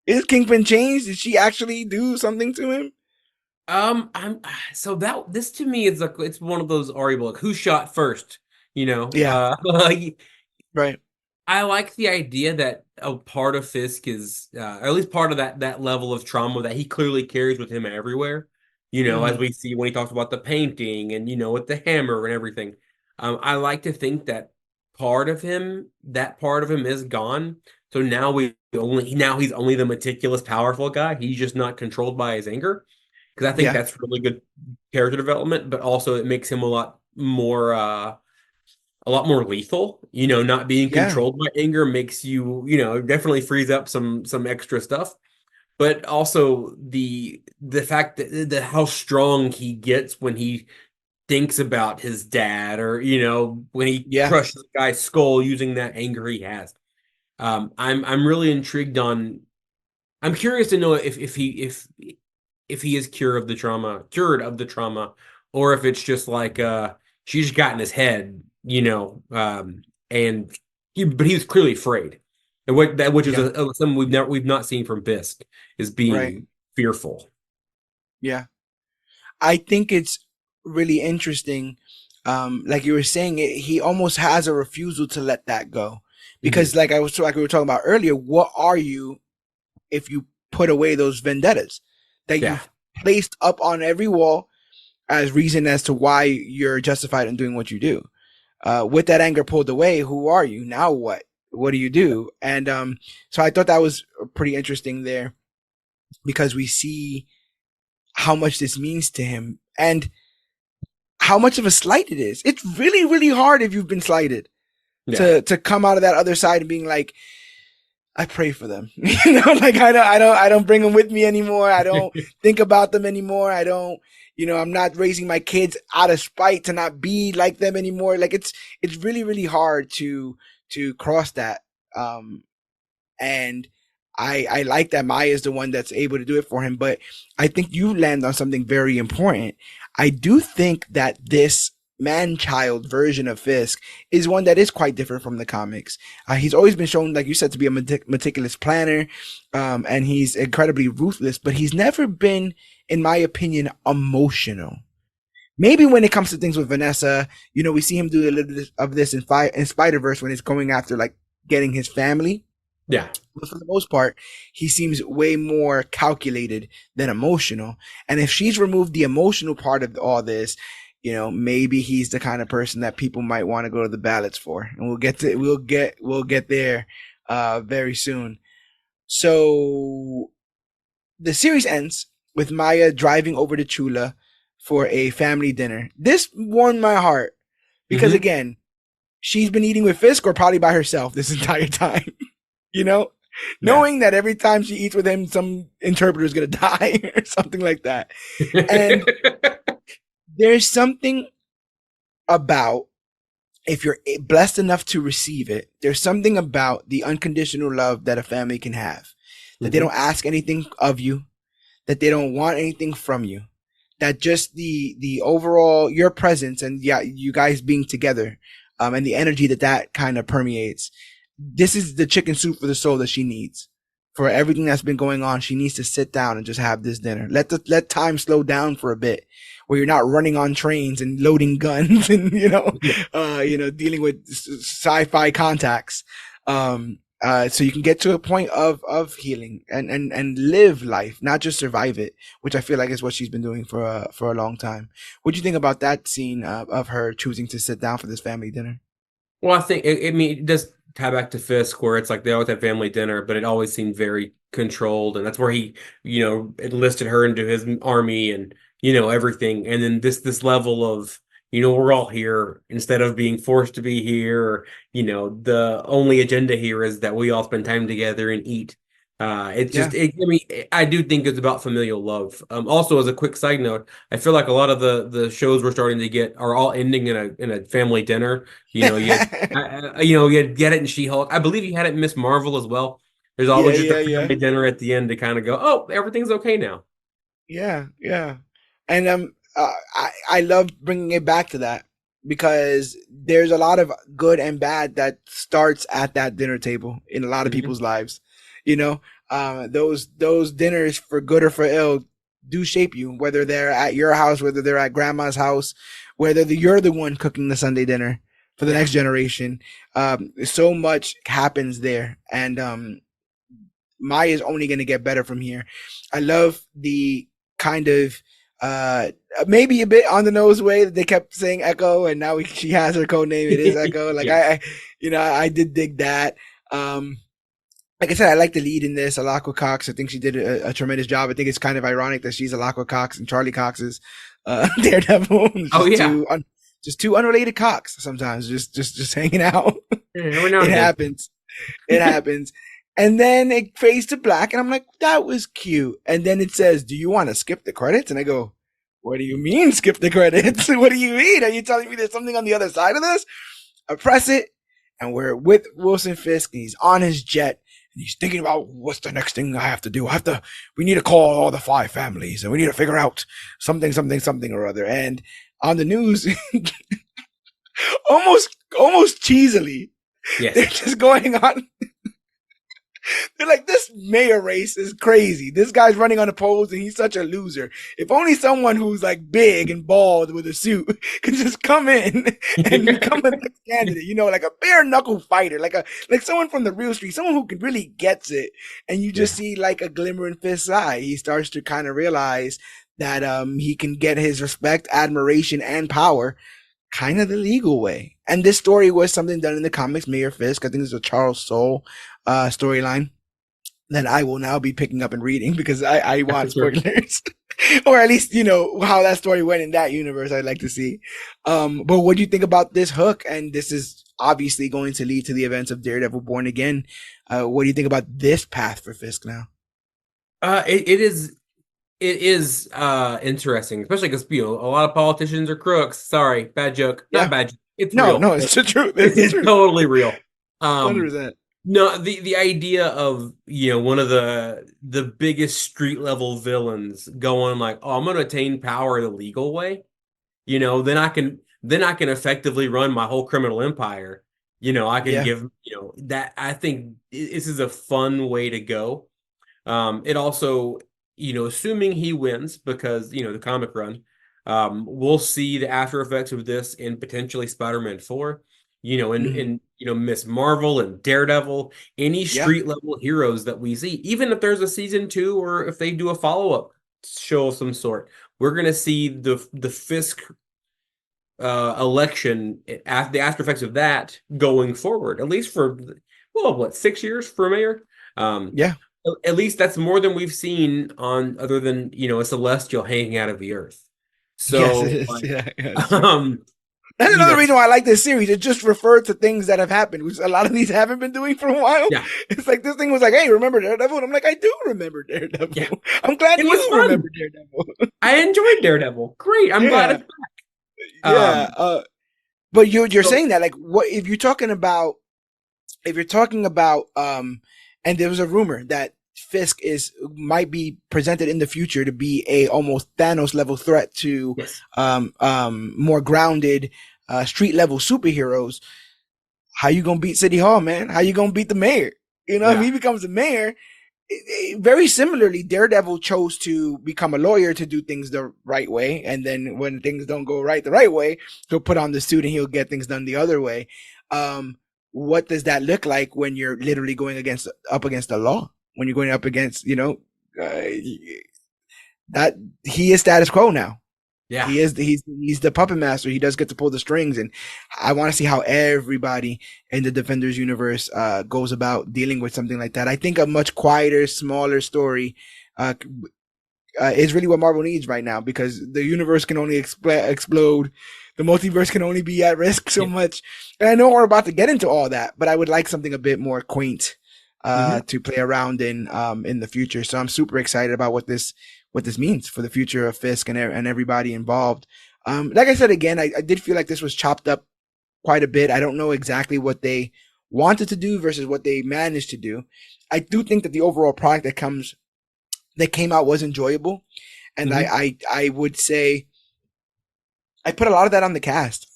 Speaker 1: Is Kingpin changed? Did she actually do something to him?
Speaker 2: I'm so that this to me is like it's one of those Ari book. Who shot first?
Speaker 1: Yeah,
Speaker 2: Like,
Speaker 1: right.
Speaker 2: I like the idea that a part of Fisk is, or at least part of that level of trauma that he clearly carries with him everywhere. As
Speaker 1: Mm-hmm.
Speaker 2: we see when he talks about the painting and with the hammer and everything. I like to think that that part of him is gone. So now he's only the meticulous, powerful guy. He's just not controlled by his anger. Because I think
Speaker 1: Yeah,
Speaker 2: that's really good character development, but also it makes him a lot more lethal. Not being
Speaker 1: yeah,
Speaker 2: controlled by anger makes you, definitely frees up some extra stuff. But also the fact that how strong he gets when he thinks about his dad, or when he
Speaker 1: yeah,
Speaker 2: crushes a guy's skull using that anger he has. I'm really intrigued on. I'm curious to know if he is cured of the trauma, or if it's just like she's got in his head, and but he was clearly afraid. And which is
Speaker 1: Yeah,
Speaker 2: something we've not seen from Fisk is
Speaker 1: right.
Speaker 2: being fearful.
Speaker 1: Yeah. I think it's really interesting. Like you were saying, he almost has a refusal to let that go because,
Speaker 2: Hmm.
Speaker 1: like we were talking about earlier, what are you if you put away those vendettas that
Speaker 2: Yeah.
Speaker 1: you've placed up on every wall as reason as to why you're justified in doing what you do? With that anger pulled away, who are you now? What do you do? And so I thought that was pretty interesting there because we see how much this means to him and how much of a slight it is. It's really, really hard if you've been slighted
Speaker 2: Yeah.
Speaker 1: to come out of that other side and being like, I pray for them. Like I don't bring them with me anymore. I don't think about them anymore. I don't, I'm not raising my kids out of spite to not be like them anymore. Like it's really, really hard to cross that. And I like that Maya is the one that's able to do it for him. But I think you land on something very important. I do think that this man-child version of Fisk is one that is quite different from the comics. He's always been shown, like you said, to be a meticulous planner, and he's incredibly ruthless. But he's never been, in my opinion, emotional. Maybe when it comes to things with Vanessa, we see him do a little bit of this in Spider-Verse when he's going after like getting his family.
Speaker 2: Yeah.
Speaker 1: But for the most part, he seems way more calculated than emotional. And if she's removed the emotional part of all this, maybe he's the kind of person that people might want to go to the ballots for. And we'll get there very soon. So the series ends with Maya driving over to Chula for a family dinner. This warmed my heart because
Speaker 2: Hmm.
Speaker 1: again, she's been eating with Fisk or probably by herself this entire time. you know,
Speaker 2: Yeah.
Speaker 1: Knowing that every time she eats with him, some interpreter is going to die or something like that. And there's something about, if you're blessed enough to receive it, there's something about the unconditional love that a family can have, that they
Speaker 2: Hmm.
Speaker 1: don't ask anything of you, that they don't want anything from you, that just the overall, your presence and yeah, you guys being together, and the energy that kind of permeates. This is the chicken soup for the soul that she needs. For everything that's been going on, she needs to sit down and just have this dinner. Let time slow down for a bit, where you're not running on trains and loading guns and
Speaker 2: Yeah.
Speaker 1: dealing with sci-fi contacts. So you can get to a point of healing and live life, not just survive it, which I feel like is what she's been doing for a long time. What do you think about that scene of her choosing to sit down for this family dinner?
Speaker 2: Well, I think I mean it does tie back to Fisk, where it's like they always have family dinner, but it always seemed very controlled, and that's where he, enlisted her into his army and everything. And then this level of we're all here instead of being forced to be here. Or, the only agenda here is that we all spend time together and eat. It's
Speaker 1: Yeah.
Speaker 2: just, I mean, I do think it's about familial love. Also, as a quick side note, I feel like a lot of the shows we're starting to get are all ending in a family dinner. You had Get It and She-Hulk. I believe you had it in Miss Marvel as well. There's
Speaker 1: Yeah,
Speaker 2: always just a
Speaker 1: yeah, yeah.
Speaker 2: family dinner at the end to kind of go, oh, everything's okay now.
Speaker 1: Yeah, yeah. And I love bringing it back to that because there's a lot of good and bad that starts at that dinner table in a lot of
Speaker 2: Mhm.
Speaker 1: people's lives. You know, those dinners, for good or for ill, do shape you, whether they're at your house, whether they're at grandma's house, whether you're the one cooking the Sunday dinner for the
Speaker 2: Yeah.
Speaker 1: next generation. So much happens there, and Maya is only going to get better from here. I love the kind of maybe a bit on the nose way that they kept saying Echo, and now she has her code name. It is Echo. Like
Speaker 2: Yeah.
Speaker 1: I did dig that. Um, like I said, I like the lead in this, Alaqua Cox. I think she did a tremendous job. I think it's kind of ironic that she's Alaqua Cox and Charlie Cox is Daredevil.
Speaker 2: Oh
Speaker 1: just
Speaker 2: yeah.
Speaker 1: just two unrelated Cox sometimes, just hanging out.
Speaker 2: Yeah, every now
Speaker 1: It
Speaker 2: and again.
Speaker 1: happens. It happens. And then it fades to black, and I'm like, that was cute. And then it says, do you want to skip the credits? And I go, what do you mean skip the credits? What do you mean? Are you telling me there's something on the other side of this? I press it, and we're with Wilson Fisk, and he's on his jet, and he's thinking about what's the next thing I have to do. We need to call all the five families, and we need to figure out something, something, something or other. And on the news, almost cheesily,
Speaker 2: Yes.
Speaker 1: They're just going on. They're like, this mayor race is crazy. This guy's running on the polls and he's such a loser. If only someone who's like big and bald with a suit could just come in and become a next candidate, like a bare knuckle fighter, like someone from the real street, someone who can really gets it. And you just
Speaker 2: Yeah.
Speaker 1: see like a glimmer in Fisk's eye. He starts to kind of realize that he can get his respect, admiration, and power kind of the legal way. And this story was something done in the comics, Mayor Fisk. I think it's a Charles Soule storyline that I will now be picking up and reading because I
Speaker 2: Yeah, for
Speaker 1: want
Speaker 2: sure.
Speaker 1: spoilers. Or at least, how that story went in that universe, I'd like to see. But what do you think about this hook? And this is obviously going to lead to the events of Daredevil Born Again. What do you think about this path for Fisk now?
Speaker 2: It is interesting, especially because a lot of politicians are crooks. Sorry, bad joke. Not
Speaker 1: Yeah.
Speaker 2: bad joke. It's
Speaker 1: No,
Speaker 2: real.
Speaker 1: no, it's the truth. It's the
Speaker 2: It's
Speaker 1: truth.
Speaker 2: totally real. Um,
Speaker 1: 100%.
Speaker 2: no, the idea of one of the biggest street level villains going like, oh, I'm going to attain power the legal way. Then I can effectively run my whole criminal empire. I can
Speaker 1: Yeah.
Speaker 2: give that. I think this is a fun way to go. It also, assuming he wins, because the comic run, we'll see the after effects of this in potentially Spider-Man 4,
Speaker 1: Mhm.
Speaker 2: Miss Marvel and Daredevil, any
Speaker 1: Yeah.
Speaker 2: street level heroes that we see, even if there's a season 2 or if they do a follow-up show of some sort, we're gonna see the Fisk election at the after effects of that going forward, at least for, well, what, 6 years for mayor. Um,
Speaker 1: Yeah.
Speaker 2: at least that's more than we've seen on other than a celestial hanging out of the earth.
Speaker 1: Yes, it
Speaker 2: So
Speaker 1: is.
Speaker 2: like,
Speaker 1: Yeah, yeah, it's true.
Speaker 2: um,
Speaker 1: That's
Speaker 2: you
Speaker 1: another
Speaker 2: know,
Speaker 1: reason why I like this series. It just referred to things that have happened, which a lot of these haven't been doing for a while.
Speaker 2: yeah,
Speaker 1: It's like this thing was like, hey, remember Daredevil? And I'm like, I do remember
Speaker 2: yeah,
Speaker 1: Daredevil. I'm glad
Speaker 2: it was
Speaker 1: you remember
Speaker 2: fun.
Speaker 1: Daredevil.
Speaker 2: I enjoyed Daredevil. Great. I'm glad
Speaker 1: Yeah,
Speaker 2: it's
Speaker 1: yeah.
Speaker 2: um.
Speaker 1: But you're
Speaker 2: So
Speaker 1: saying that like, what if you're talking about and there was a rumor that Fisk might be presented in the future to be a almost Thanos level threat to
Speaker 2: yes,
Speaker 1: more grounded street level superheroes. How you gonna beat City Hall, man? How you gonna beat the mayor? If
Speaker 2: yeah,
Speaker 1: he becomes the mayor, very similarly, Daredevil chose to become a lawyer to do things the right way, and then when things don't go right the right way, he'll put on the suit and he'll get things done the other way. What does that look like when you're literally going up against the law? When you're going up against, that he is status quo now.
Speaker 2: yeah.
Speaker 1: He's the puppet master. He does get to pull the strings, and I want to see how everybody in the Defenders universe goes about dealing with something like that. I think a much quieter, smaller story uh, is really what Marvel needs right now because the universe can only explode. The multiverse can only be at risk so
Speaker 2: Yeah.
Speaker 1: much. And I know we're about to get into all that, but I would like something a bit more quaint
Speaker 2: Mhm.
Speaker 1: to play around in the future. So I'm super excited about what this means for the future of Fisk and everybody involved. Like I said again, I did feel like this was chopped up quite a bit. I don't know exactly what they wanted to do versus what they managed to do. I do think that the overall product that came out was enjoyable, and
Speaker 2: Mhm.
Speaker 1: I would say I put a lot of that on the cast.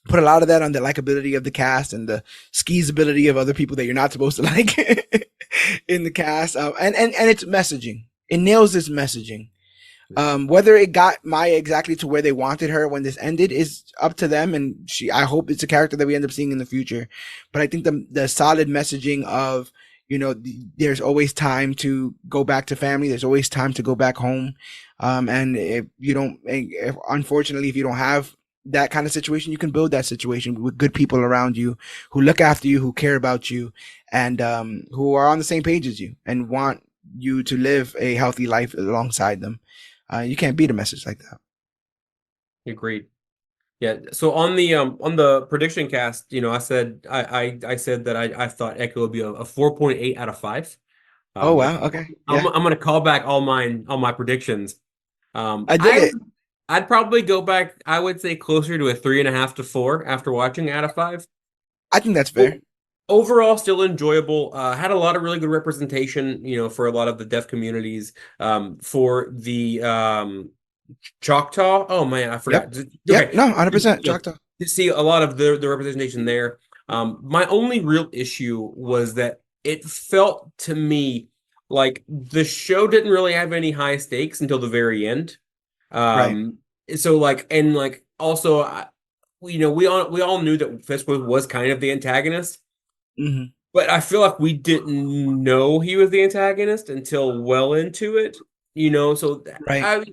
Speaker 1: Put a lot of that on the likability of the cast and the skeezability of other people that you're not supposed to like in the cast, and its messaging. It nails its messaging. Whether it got Maya exactly to where they wanted her when this ended is up to them, and I hope it's a character that we end up seeing in the future. But I think the solid messaging of there's always time to go back to family. There's always time to go back home. And unfortunately, if you don't have that kind of situation, you can build that situation with good people around you who look after you, who care about you, and who are on the same page as you and want you to live a healthy life alongside them. You can't beat a message like that.
Speaker 2: Agreed. Yeah. So on the prediction cast, I said that I thought Echo would be a 4.8 out of 5.
Speaker 1: Oh
Speaker 2: Like,
Speaker 1: wow, okay,
Speaker 2: I'm
Speaker 1: yeah,
Speaker 2: I'm gonna call back all my predictions.
Speaker 1: I dig
Speaker 2: I
Speaker 1: it.
Speaker 2: I'd probably go back, I would say closer to a 3.5 to 4 after watching out of 5.
Speaker 1: I think that's fair.
Speaker 2: O- Overall, still enjoyable. Had a lot of really good representation, for a lot of the deaf communities. For the Choctaw. Oh man, I
Speaker 1: Yep,
Speaker 2: forgot.
Speaker 1: yep.
Speaker 2: Okay,
Speaker 1: No, 100%
Speaker 2: you know,
Speaker 1: Choctaw.
Speaker 2: to see a lot of the representation there. My only real issue was that it felt to me like the show didn't really have any high stakes until the very end.
Speaker 1: Right.
Speaker 2: Um, so like and like also we all knew that Fisk was kind of the antagonist,
Speaker 1: Hmm.
Speaker 2: but I feel like we didn't know he was the antagonist until well into it. So
Speaker 1: Right.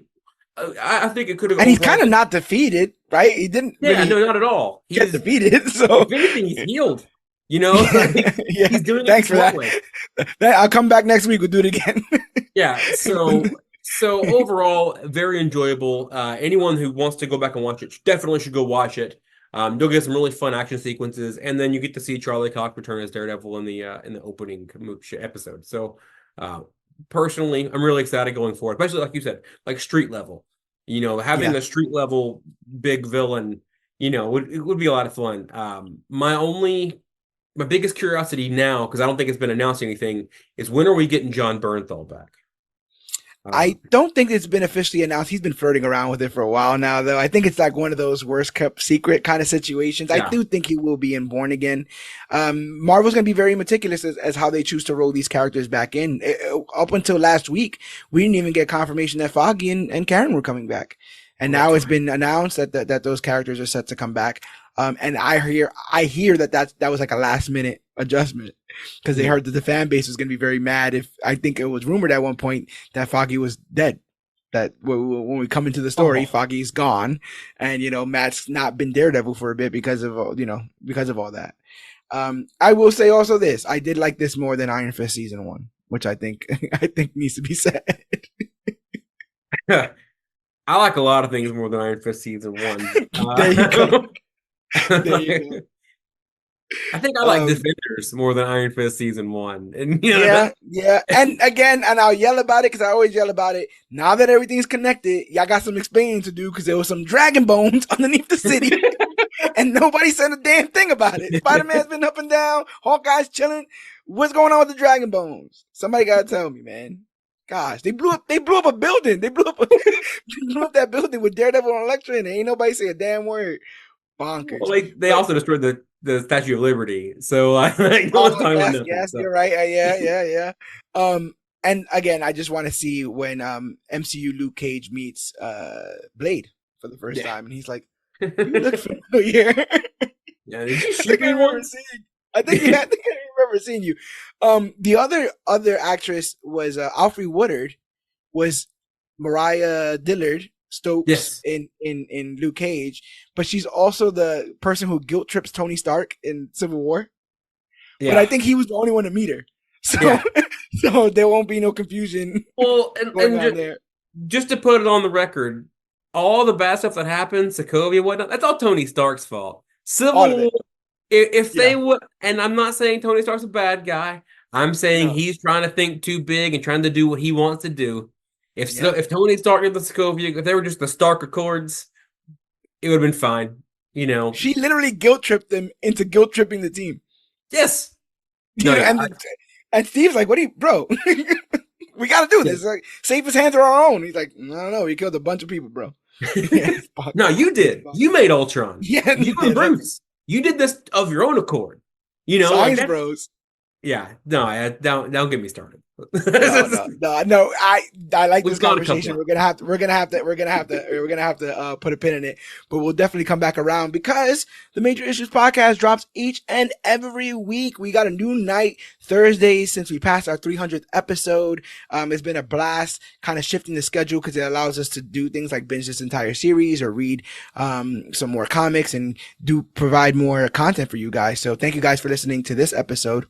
Speaker 2: I think it could have
Speaker 1: And he's kind
Speaker 2: overall.
Speaker 1: of not defeated, right? He didn't
Speaker 2: Yeah, no,
Speaker 1: really
Speaker 2: not at all.
Speaker 1: get
Speaker 2: He's
Speaker 1: defeated. So
Speaker 2: If anything, he's healed. Like
Speaker 1: yeah,
Speaker 2: he's doing it the
Speaker 1: thanks for
Speaker 2: smart
Speaker 1: that.
Speaker 2: way.
Speaker 1: I'll come back next week. We'll do it again.
Speaker 2: Yeah, so overall, very enjoyable. Anyone who wants to go back and watch it definitely should go watch it. You'll get some really fun action sequences, and then you get to see Charlie Cox return as Daredevil in the opening episode. So, uh, personally, I'm really excited going forward, especially like you said, like street level. Having
Speaker 1: Yeah.
Speaker 2: a street level big villain, it would be a lot of fun. My biggest curiosity now, because I don't think it's been announced anything, is when are we getting John Bernthal back?
Speaker 1: I don't think it's been officially announced. He's been flirting around with it for a while now, though. I think it's like one of those worst kept secret kind of situations. I
Speaker 2: Yeah.
Speaker 1: do think he will be in Born Again. Marvel's going to be very meticulous as how they choose to roll these characters back in. Up until last week, we didn't even get confirmation that Foggy and Karen were coming back. And now it's been announced that those characters are set to come back. And I hear that was like a last minute adjustment because they heard that the fan base was going to be very mad. If I think it was rumored at one point that Foggy was dead, that when we come into the story, Foggy's gone, and Matt's not been Daredevil for a bit because of all that. I will say also this: I did like this more than Iron Fist season 1, which I think needs to be said.
Speaker 2: I like a lot of things more than Iron Fist season 1.
Speaker 1: There you go. There you go.
Speaker 2: I think I like Defenders more than Iron Fist season 1. And
Speaker 1: yeah. And again, and I'll yell about it because I always yell about it. Now that everything's connected, y'all got some explaining to do because there was some dragon bones underneath the city, and nobody said a damn thing about it. Spider-Man's been up and down. Hawkeye's chilling. What's going on with the dragon bones? Somebody gotta tell me, man. Gosh, they blew up a building. They blew up that building with Daredevil and Elektra, and ain't nobody say a damn word. Bonkers.
Speaker 2: Well, they also destroyed the Statue of Liberty. So no one's talking about nothing.
Speaker 1: Yes,
Speaker 2: So.
Speaker 1: you're right. Yeah. And again, I just want to see when MCU Luke Cage meets Blade for the first time, and he's like, "You look familiar."
Speaker 2: Yeah, did you shoot me once?
Speaker 1: I think I remember seeing you. The other actress was Alfre Woodard, was Mariah Dillard Stokes in Luke Cage, but she's also the person who guilt trips Tony Stark in Civil War. Yeah. But I think he was the only one to meet her, so so there won't be no confusion.
Speaker 2: Well, and just to put it on the record, all the bad stuff that happened, Sokovia, whatnot, that's all Tony Stark's fault. Civil War. If they would, and I'm not saying Tony Stark's a bad guy. I'm saying he's trying to think too big and trying to do what he wants to do. If Tony Stark and the Sokovia, if they were just the Stark Accords, it would have been fine.
Speaker 1: She literally guilt tripped them into guilt tripping the team.
Speaker 2: Yes.
Speaker 1: And Steve's like, "What do you, bro? We got to do this. Like, safest hands are our own." He's like, "No, he killed a bunch of people, bro."
Speaker 2: No, you did. You made Ultron.
Speaker 1: Yeah,
Speaker 2: you and Bruce. You did this of your own accord.
Speaker 1: Science bros.
Speaker 2: Yeah, no, don't get me started.
Speaker 1: No. I like this conversation. We're gonna have to put a pin in it, but we'll definitely come back around because the Major Issues podcast drops each and every week. We got a new night Thursdays since we passed our 300th episode. It's been a blast, kind of shifting the schedule because it allows us to do things like binge this entire series or read some more comics and provide more content for you guys. So thank you guys for listening to this episode.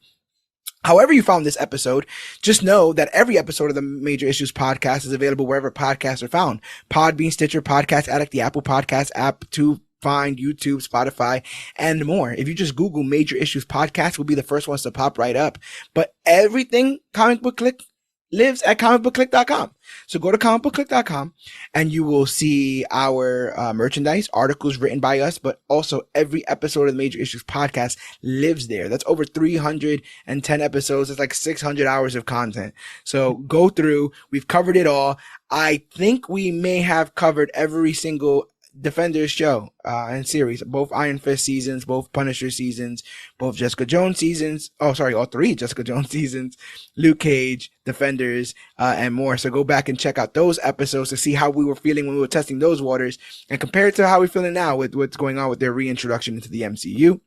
Speaker 1: However you found this episode, just know that every episode of the Major Issues podcast is available wherever podcasts are found. Podbean, Stitcher, Podcast Addict, the Apple Podcast app, to find YouTube, Spotify, and more. If you just Google Major Issues Podcast, we'll be the first ones to pop right up. But everything Comic Book Clique lives at ComicBookClique.com. So go to ComicBookClique.com and you will see our merchandise, articles written by us, but also every episode of the Major Issues podcast lives there. That's over 310 episodes. It's like 600 hours of content. So go through. We've covered it all. I think we may have covered every single Defenders show and series, both Iron Fist seasons, both Punisher seasons, both Jessica Jones seasons. Oh, sorry, all three Jessica Jones seasons, Luke Cage, Defenders, and more. So go back and check out those episodes to see how we were feeling when we were testing those waters and compare it to how we're feeling now with what's going on with their reintroduction into the MCU.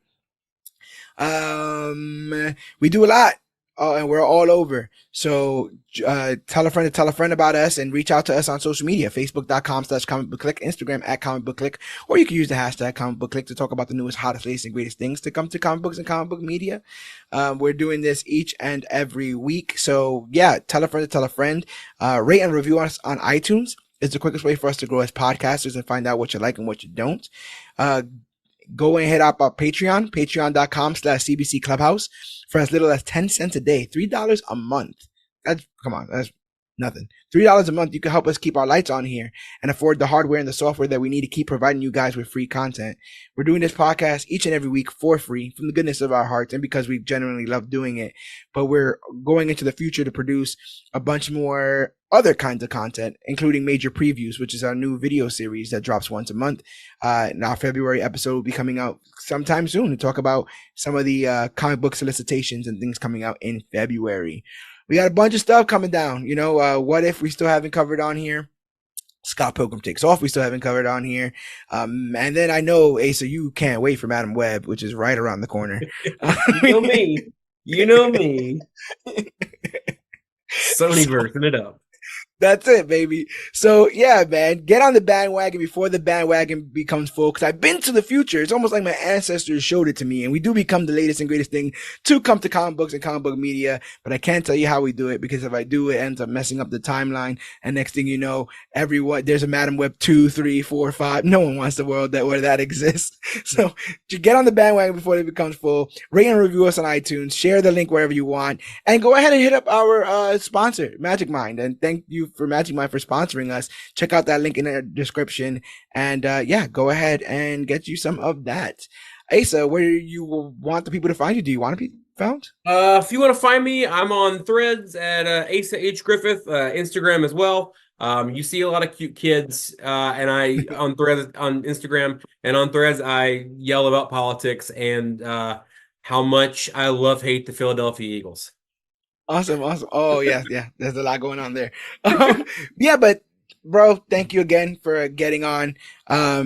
Speaker 1: We do a lot. And we're all over. So tell a friend about us and reach out to us on social media, facebook.com/comicbookclique, Instagram @comicbookclique, or you can use the hashtag comicbookclique to talk about the newest, hottest, latest, and greatest things to come to comic books and comic book media. We're doing this each and every week. So yeah, tell a friend, rate and review us on iTunes. It's the quickest way for us to grow as podcasters and find out what you like and what you don't. Go and hit up our Patreon, patreon.com/CBC Clubhouse, for as little as 10 cents a day, $3 a month. That's nothing. $3 a month. You can help us keep our lights on here and afford the hardware and the software that we need to keep providing you guys with free content. We're doing this podcast each and every week for free from the goodness of our hearts and because we genuinely love doing it. But we're going into the future to produce a bunch more other kinds of content, including Major Previews, which is our new video series that drops once a month. And our February episode will be coming out sometime soon to talk about some of the comic book solicitations and things coming out in February. We got a bunch of stuff coming down. What If we still haven't covered on here. Scott Pilgrim Takes Off we still haven't covered on here. And then I know, Asa, you can't wait for Madam Web, which is right around the corner.
Speaker 2: You know me. Sony versing it up.
Speaker 1: That's it, baby. So yeah, man, get on the bandwagon before the bandwagon becomes full. Because I've been to the future. It's almost like my ancestors showed it to me, and we do become the latest and greatest thing to come to comic books and comic book media. But I can't tell you how we do it, because if I do, it ends up messing up the timeline. And next thing you know, there's a Madam Web 2, 3, 4, 5. No one wants the world where that exists. So get on the bandwagon before it becomes full. Rate and review us on iTunes. Share the link wherever you want, and go ahead and hit up our sponsor, Magic Mind. And thank you for Magic Mind for sponsoring us. Check out that link in the description, and go ahead and get you some of that. Asa, where do you want the people to find you? Do you want to be found?
Speaker 2: If you want to find me, I'm on Threads at Asa H Griffith, Instagram as well. You see a lot of cute kids, and I on Threads on Instagram and on Threads I yell about politics and how much I hate the Philadelphia Eagles.
Speaker 1: Awesome. Oh yeah. There's a lot going on there. Yeah, but bro, thank you again for getting on.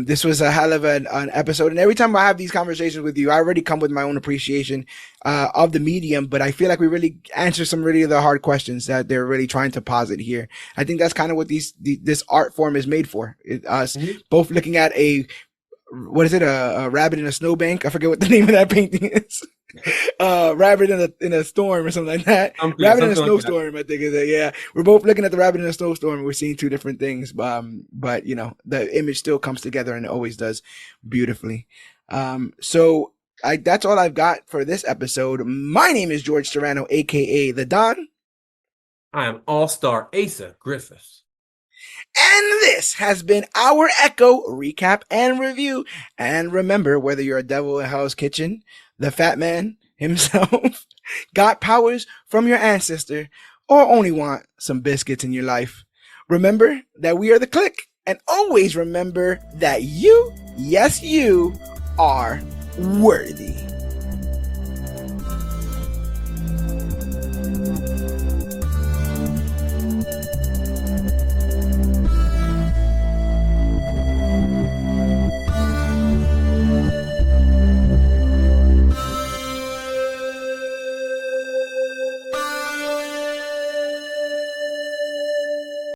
Speaker 1: This was a hell of an episode, and every time I have these conversations with you, I already come with my own appreciation of the medium, but I feel like we really answer some really the hard questions that they're really trying to posit here. I think that's kind of what this art form is made for. Us both looking at a rabbit in a snowbank. I forget what the name of that painting is. Rabbit in a storm or something like that. Rabbit in a snowstorm, I think is it. Yeah, we're both looking at the rabbit in a snowstorm. And we're seeing two different things, but the image still comes together, and it always does beautifully. So that's all I've got for this episode. My name is George Serrano, aka the Don.
Speaker 2: I am All-Star Asa Griffiths.
Speaker 1: And this has been our Echo recap and review. And remember, whether you're a devil in Hell's Kitchen, the Fat Man himself, got powers from your ancestor, or only want some biscuits in your life, remember that we are the Clique. And always remember that you, yes, you, are worthy.